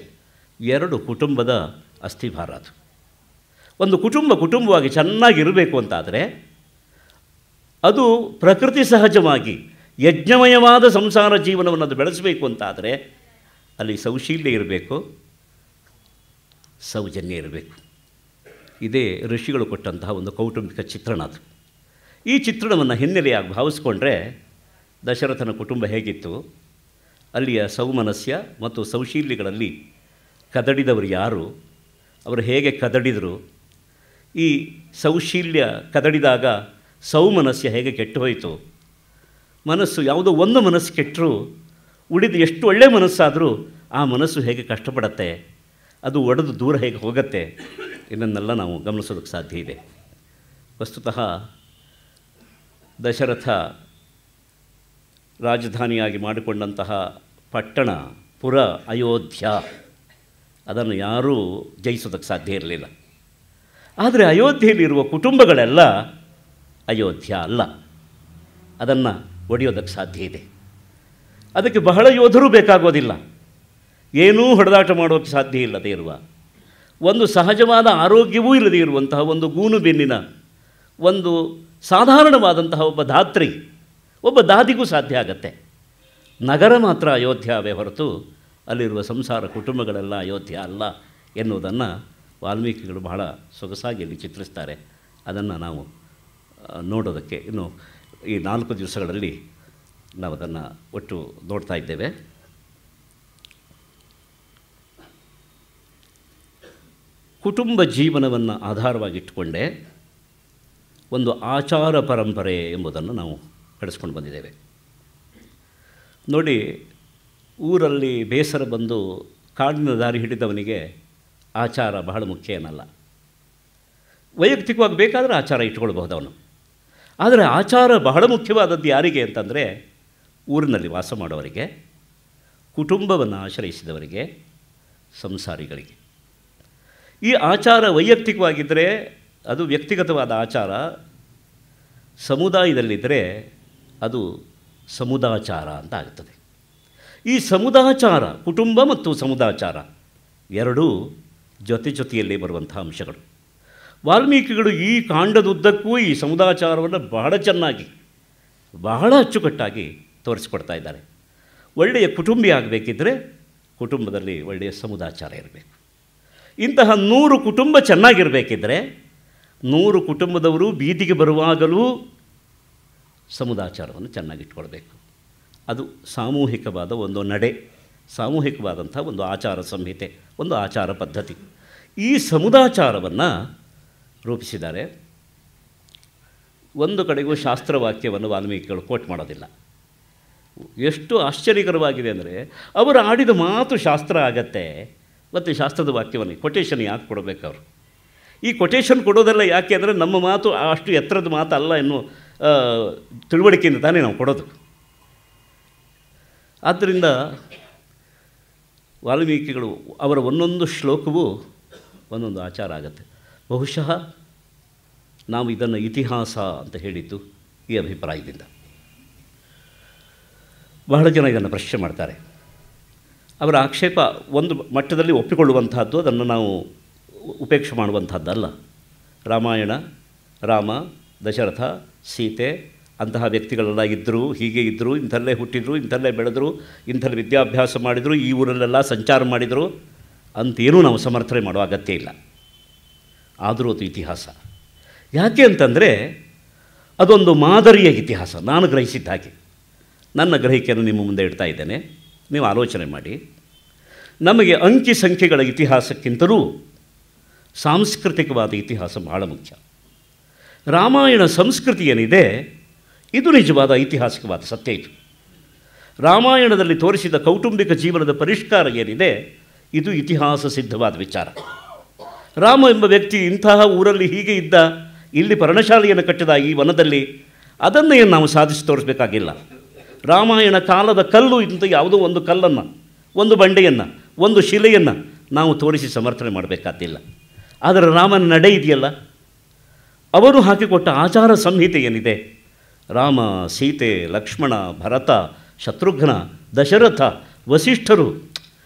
ಎರಡು ಕುಟುಂಬದ ಅಸ್ಥಿಭಾರ. ಅದು ಒಂದು ಕುಟುಂಬವಾಗಿ ಚೆನ್ನಾಗಿರಬೇಕು ಅಂತಾದರೆ ಅದು ಪ್ರಕೃತಿ ಸಹಜವಾಗಿ ಯಜ್ಞಮಯವಾದ ಸಂಸಾರ ಜೀವನವನ್ನು ಅದು ಬೆಳೆಸಬೇಕು ಅಂತಾದರೆ ಅಲ್ಲಿ ಸೌಶೀಲ್ಯ ಇರಬೇಕು, ಸೌಜನ್ಯ ಇರಬೇಕು. ಇದೇ ಋಷಿಗಳು ಕೊಟ್ಟಂತಹ ಒಂದು ಕೌಟುಂಬಿಕ ಚಿತ್ರಣ. ಅದು ಈ ಚಿತ್ರಣವನ್ನು ಹಿನ್ನೆಲೆಯಾಗಿ ಭಾವಿಸ್ಕೊಂಡ್ರೆ ದಶರಥನ ಕುಟುಂಬ ಹೇಗಿತ್ತು, ಅಲ್ಲಿಯ ಸೌಮನಸ್ಯ ಮತ್ತು ಸೌಶೀಲ್ಯಗಳಲ್ಲಿ ಕದಡಿದವರು ಯಾರು, ಅವರು ಹೇಗೆ ಕದಡಿದರು, ಈ ಸೌಶೀಲ್ಯ ಕದಡಿದಾಗ ಸೌಮನಸ್ಯ ಹೇಗೆ ಕೆಟ್ಟು ಹೋಯಿತು, ಮನಸ್ಸು ಯಾವುದೋ ಒಂದು ಮನಸ್ಸು ಕೆಟ್ಟರೂ ಉಳಿದು ಎಷ್ಟು ಒಳ್ಳೆಯ ಮನಸ್ಸಾದರೂ ಆ ಮನಸ್ಸು ಹೇಗೆ ಕಷ್ಟಪಡತ್ತೆ, ಅದು ಒಡೆದು ದೂರ ಹೇಗೆ ಹೋಗುತ್ತೆ, ಇದನ್ನೆಲ್ಲ ನಾವು ಗಮನಿಸೋದಕ್ಕೆ ಸಾಧ್ಯ ಇದೆ. ವಸ್ತುತಃ ದಶರಥ ರಾಜಧಾನಿಯಾಗಿ ಮಾಡಿಕೊಂಡಂತಹ ಪಟ್ಟಣ ಪುರ ಅಯೋಧ್ಯ, ಅದನ್ನು ಯಾರೂ ಜಯಿಸೋದಕ್ಕೆ ಸಾಧ್ಯ ಇರಲಿಲ್ಲ. ಆದರೆ ಅಯೋಧ್ಯೆಯಲ್ಲಿರುವ ಕುಟುಂಬಗಳೆಲ್ಲ ಅಯೋಧ್ಯ ಅಲ್ಲ, ಅದನ್ನು ಒಡೆಯೋದಕ್ಕೆ ಸಾಧ್ಯ ಇದೆ. ಅದಕ್ಕೆ ಬಹಳ ಯೋಧರು ಬೇಕಾಗೋದಿಲ್ಲ, ಏನೂ ಹೊಡೆದಾಟ ಮಾಡೋಕ್ಕೆ ಸಾಧ್ಯ ಇಲ್ಲದೆ ಇರುವ, ಒಂದು ಸಹಜವಾದ ಆರೋಗ್ಯವೂ ಇಲ್ಲದೇ ಇರುವಂತಹ ಒಂದು ಗೂನು ಬೆನ್ನಿನ ಒಂದು ಸಾಧಾರಣವಾದಂತಹ ಒಬ್ಬ ದಾದಿಗೂ ಸಾಧ್ಯ ಆಗತ್ತೆ. ನಗರ ಮಾತ್ರ ಅಯೋಧ್ಯವೇ ಹೊರತು ಅಲ್ಲಿರುವ ಸಂಸಾರ ಕುಟುಂಬಗಳೆಲ್ಲ ಅಯೋಧ್ಯ ಅಲ್ಲ ಎನ್ನುವುದನ್ನು ವಾಲ್ಮೀಕಿಗಳು ಬಹಳ ಸೊಗಸಾಗಿ ಇಲ್ಲಿ ಚಿತ್ರಿಸ್ತಾರೆ. ಅದನ್ನು ನಾವು ನೋಡೋದಕ್ಕೆ ಇನ್ನು ಈ 4 ದಿವಸಗಳಲ್ಲಿ ನಾವು ಅದನ್ನು ಒಟ್ಟು ನೋಡ್ತಾ ಇದ್ದೇವೆ. ಕುಟುಂಬ ಜೀವನವನ್ನು ಆಧಾರವಾಗಿಟ್ಟುಕೊಂಡೇ ಒಂದು ಆಚಾರ ಪರಂಪರೆ ಎಂಬುದನ್ನು ನಾವು ನಡೆಸ್ಕೊಂಡು ಬಂದಿದ್ದೇವೆ. ನೋಡಿ, ಊರಲ್ಲಿ ಬೇಸರ ಬಂದು ಕಾಡಿನ ದಾರಿ ಹಿಡಿದವನಿಗೆ ಆಚಾರ ಬಹಳ ಮುಖ್ಯ ಏನಲ್ಲ. ವೈಯಕ್ತಿಕವಾಗಿ ಬೇಕಾದರೆ ಆಚಾರ ಇಟ್ಕೊಳ್ಬಹುದು ಅವನು. ಆದರೆ ಆಚಾರ ಬಹಳ ಮುಖ್ಯವಾದದ್ದು ಯಾರಿಗೆ ಅಂತಂದರೆ ಊರಿನಲ್ಲಿ ವಾಸ ಮಾಡೋವರಿಗೆ, ಕುಟುಂಬವನ್ನು ಆಶ್ರಯಿಸಿದವರಿಗೆ, ಸಂಸಾರಿಗಳಿಗೆ. ಈ ಆಚಾರ ವೈಯಕ್ತಿಕವಾಗಿದ್ದರೆ ಅದು ವ್ಯಕ್ತಿಗತವಾದ ಆಚಾರ, ಸಮುದಾಯದಲ್ಲಿದ್ದರೆ ಅದು ಸಮುದಾಚಾರ ಅಂತ ಆಗ್ತದೆ. ಈ ಸಮುದಾಚಾರ, ಕುಟುಂಬ ಮತ್ತು ಸಮುದಾಚಾರ ಎರಡೂ ಜೊತೆಯಲ್ಲಿ ಬರುವಂಥ ಅಂಶಗಳು. ವಾಲ್ಮೀಕಿಗಳು ಈ ಕಾಂಡದುದ್ದಕ್ಕೂ ಈ ಸಮುದಾಚಾರವನ್ನು ಬಹಳ ಚೆನ್ನಾಗಿ, ಬಹಳ ಅಚ್ಚುಕಟ್ಟಾಗಿ ತೋರಿಸ್ಕೊಡ್ತಾ ಇದ್ದಾರೆ. ಒಳ್ಳೆಯ ಕುಟುಂಬಿ ಆಗಬೇಕಿದ್ದರೆ ಕುಟುಂಬದಲ್ಲಿ ಒಳ್ಳೆಯ ಸಮುದಾಚಾರ ಇರಬೇಕು. ಇಂತಹ 100 ಕುಟುಂಬ ಚೆನ್ನಾಗಿರಬೇಕಿದ್ದರೆ 100 ಕುಟುಂಬದವರು ಬೀದಿಗೆ ಬರುವಾಗಲೂ ಸಮುದಾಚಾರವನ್ನು ಚೆನ್ನಾಗಿಟ್ಕೊಳ್ಬೇಕು. ಅದು ಸಾಮೂಹಿಕವಾದ ಒಂದು ನಡೆ, ಸಾಮೂಹಿಕವಾದಂಥ ಒಂದು ಆಚಾರ ಸಂಹಿತೆ, ಒಂದು ಆಚಾರ ಪದ್ಧತಿ. ಈ ಸಮುದಾಚಾರವನ್ನು ರೂಪಿಸಿದ್ದಾರೆ. ಒಂದು ಕಡೆಗೂ ಶಾಸ್ತ್ರವಾಕ್ಯವನ್ನು ವಾಲ್ಮೀಕಿಗಳು ಕೋಟ್ ಮಾಡೋದಿಲ್ಲ. ಎಷ್ಟು ಆಶ್ಚರ್ಯಕರವಾಗಿದೆ ಅಂದರೆ, ಅವರು ಆಡಿದ ಮಾತು ಶಾಸ್ತ್ರ ಆಗತ್ತೆ, ಮತ್ತು ಶಾಸ್ತ್ರದ ವಾಕ್ಯವನ್ನು ಕೊಟೇಶನ್ ಯಾಕೆ ಕೊಡಬೇಕು ಅವರು? ಈ ಕೊಟೇಶನ್ ಕೊಡೋದೆಲ್ಲ ಯಾಕೆ ಅಂದರೆ, ನಮ್ಮ ಮಾತು ಅಷ್ಟು ಎತ್ತರದ ಮಾತು ಅಲ್ಲ ಎನ್ನುವ ತಿಳುವಳಿಕೆಯಿಂದ ತಾನೇ ನಾವು ಕೊಡೋದು. ಆದ್ದರಿಂದ ವಾಲ್ಮೀಕಿಗಳು ಅವರ ಒಂದೊಂದು ಶ್ಲೋಕವೂ ಒಂದೊಂದು ಆಚಾರ ಆಗುತ್ತೆ. ಬಹುಶಃ ನಾವು ಇದನ್ನು ಇತಿಹಾಸ ಅಂತ ಹೇಳಿದ್ದು ಈ ಅಭಿಪ್ರಾಯದಿಂದ. ಬಹಳ ಜನ ಇದನ್ನು ಪ್ರಶ್ನೆ ಮಾಡ್ತಾರೆ. ಅವರ ಆಕ್ಷೇಪ ಒಂದು ಮಟ್ಟದಲ್ಲಿ ಒಪ್ಪಿಕೊಳ್ಳುವಂತಹದ್ದು, ಅದನ್ನು ನಾವು ಉಪೇಕ್ಷೆ ಮಾಡುವಂಥದ್ದಲ್ಲ. ರಾಮಾಯಣ, ರಾಮ, ದಶರಥ, ಸೀತೆ ಅಂತಹ ವ್ಯಕ್ತಿಗಳೆಲ್ಲ ಇದ್ದರು, ಹೀಗೆ ಇದ್ದರು, ಇಂಥಲ್ಲೇ ಹುಟ್ಟಿದರು, ಇಂಥಲ್ಲೇ ಬೆಳೆದರು, ಇಂಥಲ್ಲಿ ವಿದ್ಯಾಭ್ಯಾಸ ಮಾಡಿದರು, ಈ ಊರಲ್ಲೆಲ್ಲ ಸಂಚಾರ ಮಾಡಿದರು ಅಂತೇನೂ ನಾವು ಸಮರ್ಥನೆ ಮಾಡೋ ಅಗತ್ಯ ಇಲ್ಲ. ಆದರೂ ಅದು ಇತಿಹಾಸ. ಯಾಕೆ ಅಂತಂದರೆ ಅದೊಂದು ಮಾದರಿಯ ಇತಿಹಾಸ. ನಾನು ಗ್ರಹಿಸಿದ್ದ ಹಾಗೆ ನನ್ನ ಗ್ರಹಿಕೆಯನ್ನು ನಿಮ್ಮ ಮುಂದೆ ಇಡ್ತಾ ಇದ್ದೇನೆ, ನೀವು ಆಲೋಚನೆ ಮಾಡಿ. ನಮಗೆ ಅಂಕಿ ಸಂಖ್ಯೆಗಳ ಇತಿಹಾಸಕ್ಕಿಂತಲೂ ಸಾಂಸ್ಕೃತಿಕವಾದ ಇತಿಹಾಸ ಬಹಳ ಮುಖ್ಯ. ರಾಮಾಯಣ ಸಂಸ್ಕೃತಿ ಏನಿದೆ, ಇದು ನಿಜವಾದ ಐತಿಹಾಸಿಕವಾದ ಸತ್ಯ. ಇದು ರಾಮಾಯಣದಲ್ಲಿ ತೋರಿಸಿದ ಕೌಟುಂಬಿಕ ಜೀವನದ ಪರಿಷ್ಕಾರ ಏನಿದೆ, ಇದು ಇತಿಹಾಸ ಸಿದ್ಧವಾದ ವಿಚಾರ. ರಾಮ ಎಂಬ ವ್ಯಕ್ತಿ ಇಂತಹ ಊರಲ್ಲಿ ಹೀಗೆ ಇದ್ದ, ಇಲ್ಲಿ ಪರ್ಣಶಾಲೆಯನ್ನು ಕಟ್ಟಿದ ಈ ವನದಲ್ಲಿ, ಅದನ್ನೇ ನಾವು ಸಾಧಿಸಿ ತೋರಿಸಬೇಕಾಗಿಲ್ಲ. ರಾಮಾಯಣ ಕಾಲದ ಕಲ್ಲು ಇಂಥ ಯಾವುದೋ ಒಂದು ಕಲ್ಲನ್ನು, ಒಂದು ಬಂಡೆಯನ್ನು, ಒಂದು ಶಿಲೆಯನ್ನು ನಾವು ತೋರಿಸಿ ಸಮರ್ಥನೆ ಮಾಡಬೇಕಾದ್ದಿಲ್ಲ. ಆದರೆ ರಾಮನ ನಡೆ ಇದೆಯಲ್ಲ, ಅವರು ಹಾಕಿಕೊಟ್ಟ ಆಚಾರ ಸಂಹಿತೆ ಏನಿದೆ, ರಾಮ, ಸೀತೆ, ಲಕ್ಷ್ಮಣ, ಭರತ, ಶತ್ರುಘ್ನ, ದಶರಥ, ವಸಿಷ್ಠರು,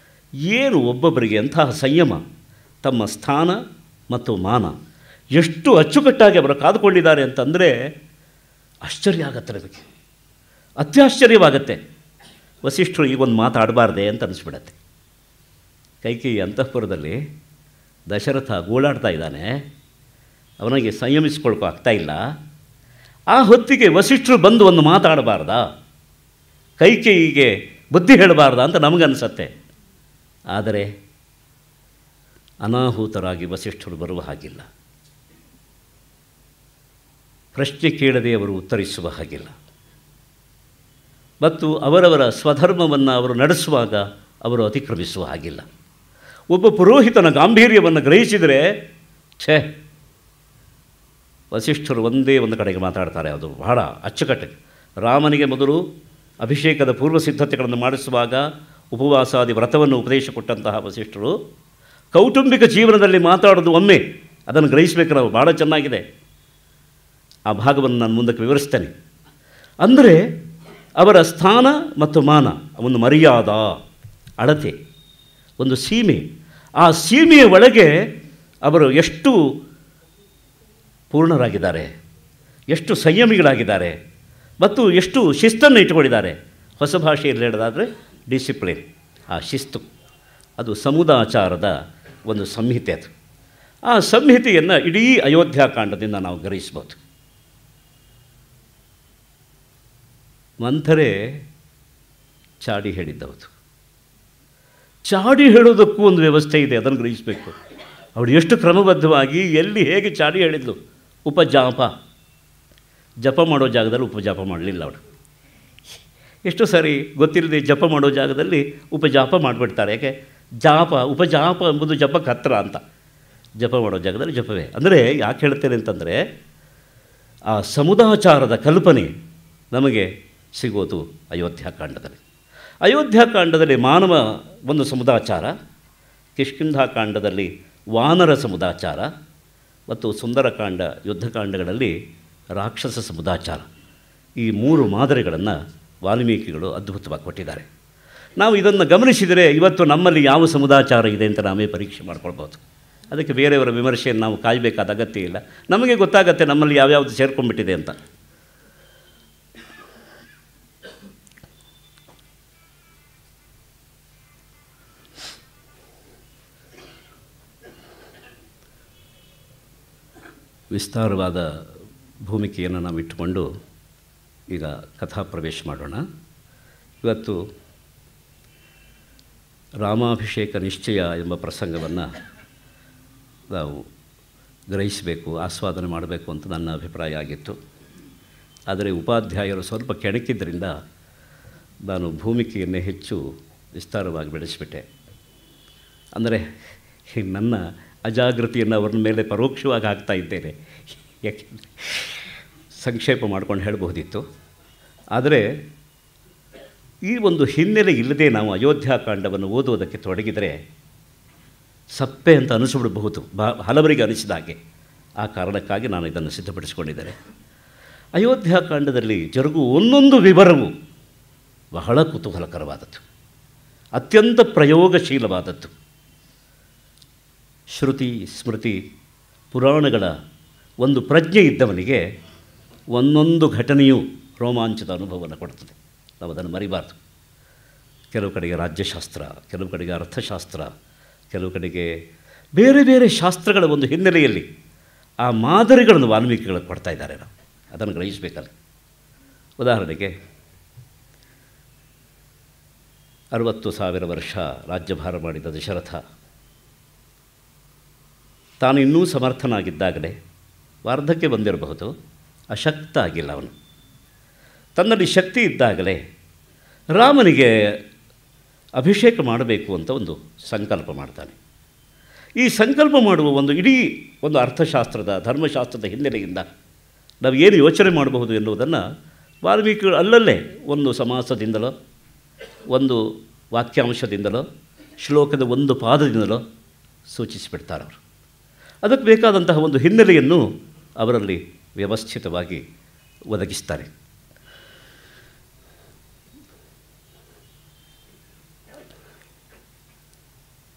ಏನು ಒಬ್ಬೊಬ್ಬರಿಗೆ ಅಂತಹ ಸಂಯಮ, ತಮ್ಮ ಸ್ಥಾನ ಮತ್ತು ಮಾನ ಎಷ್ಟು ಅಚ್ಚುಕಟ್ಟಾಗಿ ಅವರು ಕಾದುಕೊಂಡಿದ್ದಾರೆ ಅಂತಂದರೆ ಆಶ್ಚರ್ಯ ಆಗತ್ತೆ. ನಮಗೆ ಅತ್ಯಾಶ್ಚರ್ಯವಾಗತ್ತೆ. ವಸಿಷ್ಠರು ಈಗೊಂದು ಮಾತಾಡಬಾರ್ದೆ ಅಂತ ಅನಿಸ್ಬಿಡತ್ತೆ. ಕೈಕೇಯಿ ಅಂತಃಪುರದಲ್ಲಿ ದಶರಥ ಗೋಳಾಡ್ತಾ ಇದ್ದಾನೆ, ಅವನಿಗೆ ಸಂಯಮಿಸ್ಕೊಳ್ಕೋ ಆಗ್ತಾಯಿಲ್ಲ. ಆ ಹೊತ್ತಿಗೆ ವಸಿಷ್ಠರು ಬಂದು ಒಂದು ಮಾತಾಡಬಾರ್ದಾ, ಕೈಕೇಯಿಗೆ ಬುದ್ಧಿ ಹೇಳಬಾರ್ದಾ ಅಂತ ನಮಗನ್ಸತ್ತೆ. ಆದರೆ ಅನಾಹುತರಾಗಿ ವಸಿಷ್ಠರು ಬರುವ ಹಾಗಿಲ್ಲ. ಪ್ರಶ್ನೆ ಕೇಳದೆ ಅವರು ಉತ್ತರಿಸುವ ಹಾಗಿಲ್ಲ. ಮತ್ತು ಅವರವರ ಸ್ವಧರ್ಮವನ್ನು ಅವರು ನಡೆಸುವಾಗ ಅವರು ಅತಿಕ್ರಮಿಸುವ ಹಾಗಿಲ್ಲ. ಒಬ್ಬ ಪುರೋಹಿತನ ಗಾಂಭೀರ್ಯವನ್ನು ಗ್ರಹಿಸಿದರೆ, ಛೇ, ವಸಿಷ್ಠರು ಒಂದೇ ಒಂದು ಕಡೆಗೆ ಮಾತಾಡ್ತಾರೆ. ಅದು ಬಹಳ ಅಚ್ಚುಕಟ್ಟೆ. ರಾಮನಿಗೆ ಮೊದಲು ಅಭಿಷೇಕದ ಪೂರ್ವ ಸಿದ್ಧತೆಗಳನ್ನು ಮಾಡಿಸುವಾಗ ಉಪವಾಸಾದಿ ವ್ರತವನ್ನು ಉಪದೇಶ ಕೊಟ್ಟಂತಹ ವಸಿಷ್ಠರು ಕೌಟುಂಬಿಕ ಜೀವನದಲ್ಲಿ ಮಾತಾಡೋದು ಒಮ್ಮೆ, ಅದನ್ನು ಗ್ರಹಿಸಬೇಕು ನಾವು. ಭಾಳ ಚೆನ್ನಾಗಿದೆ. ಆ ಭಾಗವನ್ನು ನಾನು ಮುಂದಕ್ಕೆ ವಿವರಿಸ್ತೇನೆ. ಅಂದರೆ ಅವರ ಸ್ಥಾನ ಮತ್ತು ಮಾನ, ಒಂದು ಮರ್ಯಾದ, ಅಳತೆ, ಒಂದು ಸೀಮೆ, ಆ ಸೀಮೆಯ ಒಳಗೆ ಅವರು ಎಷ್ಟು ಪೂರ್ಣರಾಗಿದ್ದಾರೆ, ಎಷ್ಟು ಸಂಯಮಿಗಳಾಗಿದ್ದಾರೆ, ಮತ್ತು ಎಷ್ಟು ಶಿಸ್ತನ್ನು ಇಟ್ಟುಕೊಂಡಿದ್ದಾರೆ. ಹೊಸ ಭಾಷೆಯಲ್ಲಿ ಹೇಳೋದಾದರೆ ಡಿಸಿಪ್ಲಿನ್, ಆ ಶಿಸ್ತು, ಅದು ಸಮುದಾಚಾರದ ಒಂದು ಸಂಹಿತೆ. ಅದು ಆ ಸಂಹಿತೆಯನ್ನು ಇಡೀ ಅಯೋಧ್ಯಾಕಾಂಡದಿಂದ ನಾವು ಗ್ರಹಿಸ್ಬೋದು. ಮಂಥರೆ ಚಾಡಿ ಹೇಳಿದ್ದವುದು. ಚಾಡಿ ಹೇಳೋದಕ್ಕೂ ಒಂದು ವ್ಯವಸ್ಥೆ ಇದೆ, ಅದನ್ನು ಗ್ರಹಿಸಬೇಕು. ಅವಳು ಎಷ್ಟು ಕ್ರಮಬದ್ಧವಾಗಿ ಎಲ್ಲಿ ಹೇಗೆ ಚಾಡಿ ಹೇಳಿದ್ಲು. ಉಪಜಾಪ, ಜಪ ಮಾಡೋ ಜಾಗದಲ್ಲಿ ಉಪಜಾಪ ಮಾಡಲಿಲ್ಲ ಅವಳು. ಎಷ್ಟೋ ಸಾರಿ ಗೊತ್ತಿಲ್ಲದೆ ಜಪ ಮಾಡೋ ಜಾಗದಲ್ಲಿ ಉಪಜಾಪ ಮಾಡಿಬಿಡ್ತಾರೆ. ಯಾಕೆ? ಜಾಪ, ಉಪಜಾಪ ಎಂಬುದು ಜಪಕ್ಕೆ ಹತ್ತಿರ ಅಂತ. ಜಪ ಮಾಡೋ ಜಾಗದಲ್ಲಿ ಜಪವೇ. ಅಂದರೆ ಯಾಕೆ ಹೇಳ್ತೇನೆ ಅಂತಂದರೆ, ಆ ಸಮುದಾಚಾರದ ಕಲ್ಪನೆ ನಮಗೆ ಸಿಗೋದು ಅಯೋಧ್ಯಾಕಾಂಡದಲ್ಲಿ. ಅಯೋಧ್ಯಾಕಾಂಡದಲ್ಲಿ ಮಾನವ ಒಂದು ಸಮುದಾಚಾರ, ಕಿಷ್ಕಿಂಧಾಕಾಂಡದಲ್ಲಿ ವಾನರ ಸಮುದಾಚಾರ, ಮತ್ತು ಸುಂದರಕಾಂಡ, ಯುದ್ಧಕಾಂಡಗಳಲ್ಲಿ ರಾಕ್ಷಸ ಸಮುದಾಚಾರ, ಈ 3 ಮಾದರಿಗಳನ್ನು ವಾಲ್ಮೀಕಿಗಳು ಅದ್ಭುತವಾಗಿ ಕೊಟ್ಟಿದ್ದಾರೆ. ನಾವು ಇದನ್ನು ಗಮನಿಸಿದರೆ ಇವತ್ತು ನಮ್ಮಲ್ಲಿ ಯಾವ ಸಮುದಾಚಾರ ಇದೆ ಅಂತ ನಾವೇ ಪರೀಕ್ಷೆ ಮಾಡ್ಕೊಳ್ಬೋದು. ಅದಕ್ಕೆ ಬೇರೆಯವರ ವಿಮರ್ಶೆಯನ್ನು ನಾವು ಕಾಯಬೇಕಾದ ಅಗತ್ಯ ಇಲ್ಲ. ನಮಗೆ ಗೊತ್ತಾಗತ್ತೆ ನಮ್ಮಲ್ಲಿ ಯಾವ್ಯಾವುದು ಸೇರ್ಕೊಂಡ್ಬಿಟ್ಟಿದೆ ಅಂತ. ವಿಸ್ತಾರವಾದ ಭೂಮಿಕೆಯನ್ನು ನಾವು ಇಟ್ಟುಕೊಂಡು ಈಗ ಕಥಾ ಪ್ರವೇಶ ಮಾಡೋಣ. ಇವತ್ತು ರಾಮಾಭಿಷೇಕ ನಿಶ್ಚಯ ಎಂಬ ಪ್ರಸಂಗವನ್ನು ನಾವು ಗ್ರಹಿಸಬೇಕು, ಆಸ್ವಾದನೆ ಮಾಡಬೇಕು ಅಂತ ನನ್ನ ಅಭಿಪ್ರಾಯ ಆಗಿತ್ತು. ಆದರೆ ಉಪಾಧ್ಯಾಯರು ಸ್ವಲ್ಪ ಕೆಣಕಿದ್ದರಿಂದ ನಾನು ಭೂಮಿಕೆಯನ್ನೇ ಹೆಚ್ಚು ವಿಸ್ತಾರವಾಗಿ ಬೆಳೆಸಿಬಿಟ್ಟೆ. ಅಂದರೆ ನನ್ನ ಅಜಾಗೃತಿಯನ್ನು ಅವ್ರ ಮೇಲೆ ಪರೋಕ್ಷವಾಗಿ ಹಾಕ್ತಾ ಇದ್ದೇನೆ. ಯಾಕೆಂದರೆ ಸಂಕ್ಷೇಪ ಮಾಡ್ಕೊಂಡು ಹೇಳಬಹುದಿತ್ತು. ಆದರೆ ಈ ಒಂದು ಹಿನ್ನೆಲೆ ಇಲ್ಲದೆ ನಾವು ಅಯೋಧ್ಯಾಕಾಂಡವನ್ನು ಓದುವುದಕ್ಕೆ ತೊಡಗಿದರೆ ಸಪ್ಪೆ ಅಂತ ಅನಿಸ್ಬಿಡಬಹುದು, ಹಲವರಿಗೆ ಅನಿಸಿದ ಹಾಗೆ. ಆ ಕಾರಣಕ್ಕಾಗಿ ನಾನು ಇದನ್ನು ಸಿದ್ಧಪಡಿಸಿಕೊಂಡಿದ್ದೇನೆ. ಅಯೋಧ್ಯಾಕಾಂಡದಲ್ಲಿ ಜರುಗುವ ಒಂದೊಂದು ವಿವರವು ಬಹಳ ಕುತೂಹಲಕರವಾದದ್ದು, ಅತ್ಯಂತ ಪ್ರಯೋಗಶೀಲವಾದದ್ದು. ಶ್ರುತಿ ಸ್ಮೃತಿ ಪುರಾಣಗಳ ಒಂದು ಪ್ರಜ್ಞೆ ಇದ್ದವನಿಗೆ ಒಂದೊಂದು ಘಟನೆಯೂ ರೋಮಾಂಚದ ಅನುಭವವನ್ನು ಕೊಡ್ತದೆ. ನಾವು ಅದನ್ನು ಮರಿಬಾರ್ದು. ಕೆಲವು ಕಡೆಗೆ ರಾಜ್ಯಶಾಸ್ತ್ರ, ಕೆಲವು ಕಡೆಗೆ ಅರ್ಥಶಾಸ್ತ್ರ, ಕೆಲವು ಕಡೆಗೆ ಬೇರೆ ಬೇರೆ ಶಾಸ್ತ್ರಗಳ ಒಂದು ಹಿನ್ನೆಲೆಯಲ್ಲಿ ಆ ಮಾದರಿಗಳನ್ನು ವಾಲ್ಮೀಕಿಗಳಿಗೆ ಕೊಡ್ತಾ ಇದ್ದಾರೆ. ನಾವು ಅದನ್ನು ಗ್ರಹಿಸಬೇಕಲ್ಲ. ಉದಾಹರಣೆಗೆ 60,000 ವರ್ಷ ರಾಜ್ಯಭಾರ ಮಾಡಿದ ದಶರಥ ತಾನು ಇನ್ನೂ ಸಮರ್ಥನಾಗಿದ್ದಾಗಲೇ, ವಾರ್ಧಕ್ಕೆ ಬಂದಿರಬಹುದು, ಅಶಕ್ತ ಆಗಿಲ್ಲ. ಅವನು ತನ್ನಲ್ಲಿ ಶಕ್ತಿ ಇದ್ದಾಗಲೇ ರಾಮನಿಗೆ ಅಭಿಷೇಕ ಮಾಡಬೇಕು ಅಂತ ಒಂದು ಸಂಕಲ್ಪ ಮಾಡ್ತಾನೆ. ಈ ಸಂಕಲ್ಪ ಮಾಡುವ ಒಂದು ಇಡೀ ಒಂದು ಅರ್ಥಶಾಸ್ತ್ರದ ಧರ್ಮಶಾಸ್ತ್ರದ ಹಿನ್ನೆಲೆಯಿಂದ ನಾವು ಏನು ಯೋಚನೆ ಮಾಡಬಹುದು ಎನ್ನುವುದನ್ನು ವಾಲ್ಮೀಕಿಗಳು ಅಲ್ಲಲ್ಲೇ ಒಂದು ಸಮಾಸದಿಂದಲೋ, ಒಂದು ವಾಕ್ಯಾಂಶದಿಂದಲೋ, ಶ್ಲೋಕದ ಒಂದು ಪಾದದಿಂದಲೋ ಸೂಚಿಸಿಬಿಡ್ತಾರೆ ಅವರು. ಅದಕ್ಕೆ ಬೇಕಾದಂತಹ ಒಂದು ಹಿನ್ನೆಲೆಯನ್ನು ಅವರಲ್ಲಿ ವ್ಯವಸ್ಥಿತವಾಗಿ ಒದಗಿಸ್ತಾರೆ.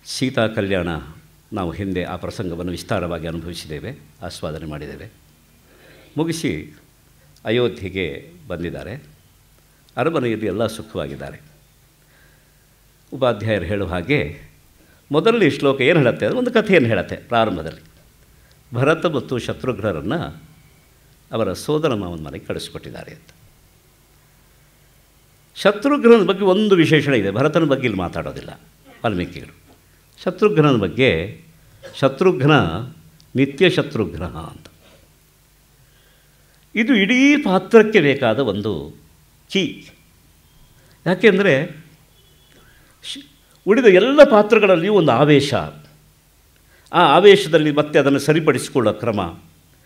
ಸೀತಾ ಕಲ್ಯಾಣ ನಾವು ಹಿಂದೆ ಆ ಪ್ರಸಂಗವನ್ನು ವಿಸ್ತಾರವಾಗಿ ಅನುಭವಿಸಿದ್ದೇವೆ, ಆಸ್ವಾದನೆ ಮಾಡಿದ್ದೇವೆ. ಮುಗಿಸಿ ಅಯೋಧ್ಯೆಗೆ ಬಂದಿದ್ದಾರೆ. ಅರಮನೆಯಲ್ಲಿ ಎಲ್ಲ ಸುಖವಾಗಿದ್ದಾರೆ. ಉಪಾಧ್ಯಾಯರು ಹೇಳುವ ಹಾಗೆ ಮೊದಲನೇ ಶ್ಲೋಕ ಏನು ಹೇಳುತ್ತೆ, ಒಂದು ಕಥೆಯನ್ನು ಹೇಳುತ್ತೆ. ಪ್ರಾರಂಭದಲ್ಲಿ ಭರತ ಮತ್ತು ಶತ್ರುಘ್ನರನ್ನು ಅವರ ಸೋದರ ಮಾವನ ಮನೆಗೆ ಕಳಿಸ್ಕೊಟ್ಟಿದ್ದಾರೆ ಅಂತ. ಶತ್ರುಘ್ನನ ಬಗ್ಗೆ ಒಂದು ವಿಶೇಷಣ ಇದೆ. ಭರತನ ಬಗ್ಗೆ ಇಲ್ಲಿ ಮಾತಾಡೋದಿಲ್ಲ ವಾಲ್ಮೀಕಿಗಳು. ಶತ್ರುಘ್ನನ ಬಗ್ಗೆ ಶತ್ರುಘ್ನ ನಿತ್ಯ ಶತ್ರುಘ್ನ ಅಂತ. ಇದು ಇಡೀ ಪಾತ್ರಕ್ಕೆ ಬೇಕಾದ ಒಂದು ಕೀ. ಯಾಕೆಂದರೆ ಉಳಿದ ಎಲ್ಲ ಪಾತ್ರಗಳಲ್ಲಿಯೂ ಒಂದು ಆವೇಶ, ಆ ಆವೇಶದಲ್ಲಿ ಮತ್ತೆ ಅದನ್ನು ಸರಿಪಡಿಸಿಕೊಳ್ಳೋ ಕ್ರಮ,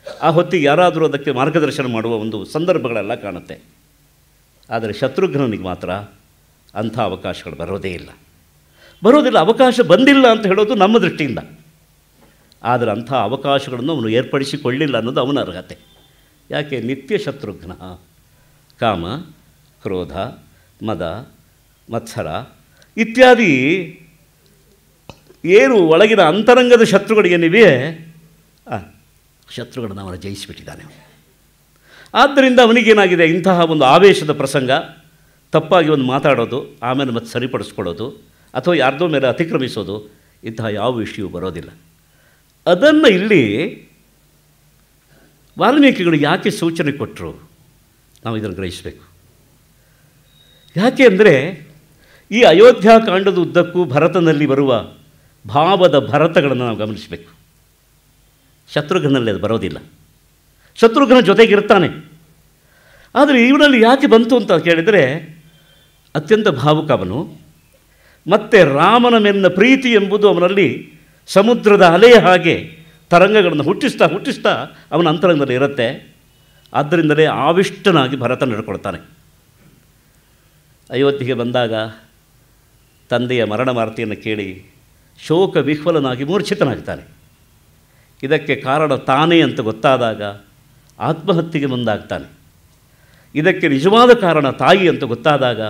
ಆ ಹೊತ್ತಿಗೆ ಯಾರಾದರೂ ಅದಕ್ಕೆ ಮಾರ್ಗದರ್ಶನ ಮಾಡುವ ಒಂದು ಸಂದರ್ಭಗಳೆಲ್ಲ ಕಾಣುತ್ತೆ. ಆದರೆ ಶತ್ರುಘ್ನಿಗೆ ಮಾತ್ರ ಅಂಥ ಅವಕಾಶಗಳು ಬರೋದಿಲ್ಲ. ಅವಕಾಶ ಬಂದಿಲ್ಲ ಅಂತ ಹೇಳೋದು ನಮ್ಮ ದೃಷ್ಟಿಯಿಂದ. ಆದರೆ ಅಂಥ ಅವಕಾಶಗಳನ್ನು ಅವನು ಏರ್ಪಡಿಸಿಕೊಳ್ಳಿಲ್ಲ ಅನ್ನೋದು ಅವನ ಅರ್ಹತೆ. ಯಾಕೆ? ನಿತ್ಯ ಶತ್ರುಘ್ನ. ಕಾಮ, ಕ್ರೋಧ, ಮದ, ಮತ್ಸರ ಇತ್ಯಾದಿ ಏನು ಒಳಗಿನ ಅಂತರಂಗದ ಶತ್ರುಗಳಿಗೇನಿವೆ, ಶತ್ರುಗಳನ್ನು ಅವನು ಜಯಿಸಿಬಿಟ್ಟಿದ್ದಾನೆ. ಆದ್ದರಿಂದ ಅವನಿಗೇನಾಗಿದೆ, ಇಂತಹ ಒಂದು ಆವೇಶದ ಪ್ರಸಂಗ, ತಪ್ಪಾಗಿ ಒಂದು ಮಾತಾಡೋದು, ಆಮೇಲೆ ಮತ್ತೆ ಸರಿಪಡಿಸ್ಕೊಳ್ಳೋದು, ಅಥವಾ ಯಾರ್ದೋ ಮೇಲೆ ಅತಿಕ್ರಮಿಸೋದು, ಇಂತಹ ಯಾವ ವಿಷಯವೂ ಬರೋದಿಲ್ಲ. ಅದನ್ನು ಇಲ್ಲಿ ವಾಲ್ಮೀಕಿಗಳು ಯಾಕೆ ಸೂಚನೆ ಕೊಟ್ಟರು, ನಾವು ಇದನ್ನು ಗ್ರಹಿಸಬೇಕು. ಯಾಕೆ ಅಂದರೆ ಈ ಅಯೋಧ್ಯಾಕಾಂಡದ ಉದ್ದಕ್ಕೂ ಭರತನಲ್ಲಿ ಬರುವ ಭಾವದ ಭರತಗಳನ್ನು ನಾವು ಗಮನಿಸಬೇಕು. ಶತ್ರುಘ್ನಲ್ಲಿ ಅದು ಬರೋದಿಲ್ಲ. ಶತ್ರುಘ್ನ ಜೊತೆಗಿರ್ತಾನೆ. ಆದರೆ ಇವನಲ್ಲಿ ಯಾಕೆ ಬಂತು ಅಂತ ಕೇಳಿದರೆ, ಅತ್ಯಂತ ಭಾವುಕ ಅವನು. ಮತ್ತು ರಾಮನ ಮೇಲಿನ ಪ್ರೀತಿ ಎಂಬುದು ಅವನಲ್ಲಿ ಸಮುದ್ರದ ಅಲೆಯ ಹಾಗೆ ತರಂಗಗಳನ್ನು ಹುಟ್ಟಿಸ್ತಾ ಅವನ ಅಂತರಂಗದಲ್ಲಿ ಇರುತ್ತೆ. ಆದ್ದರಿಂದಲೇ ಆವಿಷ್ಟನಾಗಿ ಭರತ ನಡ್ಕೊಳ್ತಾನೆ. ಅಯೋಧ್ಯೆಗೆ ಬಂದಾಗ ತಂದೆಯ ಮರಣ ವಾರ್ತೆಯನ್ನು ಕೇಳಿ ಶೋಕ ವಿಹ್ವಲನಾಗಿ ಮೂರ್ಛಿತನಾಗ್ತಾನೆ. ಇದಕ್ಕೆ ಕಾರಣ ತಾನೇ ಅಂತ ಗೊತ್ತಾದಾಗ ಆತ್ಮಹತ್ಯೆಗೆ ಮುಂದಾಗ್ತಾನೆ. ಇದಕ್ಕೆ ನಿಜವಾದ ಕಾರಣ ತಾಯಿ ಅಂತ ಗೊತ್ತಾದಾಗ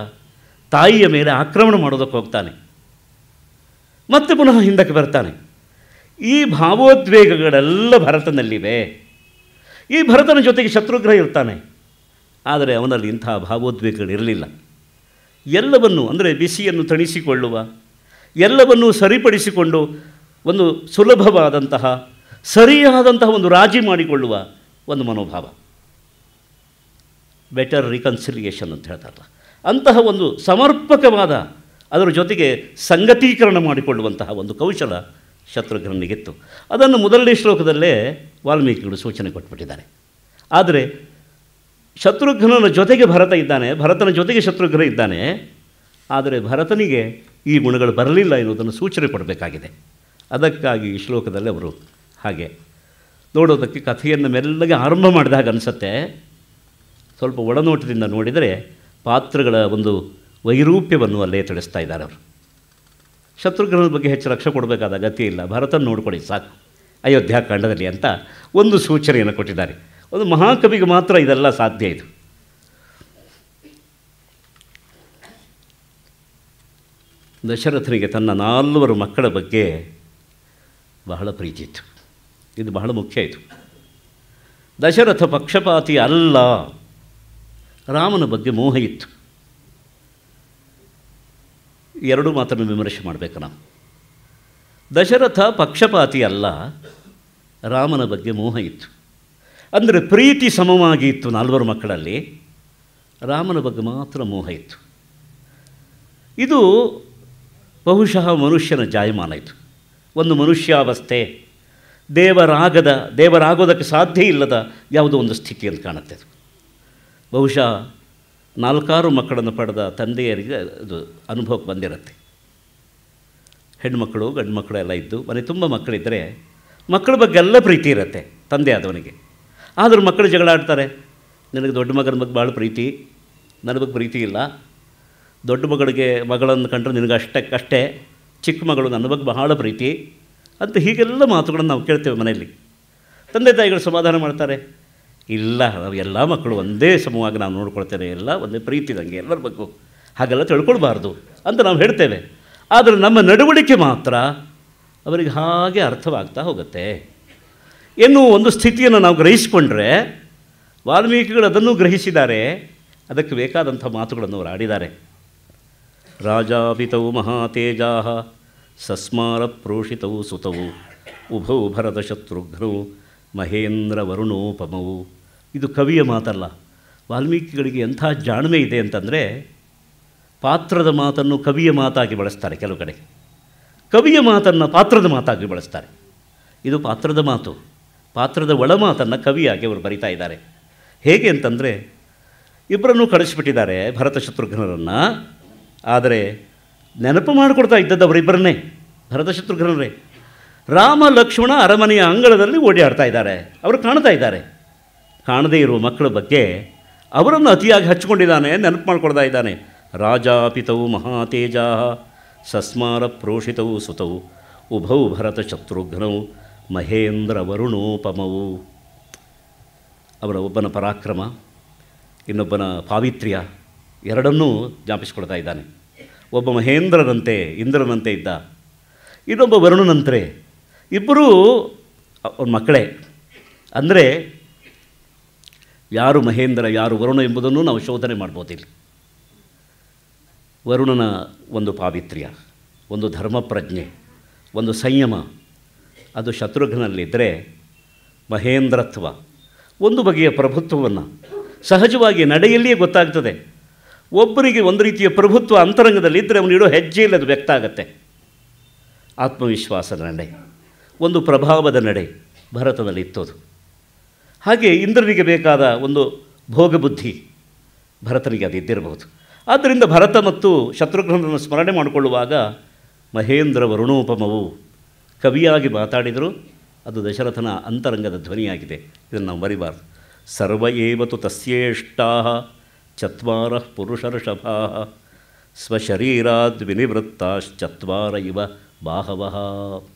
ತಾಯಿಯ ಮೇಲೆ ಆಕ್ರಮಣ ಮಾಡೋದಕ್ಕೆ ಹೋಗ್ತಾನೆ. ಮತ್ತೆ ಪುನಃ ಹಿಂದಕ್ಕೆ ಬರ್ತಾನೆ. ಈ ಭಾವೋದ್ವೇಗಗಳೆಲ್ಲ ಭರತನಲ್ಲಿವೆ. ಈ ಭರತನ ಜೊತೆಗೆ ಶತ್ರುಘ್ನ ಇರ್ತಾನೆ. ಆದರೆ ಅವನಲ್ಲಿ ಇಂಥ ಭಾವೋದ್ವೇಗಗಳಿರಲಿಲ್ಲ. ಎಲ್ಲವನ್ನು ಅಂದರೆ ಬಿಸಿಯನ್ನು ತಣಿಸಿಕೊಳ್ಳುವ, ಎಲ್ಲವನ್ನೂ ಸರಿಪಡಿಸಿಕೊಂಡು ಒಂದು ಸುಲಭವಾದಂತಹ ಸರಿಯಾದಂತಹ ಒಂದು ರಾಜಿ ಮಾಡಿಕೊಳ್ಳುವ ಒಂದು ಮನೋಭಾವ, ಬೆಟರ್ ರಿಕನ್ಸಿಲಿಯೇಷನ್ ಅಂತ ಹೇಳ್ತಾರಲ್ಲ, ಅಂತಹ ಒಂದು ಸಮರ್ಪಕವಾದ, ಅದರ ಜೊತೆಗೆ ಸಂಗತೀಕರಣ ಮಾಡಿಕೊಳ್ಳುವಂತಹ ಒಂದು ಕೌಶಲ ಶತ್ರುಘ್ನಿಗಿತ್ತು. ಅದನ್ನು ಮೊದಲನೇ ಶ್ಲೋಕದಲ್ಲೇ ವಾಲ್ಮೀಕಿಗಳು ಸೂಚನೆ ಕೊಟ್ಬಿಟ್ಟಿದ್ದಾರೆ. ಆದರೆ ಶತ್ರುಘ್ನನ ಜೊತೆಗೆ ಭರತ ಇದ್ದಾನೆ, ಭರತನ ಜೊತೆಗೆ ಶತ್ರುಘ್ನ ಇದ್ದಾನೆ. ಆದರೆ ಭರತನಿಗೆ ಈ ಗುಣಗಳು ಬರಲಿಲ್ಲ ಎನ್ನುವುದನ್ನು ಸೂಚನೆ ಕೊಡಬೇಕಾಗಿದೆ. ಅದಕ್ಕಾಗಿ ಈ ಶ್ಲೋಕದಲ್ಲಿ ಅವರು ಹಾಗೆ ನೋಡೋದಕ್ಕೆ ಕಥೆಯನ್ನು ಮೆಲ್ಲಗೆ ಆರಂಭ ಮಾಡಿದಾಗ ಅನಿಸುತ್ತೆ. ಸ್ವಲ್ಪ ಒಳನೋಟದಿಂದ ನೋಡಿದರೆ ಪಾತ್ರಗಳ ಒಂದು ವೈರೂಪ್ಯವನ್ನು ಅಲ್ಲೇ ತಿಳಿಸ್ತಾ ಇದ್ದಾರೆ ಅವರು. ಶತ್ರುಘ್ನನ ಬಗ್ಗೆ ಹೆಚ್ಚು ಲಕ್ಷ್ಯ ಕೊಡಬೇಕಾದ ಅಗತ್ಯ ಇಲ್ಲ, ಭರತನ ನೋಡ್ಕೊಳ್ಳಿ ಸಾಕು ಅಯೋಧ್ಯಾಕಾಂಡದಲ್ಲಿ ಅಂತ ಒಂದು ಸೂಚನೆಯನ್ನು ಕೊಟ್ಟಿದ್ದಾರೆ. ಒಂದು ಮಹಾಕವಿಗೆ ಮಾತ್ರ ಇದೆಲ್ಲ ಸಾಧ್ಯ. ಇದು ದಶರಥನಿಗೆ ತನ್ನ 4 ಮಕ್ಕಳ ಬಗ್ಗೆ ಬಹಳ ಪ್ರೀತಿ ಇತ್ತು. ಇದು ಬಹಳ ಮುಖ್ಯ. ಇದು ದಶರಥ ಪಕ್ಷಪಾತಿ ಅಲ್ಲ, ರಾಮನ ಬಗ್ಗೆ ಮೋಹ ಇತ್ತು. ಎರಡೂ ಮಾತನ್ನು ವಿಮರ್ಶೆ ಮಾಡಬೇಕು ನಾವು. ದಶರಥ ಪಕ್ಷಪಾತಿ ಅಲ್ಲ, ರಾಮನ ಬಗ್ಗೆ ಮೋಹ ಇತ್ತು. ಅಂದರೆ ಪ್ರೀತಿ ಸಮವಾಗಿ ಇತ್ತು 4 ಮಕ್ಕಳಲ್ಲಿ, ರಾಮನ ಬಗ್ಗೆ ಮಾತ್ರ ಮೋಹ ಇತ್ತು. ಇದು ಬಹುಶಃ ಮನುಷ್ಯನ ಜಾಯಮಾನ. ಇದು ಒಂದು ಮನುಷ್ಯಾವಸ್ಥೆ, ದೇವರಾಗೋದಕ್ಕೆ ಸಾಧ್ಯ ಇಲ್ಲದ ಯಾವುದೋ ಒಂದು ಸ್ಥಿತಿ ಅಂತ ಕಾಣುತ್ತೆ. ಅದು ಬಹುಶಃ 4 ಮಕ್ಕಳನ್ನು ಪಡೆದ ತಂದೆಯರಿಗೆ ಅದು ಅನುಭವಕ್ಕೆ ಬಂದಿರುತ್ತೆ. ಹೆಣ್ಮಕ್ಕಳು ಗಂಡು ಮಕ್ಕಳು ಎಲ್ಲ ಇದ್ದು ಮನೆ ತುಂಬ ಮಕ್ಕಳಿದ್ದರೆ ಮಕ್ಕಳ ಬಗ್ಗೆ ಎಲ್ಲ ಪ್ರೀತಿ ಇರುತ್ತೆ ತಂದೆ ಆದವನಿಗೆ. ಆದರೂ ಮಕ್ಕಳು ಜಗಳ ಆಡ್ತಾರೆ. ನಿನಗೆ ದೊಡ್ಡ ಮಗನ ಬಗ್ಗೆ ಭಾಳ ಪ್ರೀತಿ, ನನ್ನ ಬಗ್ಗೆ ಪ್ರೀತಿ ಇಲ್ಲ. ದೊಡ್ಡ ಮಗಳನ್ನು ಕಂಡ್ರೆ ನಿನಗೆ ಅಷ್ಟೇ, ಚಿಕ್ಕ ಮಗಳು ನನ್ನ ಬಗ್ಗೆ ಬಹಳ ಪ್ರೀತಿ ಅಂತ ಹೀಗೆಲ್ಲ ಮಾತುಗಳನ್ನು ನಾವು ಕೇಳ್ತೇವೆ ಮನೆಯಲ್ಲಿ. ತಂದೆ ತಾಯಿಗಳು ಸಮಾಧಾನ ಮಾಡ್ತಾರೆ, ಇಲ್ಲ ನಾವು ಎಲ್ಲ ಮಕ್ಕಳು ಒಂದೇ ಸಮವಾಗಿ ನಾವು ನೋಡ್ಕೊಳ್ತೇವೆ, ಎಲ್ಲ ಒಂದೇ ಪ್ರೀತಿ ನನಗೆ ಎಲ್ಲರ ಬಗ್ಗೆ, ಹಾಗೆಲ್ಲ ತಿಳ್ಕೊಳ್ಬಾರ್ದು ಅಂತ ನಾವು ಹೇಳ್ತೇವೆ. ಆದರೆ ನಮ್ಮ ನಡವಳಿಕೆ ಮಾತ್ರ ಅವರಿಗೆ ಹಾಗೆ ಅರ್ಥವಾಗ್ತಾ ಹೋಗುತ್ತೆ ಎನ್ನುವ ಒಂದು ಸ್ಥಿತಿಯನ್ನು ನಾವು ಗ್ರಹಿಸಿಕೊಂಡ್ರೆ, ವಾಲ್ಮೀಕಿಗಳು ಅದನ್ನು ಗ್ರಹಿಸಿದ್ದಾರೆ. ಅದಕ್ಕೆ ಬೇಕಾದಂಥ ಮಾತುಗಳನ್ನು ಅವರು ಆಡಿದ್ದಾರೆ. ರಾಜಾಪಿತವು ಮಹಾತೇಜಾ ಸಸ್ಮಾರ ಪ್ರೋಷಿತವು ಸುತವು ಉಭೌ ಭರತ ಶತ್ರುಘ್ನೌ ಮಹೇಂದ್ರ ವರುಣೋಪಮವು. ಇದು ಕವಿಯ ಮಾತಲ್ಲ. ವಾಲ್ಮೀಕಿಗಳಿಗೆ ಎಂಥ ಜಾಣ್ಮೆ ಇದೆ ಅಂತಂದರೆ, ಪಾತ್ರದ ಮಾತನ್ನು ಕವಿಯ ಮಾತಾಗಿ ಬಳಸ್ತಾರೆ. ಕೆಲವು ಕಡೆ ಕವಿಯ ಮಾತನ್ನು ಪಾತ್ರದ ಮಾತಾಗಿ ಬಳಸ್ತಾರೆ. ಇದು ಪಾತ್ರದ ಮಾತು, ಪಾತ್ರದ ಒಳ ಮಾತನ್ನು ಕವಿಯಾಗಿ ಅವರು ಬರಿತಾ ಇದ್ದಾರೆ. ಹೇಗೆ ಅಂತಂದರೆ, ಇಬ್ಬರನ್ನೂ ಕಳಿಸಿಬಿಟ್ಟಿದ್ದಾರೆ ಭರತ ಶತ್ರುಘ್ನರನ್ನು. ಆದರೆ ನೆನಪು ಮಾಡಿಕೊಡ್ತಾ ಇದ್ದದ್ದು ಅವರಿಬ್ಬರನ್ನೇ, ಭರತ ಶತ್ರುಘ್ನರೇ. ರಾಮ ಲಕ್ಷ್ಮಣ ಅರಮನೆಯ ಅಂಗಳದಲ್ಲಿ ಓಡಾಡ್ತಾ ಇದ್ದಾರೆ, ಅವರು ಕಾಣ್ತಾ ಇದ್ದಾರೆ. ಕಾಣದೇ ಇರುವ ಮಕ್ಕಳ ಬಗ್ಗೆ ಅವರನ್ನು ಅತಿಯಾಗಿ ಹಚ್ಕೊಂಡಿದ್ದಾನೆ, ನೆನಪು ಮಾಡಿಕೊಡ್ತಾ ಇದ್ದಾನೆ. ರಾಜಾಪಿತವು ಮಹಾತೇಜಾ ಸಸ್ಮಾರ ಪ್ರೋಷಿತವು ಸುತವು ಉಭೌ ಭರತ ಶತ್ರುಘ್ನೌ ಮಹೇಂದ್ರ ವರುಣೋಪಮವು. ಅವರ ಒಬ್ಬನ ಪರಾಕ್ರಮ, ಇನ್ನೊಬ್ಬನ ಪಾವಿತ್ರ್ಯ ಎರಡನ್ನೂ ಜ್ಞಾಪಿಸಿಕೊಡ್ತಾ ಇದ್ದಾನೆ. ಒಬ್ಬ ಮಹೇಂದ್ರನಂತೆ ಇಂದ್ರನಂತೆ ಇದ್ದ, ಇನ್ನೊಬ್ಬ ವರುಣನಂತೆ. ಇಬ್ಬರೂ ಅವ್ರ ಮಕ್ಕಳೇ. ಅಂದರೆ ಯಾರು ಮಹೇಂದ್ರ ಯಾರು ವರುಣ ಎಂಬುದನ್ನು ನಾವು ಶೋಧನೆ ಮಾಡ್ಬೋದಿಲ್ಲ. ವರುಣನ ಒಂದು ಪಾವಿತ್ರ್ಯ, ಒಂದು ಧರ್ಮಪ್ರಜ್ಞೆ, ಒಂದು ಸಂಯಮ ಅದು ಶತ್ರುಘ್ನಲ್ಲಿದ್ದರೆ, ಮಹೇಂದ್ರತ್ವ ಒಂದು ಬಗೆಯ ಪ್ರಭುತ್ವವನ್ನು ಸಹಜವಾಗಿ ನಡೆಯಲ್ಲಿಯೇ ಗೊತ್ತಾಗ್ತದೆ. ಒಬ್ಬರಿಗೆ ಒಂದು ರೀತಿಯ ಪ್ರಭುತ್ವ ಅಂತರಂಗದಲ್ಲಿದ್ದರೆ ಅವನಿಡೋ ಹೆಜ್ಜೆಯಲ್ಲಿ ಅದು ವ್ಯಕ್ತ ಆಗುತ್ತೆ. ಆತ್ಮವಿಶ್ವಾಸದ ನಡೆ, ಒಂದು ಪ್ರಭಾವದ ನಡೆ ಭರತನಲ್ಲಿ ಇತ್ತೋದು. ಹಾಗೆ ಇಂದ್ರನಿಗೆ ಬೇಕಾದ ಒಂದು ಭೋಗಬುದ್ಧಿ ಭರತನಿಗೆ ಅದು ಇದ್ದಿರಬಹುದು. ಆದ್ದರಿಂದ ಭರತ ಮತ್ತು ಶತ್ರುಘ್ನರನ್ನು ಸ್ಮರಣೆ ಮಾಡಿಕೊಳ್ಳುವಾಗ ಮಹೇಂದ್ರ ವರುಣೋಪಮವು ಕವಿಯಾಗಿ ಮಾತಾಡಿದರು. ಅದು ದಶರಥನ ಅಂತರಂಗದ ಧ್ವನಿಯಾಗಿದೆ. ಇದನ್ನು ನಾವು ಮರಿಬಾರ್ದು. ಸರ್ವ ಏವತು ತಸ್ಯೇಷ್ಟಾ ಚತ್ವಾರ ಪುರುಷರ್ಷಭಾ ಸ್ವಶರೀರಾದ್ ವಿನಿವೃತ್ತಾಶ್ಚತ್ವಾರ ಇವ ಬಾಹವಃ.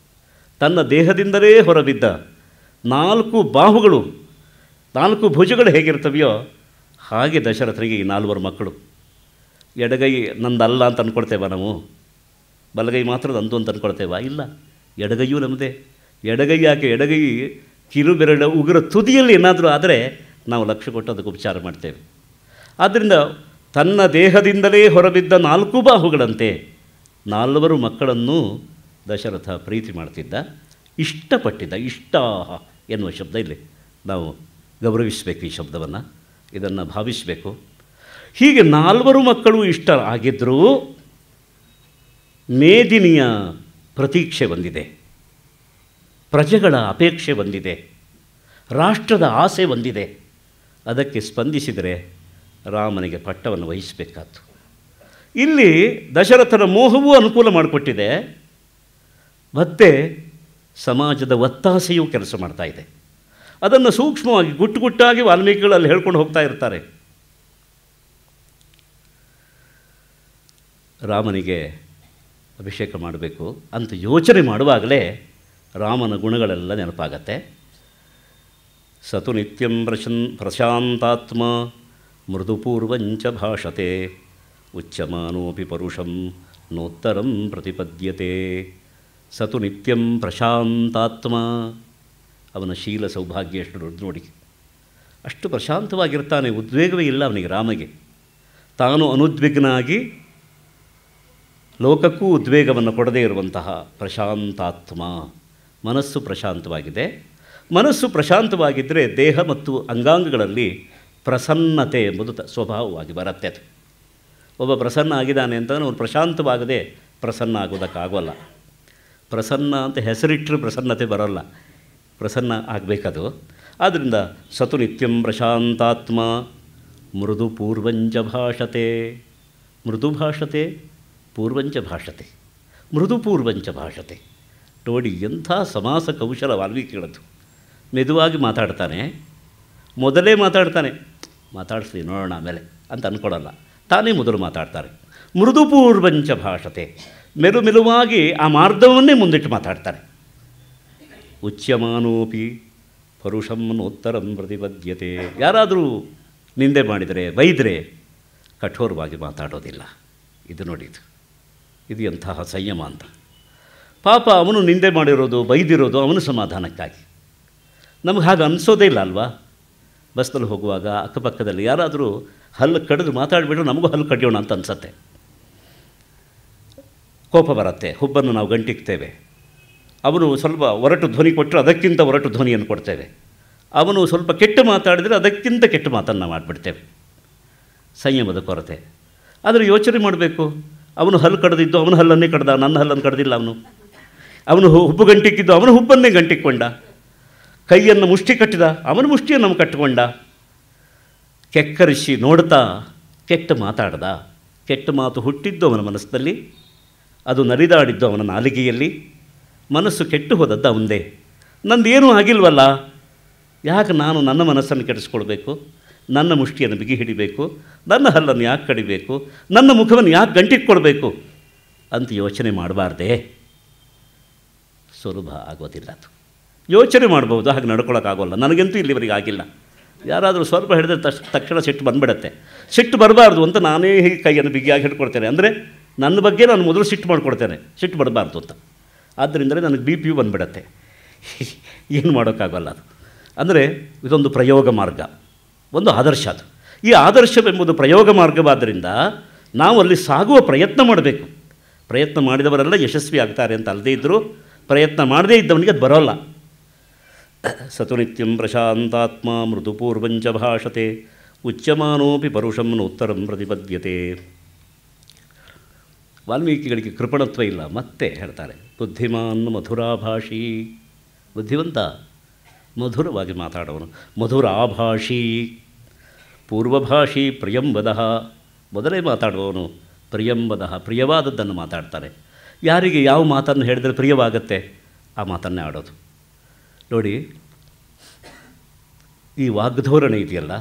ತನ್ನ ದೇಹದಿಂದಲೇ ಹೊರಬಿದ್ದ 4 ಬಾಹುಗಳು 4 ಭುಜಗಳು ಹೇಗಿರ್ತವೆಯೋ ಹಾಗೆ ದಶರಥನಿಗೆ ಈ 4 ಮಕ್ಕಳು. ಎಡಗೈ ನಂದಲ್ಲ ಅಂತ ಅಂದ್ಕೊಳ್ತೇವ ನಾವು? ಬಲಗೈ ಮಾತ್ರ ನಂದು ಅಂತ ಅಂದ್ಕೊಳ್ತೇವ? ಇಲ್ಲ, ಎಡಗೈಯೂ ನಮ್ಮದೇ. ಎಡಗೈ ಯಾಕೆ? ಎಡಗೈ ಕಿರುಬೆರಳ ಉಗುರ ತುದಿಯಲ್ಲಿ ಏನಾದರೂ ಆದರೆ ನಾವು ಲಕ್ಷ್ಯ ಕೊಟ್ಟು ಅದಕ್ಕೆ ಉಪಚಾರ ಮಾಡ್ತೇವೆ. ಆದ್ದರಿಂದ ತನ್ನ ದೇಹದಿಂದಲೇ ಹೊರಬಿದ್ದ 4 ಬಾಹುಗಳಂತೆ 4 ಮಕ್ಕಳನ್ನು ದಶರಥ ಪ್ರೀತಿ ಮಾಡ್ತಿದ್ದ, ಇಷ್ಟಪಟ್ಟಿದ್ದ. ಇಷ್ಟಾಹ ಎನ್ನುವ ಶಬ್ದ ಇಲ್ಲಿ ನಾವು ಗೌರವಿಸಬೇಕು. ಈ ಶಬ್ದವನ್ನು, ಇದನ್ನು ಭಾವಿಸಬೇಕು. ಹೀಗೆ 4 ಮಕ್ಕಳು ಇಷ್ಟ ಆಗಿದ್ದರೂ ಮೇದಿನಿಯ ಪ್ರತೀಕ್ಷೆ ಬಂದಿದೆ, ಪ್ರಜೆಗಳ ಅಪೇಕ್ಷೆ ಬಂದಿದೆ, ರಾಷ್ಟ್ರದ ಆಸೆ ಬಂದಿದೆ. ಅದಕ್ಕೆ ಸ್ಪಂದಿಸಿದರೆ ರಾಮನಿಗೆ ಪಟ್ಟವನ್ನು ವಹಿಸಬೇಕಾದ್ದು. ಇಲ್ಲಿ ದಶರಥನ ಮೋಹವೂ ಅನುಕೂಲ ಮಾಡಿಕೊಟ್ಟಿದೆ, ಮತ್ತು ಸಮಾಜದ ಒತ್ತಾಸೆಯೂ ಕೆಲಸ ಮಾಡ್ತಾ ಇದೆ. ಅದನ್ನು ಸೂಕ್ಷ್ಮವಾಗಿ ಗುಟ್ಟಾಗಿ ವಾಲ್ಮೀಕಿಗಳಲ್ಲಿ ಹೇಳ್ಕೊಂಡು ಹೋಗ್ತಾ ಇರ್ತಾರೆ. ರಾಮನಿಗೆ ಅಭಿಷೇಕ ಮಾಡಬೇಕು ಅಂತ ಯೋಚನೆ ಮಾಡುವಾಗಲೇ ರಾಮನ ಗುಣಗಳೆಲ್ಲ ನೆನಪಾಗತ್ತೆ. ಸತು ನಿತ್ಯಂ ಪ್ರಶಾಂತಾತ್ಮ ಮೃದುಪೂರ್ವಂಚ ಭಾಷತೆ ಉಚ್ಯಮಾನೋಪಿ ಪರುಷಂ ನೋತ್ತರಂ ಪ್ರತಿಪದ್ಯತೆ. ಸತು ನಿತ್ಯಂ ಪ್ರಶಾಂತಾತ್ಮ, ಅವನ ಶೀಲ ಸೌಭಾಗ್ಯ ಎಷ್ಟು ದೊಡ್ಡ ನೋಡಿ. ಅಷ್ಟು ಪ್ರಶಾಂತವಾಗಿರ್ತಾನೆ, ಉದ್ವೇಗವೇ ಇಲ್ಲ ಅವನಿಗೆ. ರಾಮಗೆ ತಾನು ಅನುದ್ವಿಗ್ನಾಗಿ ಲೋಕಕ್ಕೂ ಉದ್ವೇಗವನ್ನು ಕೊಡದೇ ಇರುವಂತಹ ಪ್ರಶಾಂತಾತ್ಮ. ಮನಸ್ಸು ಪ್ರಶಾಂತವಾಗಿದೆ. ಮನಸ್ಸು ಪ್ರಶಾಂತವಾಗಿದ್ದರೆ ದೇಹ ಮತ್ತು ಅಂಗಾಂಗಗಳಲ್ಲಿ ಪ್ರಸನ್ನತೆ ಎಂಬುದು ಸ್ವಭಾವವಾಗಿ ಬರುತ್ತೆ. ಅದು ಒಬ್ಬ ಪ್ರಸನ್ನ ಆಗಿದ್ದಾನೆ ಅಂತಂದರೆ ಅವನು ಪ್ರಶಾಂತವಾಗದೆ ಪ್ರಸನ್ನ ಆಗೋದಕ್ಕಾಗೋಲ್ಲ. ಪ್ರಸನ್ನ ಅಂತ ಹೆಸರಿಟ್ಟರೆ ಪ್ರಸನ್ನತೆ ಬರೋಲ್ಲ, ಪ್ರಸನ್ನ ಆಗಬೇಕದು. ಆದ್ದರಿಂದ ಸತು ನಿತ್ಯಂ ಪ್ರಶಾಂತಾತ್ಮ ಮೃದು ಪೂರ್ವಂಚ ಭಾಷತೆ. ಮೃದು ಭಾಷತೆ, ಪೂರ್ವಂಚ ಭಾಷತೆ, ಮೃದು ಪೂರ್ವಂಚ ಭಾಷತೆ. ನೋಡಿ ಎಂಥ ಸಮಾಸ ಕೌಶಲ ವಾಲ್ಮೀಕಿಗಳದ್ದು. ಮೆದುವಾಗಿ ಮಾತಾಡ್ತಾನೆ, ಮೊದಲೇ ಮಾತಾಡ್ತಾನೆ, ಮಾತಾಡಿಸ್ಲಿ ನೋಡೋಣ ಆಮೇಲೆ ಅಂತ ಅಂದ್ಕೊಳ್ಳಲ್ಲ, ತಾನೇ ಮೊದಲು ಮಾತಾಡ್ತಾರೆ. ಮೃದು ಪೂರ್ವಂಚ ಭಾಷತೆ, ಮೆಲುಮೆಲುವಾಗಿ ಆ ಮಾರ್ಗವನ್ನೇ ಮುಂದಿಟ್ಟು ಮಾತಾಡ್ತಾರೆ. ಉಚ್ಯಮಾನೋಪಿ ಪರುಷಂ ನೋತ್ತರಂ ಪ್ರತಿಪದ್ಯತೆ. ಯಾರಾದರೂ ನಿಂದೆ ಮಾಡಿದರೆ, ಬೈದರೆ ಕಠೋರವಾಗಿ ಮಾತಾಡೋದಿಲ್ಲ. ಇದು ನೋಡಿ, ಇದು ಎಂತಹ ಸಂಯಮ ಅಂತ. ಪಾಪ ಅವನು ನಿಂದೆ ಮಾಡಿರೋದು, ಬೈದಿರೋದು ಅವನು ಸಮಾಧಾನಕ್ಕಾಗಿ. ನಮಗೆ ಹಾಗೆ ಅನಿಸೋದೇ ಇಲ್ಲ ಅಲ್ವಾ? ಬಸ್ನಲ್ಲಿ ಹೋಗುವಾಗ ಅಕ್ಕಪಕ್ಕದಲ್ಲಿ ಯಾರಾದರೂ ಹಲ್ಲು ಕಡಿದು ಮಾತಾಡಿಬಿಟ್ರೆ ನಮಗೂ ಹಲ್ಲು ಕಡಿಯೋಣ ಅಂತ ಅನಿಸತ್ತೆ. ಕೋಪ ಬರುತ್ತೆ, ಹುಬ್ಬನ್ನು ನಾವು ಗಂಟಿಕ್ತೇವೆ. ಅವನು ಸ್ವಲ್ಪ ಒರಟು ಧ್ವನಿ ಕೊಟ್ಟರೆ ಅದಕ್ಕಿಂತ ಒರಟು ಧ್ವನಿಯನ್ನು ಕೊಡ್ತೇವೆ. ಅವನು ಸ್ವಲ್ಪ ಕೆಟ್ಟು ಮಾತಾಡಿದರೆ ಅದಕ್ಕಿಂತ ಕೆಟ್ಟ ಮಾತನ್ನು ಮಾಡಿಬಿಡ್ತೇವೆ. ಸಂಯಮದ ಕೊರತೆ. ಆದರೆ ಯೋಚನೆ ಮಾಡಬೇಕು, ಅವನು ಹಲ್ಲು ಕಡ್ದಿದ್ದು ಅವನ ಹಲ್ಲನ್ನೇ ಕಡ್ದ, ನನ್ನ ಹಲ್ಲನ್ನು ಕಡ್ದಿಲ್ಲ. ಅವನು ಹುಬ್ಬು ಗಂಟಿಕ್ಕಿದ್ದು ಅವನ ಹುಬ್ಬನ್ನೇ ಗಂಟಿಕ್ಕೊಂಡ. ಕೈಯನ್ನು ಮುಷ್ಟಿ ಕಟ್ಟಿದ ಅವನ ಮುಷ್ಟಿಯನ್ನು ನಮ್ಮ ಕಟ್ಟಿಕೊಂಡ. ಕೆಕ್ಕರಿಸಿ ನೋಡ್ತಾ ಕೆಟ್ಟ ಮಾತಾಡ್ದ. ಕೆಟ್ಟ ಮಾತು ಹುಟ್ಟಿದ್ದು ಅವನ ಮನಸ್ಸಿನಲ್ಲಿ, ಅದು ನರಿದಾಡಿದ್ದು ಅವನ ನಾಲಿಗೆಯಲ್ಲಿ. ಮನಸ್ಸು ಕೆಟ್ಟು ಹೋದದ್ದು ಅವಂದೇ. ನಂದೇನೂ ಆಗಿಲ್ವಲ್ಲ, ಯಾಕೆ ನಾನು ನನ್ನ ಮನಸ್ಸನ್ನು ಕೆಡಿಸ್ಕೊಳ್ಬೇಕು? ನನ್ನ ಮುಷ್ಟಿಯನ್ನು ಬಿಗಿ ಹಿಡಿಬೇಕು? ನನ್ನ ಹಲ್ಲನ್ನು ಯಾಕೆ ಕಡಿಬೇಕು? ನನ್ನ ಮುಖವನ್ನು ಯಾಕೆ ಗಂಟಿಟ್ಕೊಳ್ಬೇಕು ಅಂತ ಯೋಚನೆ ಮಾಡಬಾರ್ದೇ? ಸುಲಭ ಆಗೋದಿಲ್ಲ ಅದು. ಯೋಚನೆ ಮಾಡ್ಬೋದು, ಹಾಗೆ ನಡ್ಕೊಳ್ಳೋಕ್ಕಾಗೋಲ್ಲ. ನನಗಂತೂ ಇಲ್ಲಿವರೆಗೆ ಆಗಿಲ್ಲ. ಯಾರಾದರೂ ಸ್ವಲ್ಪ ಹಿಡಿದ್ರೆ ತಕ್ಷಣ ಸಿಟ್ಟು ಬಂದುಬಿಡತ್ತೆ. ಸಿಟ್ಟು ಬರಬಾರ್ದು ಅಂತ ನಾನೇ ಹೀಗೆ ಕೈಯನ್ನು ಬಿಗಿಯಾಗಿ ಹಿಡ್ಕೊಳ್ತೇನೆ. ಅಂದರೆ ನನ್ನ ಬಗ್ಗೆ ನಾನು ಮೊದಲು ಸಿಟ್ಟು ಮಾಡ್ಕೊಡ್ತೇನೆ, ಸಿಟ್ಟು ಬರಬಾರ್ದು ಅಂತ. ಆದ್ದರಿಂದಲೇ ನನಗೆ ಬಿ ಪಿ ಯು ಬಂದುಬಿಡತ್ತೆ. ಏನು ಮಾಡೋಕ್ಕಾಗಲ್ಲ ಅದು. ಅಂದರೆ ಇದೊಂದು ಪ್ರಯೋಗ ಮಾರ್ಗ, ಒಂದು ಆದರ್ಶ. ಅದು ಈ ಆದರ್ಶವೆಂಬುದು ಪ್ರಯೋಗ ಮಾರ್ಗವಾದ್ದರಿಂದ ನಾವು ಅಲ್ಲಿ ಸಾಗುವ ಪ್ರಯತ್ನ ಮಾಡಬೇಕು. ಪ್ರಯತ್ನ ಮಾಡಿದವರೆಲ್ಲ ಯಶಸ್ವಿ ಆಗ್ತಾರೆ ಅಂತ ಅಲ್ಲದೇ ಇದ್ದರೂ ಪ್ರಯತ್ನ ಮಾಡದೇ ಇದ್ದವನಿಗೆ ಅದು ಬರೋಲ್ಲ. ಸತು ನಿತ್ಯಂ ಪ್ರಶಾಂತಾತ್ಮ ಮೃದುಪೂರ್ವಂಚ ಭಾಷತೆ ಉಚ್ಯಮಾನೋಪಿ ಪರುಷಂ ನೋತ್ತರಂ ಪ್ರತಿಪದ್ಯತೆ. ವಾಲ್ಮೀಕಿಗಳಿಗೆ ಕೃಪಣತ್ವ ಇಲ್ಲ. ಮತ್ತೆ ಹೇಳ್ತಾರೆ, ಬುದ್ಧಿಮಾನ್ ಮಧುರಾಭಾಷಿ. ಬುದ್ಧಿವಂತ, ಮಧುರವಾಗಿ ಮಾತಾಡೋನು. ಮಧುರಾಭಾಷಿ, ಪೂರ್ವಭಾಷಿ ಪ್ರಿಯಂವದಃ. ಮೊದಲೇ ಮಾತಾಡುವವನು ಪ್ರಿಯಂವದಃ, ಪ್ರಿಯವಾದದ್ದನ್ನು ಮಾತಾಡ್ತಾರೆ. ಯಾರಿಗೆ ಯಾವ ಮಾತನ್ನು ಹೇಳಿದರೆ ಪ್ರಿಯವಾಗತ್ತೆ ಆ ಮಾತನ್ನೇ ಆಡೋದು. ನೋಡಿ, ಈ ವಾಗ್ಧೋರಣೆ ಇದೆಯಲ್ಲ,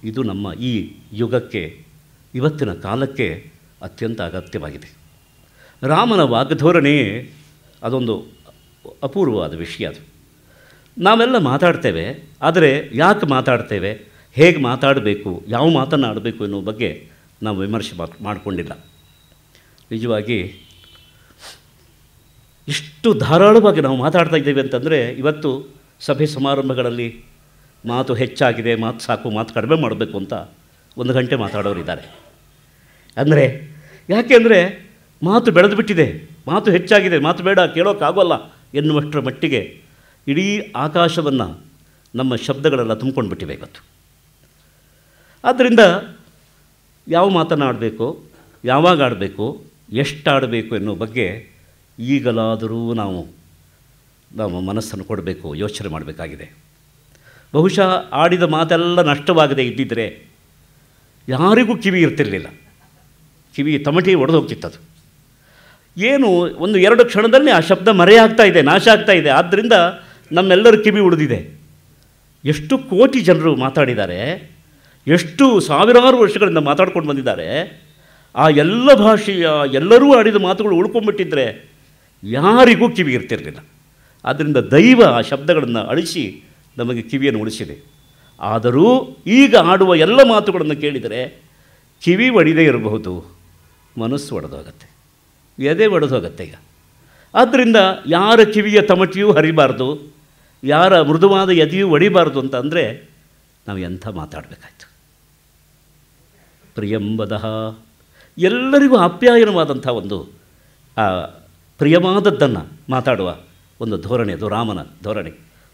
ಇದು ನಮ್ಮ ಈ ಯುಗಕ್ಕೆ, ಇವತ್ತಿನ ಕಾಲಕ್ಕೆ ಅತ್ಯಂತ ಅಗತ್ಯವಾಗಿದೆ. ರಾಮನ ವಾಗ್ಧೋರಣೆ ಅದೊಂದು ಅಪೂರ್ವವಾದ ವಿಷಯ. ಅದು ನಾವೆಲ್ಲ ಮಾತಾಡ್ತೇವೆ, ಆದರೆ ಯಾಕೆ ಮಾತಾಡ್ತೇವೆ, ಹೇಗೆ ಮಾತಾಡಬೇಕು, ಯಾವ ಮಾತನ್ನು ಆಡಬೇಕು ಎನ್ನುವ ಬಗ್ಗೆ ನಾವು ವಿಮರ್ಶೆ ಮಾಡಿಕೊಂಡಿಲ್ಲ. ನಿಜವಾಗಿ ಇಷ್ಟು ಧಾರಾಳವಾಗಿ ನಾವು ಮಾತಾಡ್ತಾ ಇದ್ದೇವೆ ಅಂತಂದರೆ, ಇವತ್ತು ಸಭೆ ಸಮಾರಂಭಗಳಲ್ಲಿ ಮಾತು ಹೆಚ್ಚಾಗಿದೆ, ಮಾತು ಸಾಕು, ಮಾತು ಕಡಿಮೆ ಮಾಡಬೇಕು ಅಂತ 1 ಗಂಟೆ ಮಾತಾಡೋರಿದ್ದಾರೆ. ಅಂದರೆ ಯಾಕೆ ಅಂದರೆ ಮಾತು ಬೆಳೆದು ಬಿಟ್ಟಿದೆ, ಮಾತು ಹೆಚ್ಚಾಗಿದೆ, ಮಾತು ಬೇಡ, ಕೇಳೋಕ್ಕಾಗೋಲ್ಲ ಎನ್ನುವಷ್ಟರ ಮಟ್ಟಿಗೆ ಇಡೀ ಆಕಾಶವನ್ನು ನಮ್ಮ ಶಬ್ದಗಳೆಲ್ಲ ತುಂಬ್ಕೊಂಡು ಬಿಟ್ಟಿವೆ ಇವತ್ತು. ಆದ್ದರಿಂದ ಯಾವ ಮಾತನಾಡಬೇಕು, ಯಾವಾಗ ಆಡಬೇಕು, ಎಷ್ಟು ಆಡಬೇಕು ಎನ್ನುವ ಬಗ್ಗೆ ಈಗಲಾದರೂ ನಾವು ಮನಸ್ಸನ್ನು ಕೊಡಬೇಕು, ಯೋಚನೆ ಮಾಡಬೇಕಾಗಿದೆ. ಬಹುಶಃ ಆಡಿದ ಮಾತೆಲ್ಲ ನಷ್ಟವಾಗದೇ ಇದ್ದಿದ್ದರೆ ಯಾರಿಗೂ ಕಿವಿ ಇರ್ತಿರಲಿಲ್ಲ, ಕಿವಿ ತಮಟಿ ಒಡೆದು ಹೋಗ್ತಿತ್ತದು. ಏನು 1-2 ಕ್ಷಣದಲ್ಲಿ ಆ ಶಬ್ದ ಮರೆಯಾಗ್ತಾ ಇದೆ, ನಾಶ ಆಗ್ತಾ ಇದೆ. ಆದ್ದರಿಂದ ನಮ್ಮೆಲ್ಲರ ಕಿವಿ ಉಳಿದಿದೆ. ಎಷ್ಟು ಕೋಟಿ ಜನರು ಮಾತಾಡಿದ್ದಾರೆ, ಎಷ್ಟು ಸಾವಿರಾರು ವರ್ಷಗಳಿಂದ ಮಾತಾಡ್ಕೊಂಡು ಬಂದಿದ್ದಾರೆ. ಆ ಎಲ್ಲ ಭಾಷೆಯ ಎಲ್ಲರೂ ಆಡಿದ ಮಾತುಗಳು ಉಳ್ಕೊಂಡ್ಬಿಟ್ಟಿದ್ರೆ ಯಾರಿಗೂ ಕಿವಿ ಇರ್ತಿರಲಿಲ್ಲ. ಆದ್ದರಿಂದ ದೈವ ಆ ಶಬ್ದಗಳನ್ನು ಅಳಿಸಿ ನಮಗೆ ಕಿವಿಯನ್ನು ಉಳಿಸಿದೆ. ಆದರೂ ಈಗ ಆಡುವ ಎಲ್ಲ ಮಾತುಗಳನ್ನು ಕೇಳಿದರೆ ಕಿವಿ ಒಡೆದೇ ಇರಬಹುದು, ಮನಸ್ಸು ಒಡೆದೋಗತ್ತೆ, ಎದೆ ಒಡೆದೋಗತ್ತೆ ಈಗ. ಆದ್ದರಿಂದ ಯಾರ ಕಿವಿಯ ತಮಟಿಯೂ ಹರಿಬಾರ್ದು, ಯಾರ ಮೃದುವಾದ ಎದೆಯೂ ಒಡಿಬಾರ್ದು ಅಂತ ಅಂದರೆ ನಾವು ಎಂಥ ಮಾತಾಡಬೇಕಾಯ್ತು. ಪ್ರಿಯಂಬದಃ, ಎಲ್ಲರಿಗೂ ಆಪ್ಯಾಯನವಾದಂಥ ಒಂದು ಪ್ರಿಯವಾದದ್ದನ್ನು ಮಾತಾಡುವ ಒಂದು ಧೋರಣೆ, ಅದು ರಾಮನ ಧೋರಣೆ.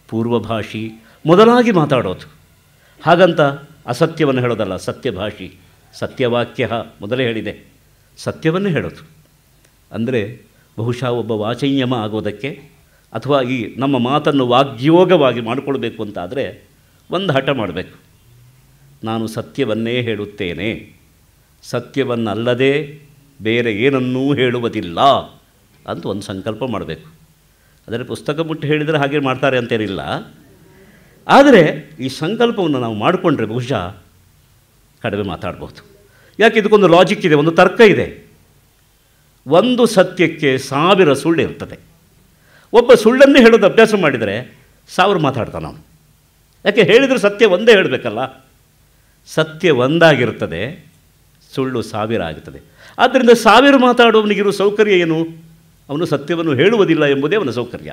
ಪೂರ್ವಭಾಷಿ, ಮೊದಲಾಗಿ ಮಾತಾಡೋದು. ಹಾಗಂತ ಅಸತ್ಯವನ್ನು ಹೇಳೋದಲ್ಲ, ಸತ್ಯಭಾಷಿ, ಸತ್ಯವಾಕ್ಯ ಮೊದಲೇ ಹೇಳಿದೆ, ಸತ್ಯವನ್ನೇ ಹೇಳೋದು. ಅಂದರೆ ಬಹುಶಃ ಒಬ್ಬ ವಾಚೈನ್ಯಮ ಆಗೋದಕ್ಕೆ ಅಥವಾ ಈ ನಮ್ಮ ಮಾತನ್ನು ವಾಗ್ಯೋಗವಾಗಿ ಮಾಡಿಕೊಳ್ಬೇಕು ಅಂತಾದರೆ ಒಂದು ಹಠ ಮಾಡಬೇಕು. ನಾನು ಸತ್ಯವನ್ನೇ ಹೇಳುತ್ತೇನೆ, ಸತ್ಯವನ್ನಲ್ಲದೆ ಬೇರೆ ಏನನ್ನೂ ಹೇಳುವುದಿಲ್ಲ ಅಂತ ಒಂದು ಸಂಕಲ್ಪ ಮಾಡಬೇಕು. ಆದರೆ ಪುಸ್ತಕ ಮುಟ್ಟಿ ಹೇಳಿದರೆ ಹಾಗೆ ಮಾಡ್ತಾರೆ ಅಂತೇನಿಲ್ಲ. ಆದರೆ ಈ ಸಂಕಲ್ಪವನ್ನು ನಾವು ಮಾಡಿಕೊಂಡ್ರೆ ಬಹುಶಃ ಕಡಿಮೆ ಮಾತಾಡ್ಬೋದು. ಯಾಕೆ, ಇದಕ್ಕೊಂದು ಲಾಜಿಕ್ ಇದೆ, ಒಂದು ತರ್ಕ ಇದೆ. ಒಂದು ಸತ್ಯಕ್ಕೆ 1000 ಸುಳ್ಳು ಇರ್ತದೆ. ಒಬ್ಬ ಸುಳ್ಳನ್ನೇ ಹೇಳೋದು ಅಭ್ಯಾಸ ಮಾಡಿದರೆ 1000 ಮಾತಾಡ್ತಾನೆ ಅವನು. ಯಾಕೆ ಹೇಳಿದರೆ ಸತ್ಯ ಒಂದೇ ಹೇಳಬೇಕಲ್ಲ. ಸತ್ಯ ಒಂದಾಗಿರ್ತದೆ, ಸುಳ್ಳು 1000 ಆಗುತ್ತದೆ. ಆದ್ದರಿಂದ 1000 ಮಾತಾಡುವವನಿಗಿರುವ ಸೌಕರ್ಯ ಏನು? ಅವನು ಸತ್ಯವನ್ನು ಹೇಳುವುದಿಲ್ಲ ಎಂಬುದೇ ಅವನ ಸೌಕರ್ಯ.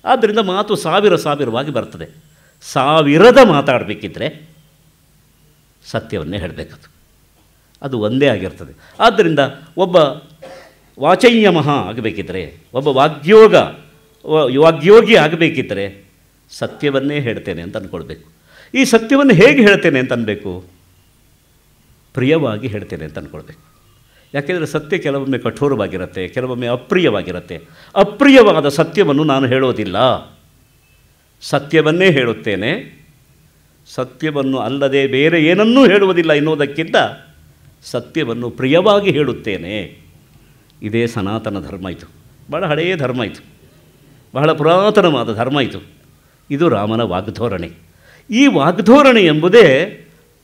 ಆದ್ದರಿಂದ ಮಾತು 1000 ಬರ್ತದೆ. 1000 ಮಾತಾಡಬೇಕಿದ್ರೆ ಸತ್ಯವನ್ನೇ ಹೇಳಬೇಕದು, ಅದು ಒಂದೇ ಆಗಿರ್ತದೆ. ಆದ್ದರಿಂದ ಒಬ್ಬ ವಾಚೈನ್ಯಮಃ ಆಗಬೇಕಿದ್ದರೆ, ಒಬ್ಬ ವಾಗ್ಯೋಗಿ ಆಗಬೇಕಿದ್ದರೆ ಸತ್ಯವನ್ನೇ ಹೇಳ್ತೇನೆ ಅಂತ ಅಂದ್ಕೊಳ್ಬೇಕು. ಈ ಸತ್ಯವನ್ನು ಹೇಗೆ ಹೇಳ್ತೇನೆ ಅಂತ ಅನ್ಬೇಕು? ಪ್ರಿಯವಾಗಿ ಹೇಳ್ತೇನೆ ಅಂತ ಅಂದ್ಕೊಳ್ಬೇಕು. ಯಾಕೆಂದರೆ ಸತ್ಯ ಕೆಲವೊಮ್ಮೆ ಕಠೋರವಾಗಿರುತ್ತೆ, ಕೆಲವೊಮ್ಮೆ ಅಪ್ರಿಯವಾಗಿರುತ್ತೆ. ಅಪ್ರಿಯವಾದ ಸತ್ಯವನ್ನು ನಾನು ಹೇಳೋದಿಲ್ಲ, ಸತ್ಯವನ್ನೇ ಹೇಳುತ್ತೇನೆ. ಸತ್ಯವನ್ನು ಅಲ್ಲದೆ ಬೇರೆ ಏನನ್ನೂ ಹೇಳುವುದಿಲ್ಲ ಎನ್ನುವುದಕ್ಕಿಂತ ಸತ್ಯವನ್ನು ಪ್ರಿಯವಾಗಿ ಹೇಳುತ್ತೇನೆ. ಇದೇ ಸನಾತನ ಧರ್ಮ. ಇದು ಬಹಳ ಹಳೆಯ ಧರ್ಮ, ಇದು ಬಹಳ ಪುರಾತನವಾದ ಧರ್ಮ. ಇದು ರಾಮನ ವಾಗ್ಧೋರಣೆ. ಈ ವಾಗ್ಧೋರಣೆ ಎಂಬುದೇ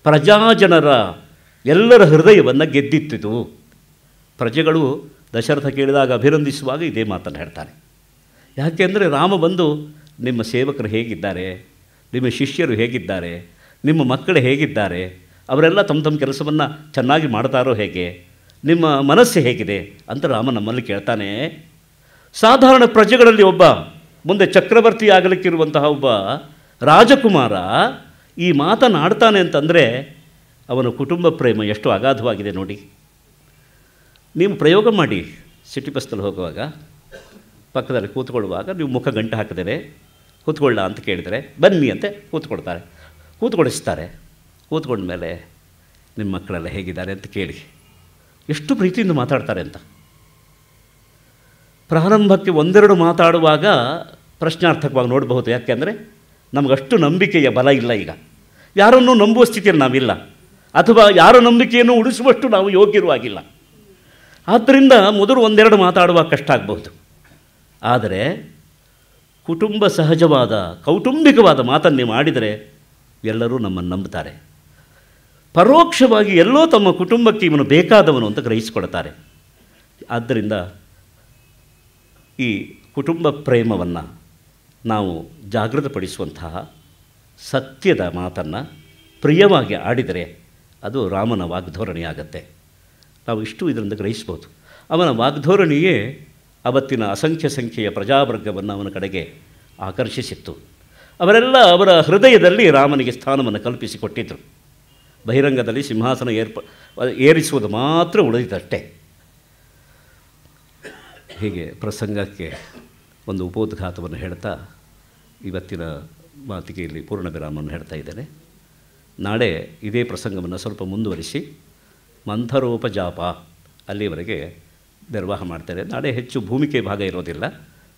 ಪ್ರಜಾಜನರ ಎಲ್ಲರ ಹೃದಯವನ್ನು ಗೆದ್ದಿತ್ತಿತು. ಪ್ರಜೆಗಳು ದಶರಥ ಕೇಳಿದಾಗ ಅಭಿನಂದಿಸುವಾಗ ಇದೇ ಮಾತನ್ನು ಹೇಳ್ತಾರೆ. ಯಾಕೆಂದರೆ ರಾಮ ಬಂದು ನಿಮ್ಮ ಸೇವಕರು ಹೇಗಿದ್ದಾರೆ, ನಿಮ್ಮ ಶಿಷ್ಯರು ಹೇಗಿದ್ದಾರೆ, ನಿಮ್ಮ ಮಕ್ಕಳು ಹೇಗಿದ್ದಾರೆ, ಅವರೆಲ್ಲ ತಮ್ಮ ಕೆಲಸವನ್ನು ಚೆನ್ನಾಗಿ ಮಾಡ್ತಾರೋ ಹೇಗೆ, ನಿಮ್ಮ ಮನಸ್ಸು ಹೇಗಿದೆ ಅಂತ ರಾಮ ನಮ್ಮಲ್ಲಿ ಕೇಳ್ತಾನೆ. ಸಾಧಾರಣ ಪ್ರಜೆಗಳಲ್ಲಿ ಒಬ್ಬ ಮುಂದೆ ಚಕ್ರವರ್ತಿ ಆಗಲಿಕ್ಕಿರುವಂತಹ ಒಬ್ಬ ರಾಜಕುಮಾರ ಈ ಮಾತನಾಡ್ತಾನೆ ಅಂತಂದರೆ ಅವನ ಕುಟುಂಬ ಪ್ರೇಮ ಎಷ್ಟು ಅಗಾಧವಾಗಿದೆ ನೋಡಿ. ನೀವು ಪ್ರಯೋಗ ಮಾಡಿ, ಸಿಟಿ ಬಸ್ನಲ್ಲಿ ಹೋಗುವಾಗ ಪಕ್ಕದಲ್ಲಿ ಕೂತ್ಕೊಳ್ಳುವಾಗ ನೀವು ಮುಖ ಗಂಟು ಹಾಕಿದರೆ ಕೂತ್ಕೊಳ್ಳ ಅಂತ ಕೇಳಿದರೆ ಬನ್ನಿ ಅಂತ ಕೂತ್ಕೊಳಿಸ್ತಾರೆ. ಕೂತ್ಕೊಂಡ ಮೇಲೆ ನಿಮ್ಮ ಮಕ್ಕಳೆಲ್ಲ ಹೇಗಿದ್ದಾರೆ ಅಂತ ಕೇಳಿ, ಎಷ್ಟು ಪ್ರೀತಿಯಿಂದ ಮಾತಾಡ್ತಾರೆ ಅಂತ. ಪ್ರಾರಂಭಕ್ಕೆ 1-2 ಮಾತಾಡುವಾಗ ಪ್ರಶ್ನಾರ್ಥಕವಾಗಿ ನೋಡಬಹುದು. ಯಾಕೆಂದರೆ ನಮಗಷ್ಟು ನಂಬಿಕೆಯ ಬಲ ಇಲ್ಲ. ಈಗ ಯಾರನ್ನೂ ನಂಬುವ ಸ್ಥಿತಿಯಲ್ಲಿ ನಾವಿಲ್ಲ, ಅಥವಾ ಯಾರ ನಂಬಿಕೆಯನ್ನು ಉಳಿಸುವಷ್ಟು ನಾವು ಯೋಗ್ಯರು. ಆದ್ದರಿಂದ ಮೊದಲು 1-2 ಮಾತಾಡುವಾಗ ಕಷ್ಟ ಆಗಬಹುದು. ಆದರೆ ಕುಟುಂಬ ಸಹಜವಾದ ಕೌಟುಂಬಿಕವಾದ ಮಾತನ್ನೇ ಮಾಡಿದರೆ ಎಲ್ಲರೂ ನಮ್ಮನ್ನು ನಂಬುತ್ತಾರೆ. ಪರೋಕ್ಷವಾಗಿ ಎಲ್ಲೋ ತಮ್ಮ ಕುಟುಂಬಕ್ಕೆ ಇವನು ಬೇಕಾದವನು ಅಂತ ಗ್ರಹಿಸಿಕೊಳ್ತಾರೆ. ಆದ್ದರಿಂದ ಈ ಕುಟುಂಬ ಪ್ರೇಮವನ್ನು ನಾವು ಜಾಗೃತಪಡಿಸುವಂತಹ ಸತ್ಯದ ಮಾತನ್ನು ಪ್ರಿಯವಾಗಿ ಆಡಿದರೆ ಅದು ರಾಮನ ವಾಗ್ಧೋರಣೆಯಾಗತ್ತೆ. ನಾವು ಇಷ್ಟು ಇದರಿಂದ ಗ್ರಹಿಸ್ಬೋದು. ಅವನ ವಾಗ್ಧೋರಣೆಯೇ ಅವತ್ತಿನ ಅಸಂಖ್ಯ ಸಂಖ್ಯೆಯ ಪ್ರಜಾವರ್ಗವನ್ನು ಅವನ ಕಡೆಗೆ ಆಕರ್ಷಿಸಿತ್ತು. ಅವರೆಲ್ಲ ಅವರ ಹೃದಯದಲ್ಲಿ ರಾಮನಿಗೆ ಸ್ಥಾನವನ್ನು ಕಲ್ಪಿಸಿಕೊಟ್ಟಿದ್ದರು. ಬಹಿರಂಗದಲ್ಲಿ ಸಿಂಹಾಸನ ಏರಿಸುವುದು ಮಾತ್ರ ಉಳಿದಿದ್ದಷ್ಟೇ. ಹೀಗೆ ಪ್ರಸಂಗಕ್ಕೆ ಒಂದು ಉಪೋದ್ಘಾತವನ್ನು ಹೇಳ್ತಾ ಇವತ್ತಿನ ಮಾತಿಗೆಯಲ್ಲಿ ಪೂರ್ಣ ವಿರಾಮವನ್ನು ಹೇಳ್ತಾ ಇದ್ದೇನೆ. ನಾಳೆ ಇದೇ ಪ್ರಸಂಗವನ್ನು ಸ್ವಲ್ಪ ಮುಂದುವರಿಸಿ ಮಂಥರೋಪಜಾಪ ಅಲ್ಲಿವರೆಗೆ ನಿರ್ವಾಹ ಮಾಡ್ತಾರೆ. ನಾಳೆ ಹೆಚ್ಚು ಭೂಮಿಕೆ ಭಾಗ ಇರೋದಿಲ್ಲ,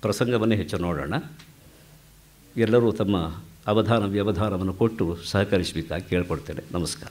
ಪ್ರಸಂಗವನ್ನೇ ಹೆಚ್ಚು ನೋಡೋಣ. ಎಲ್ಲರೂ ತಮ್ಮ ಅವಧಾನ ವ್ಯವಧಾನವನ್ನು ಕೊಟ್ಟು ಸಹಕರಿಸಬೇಕಾಗಿ ಕೇಳ್ಕೊಡ್ತೇನೆ. ನಮಸ್ಕಾರ.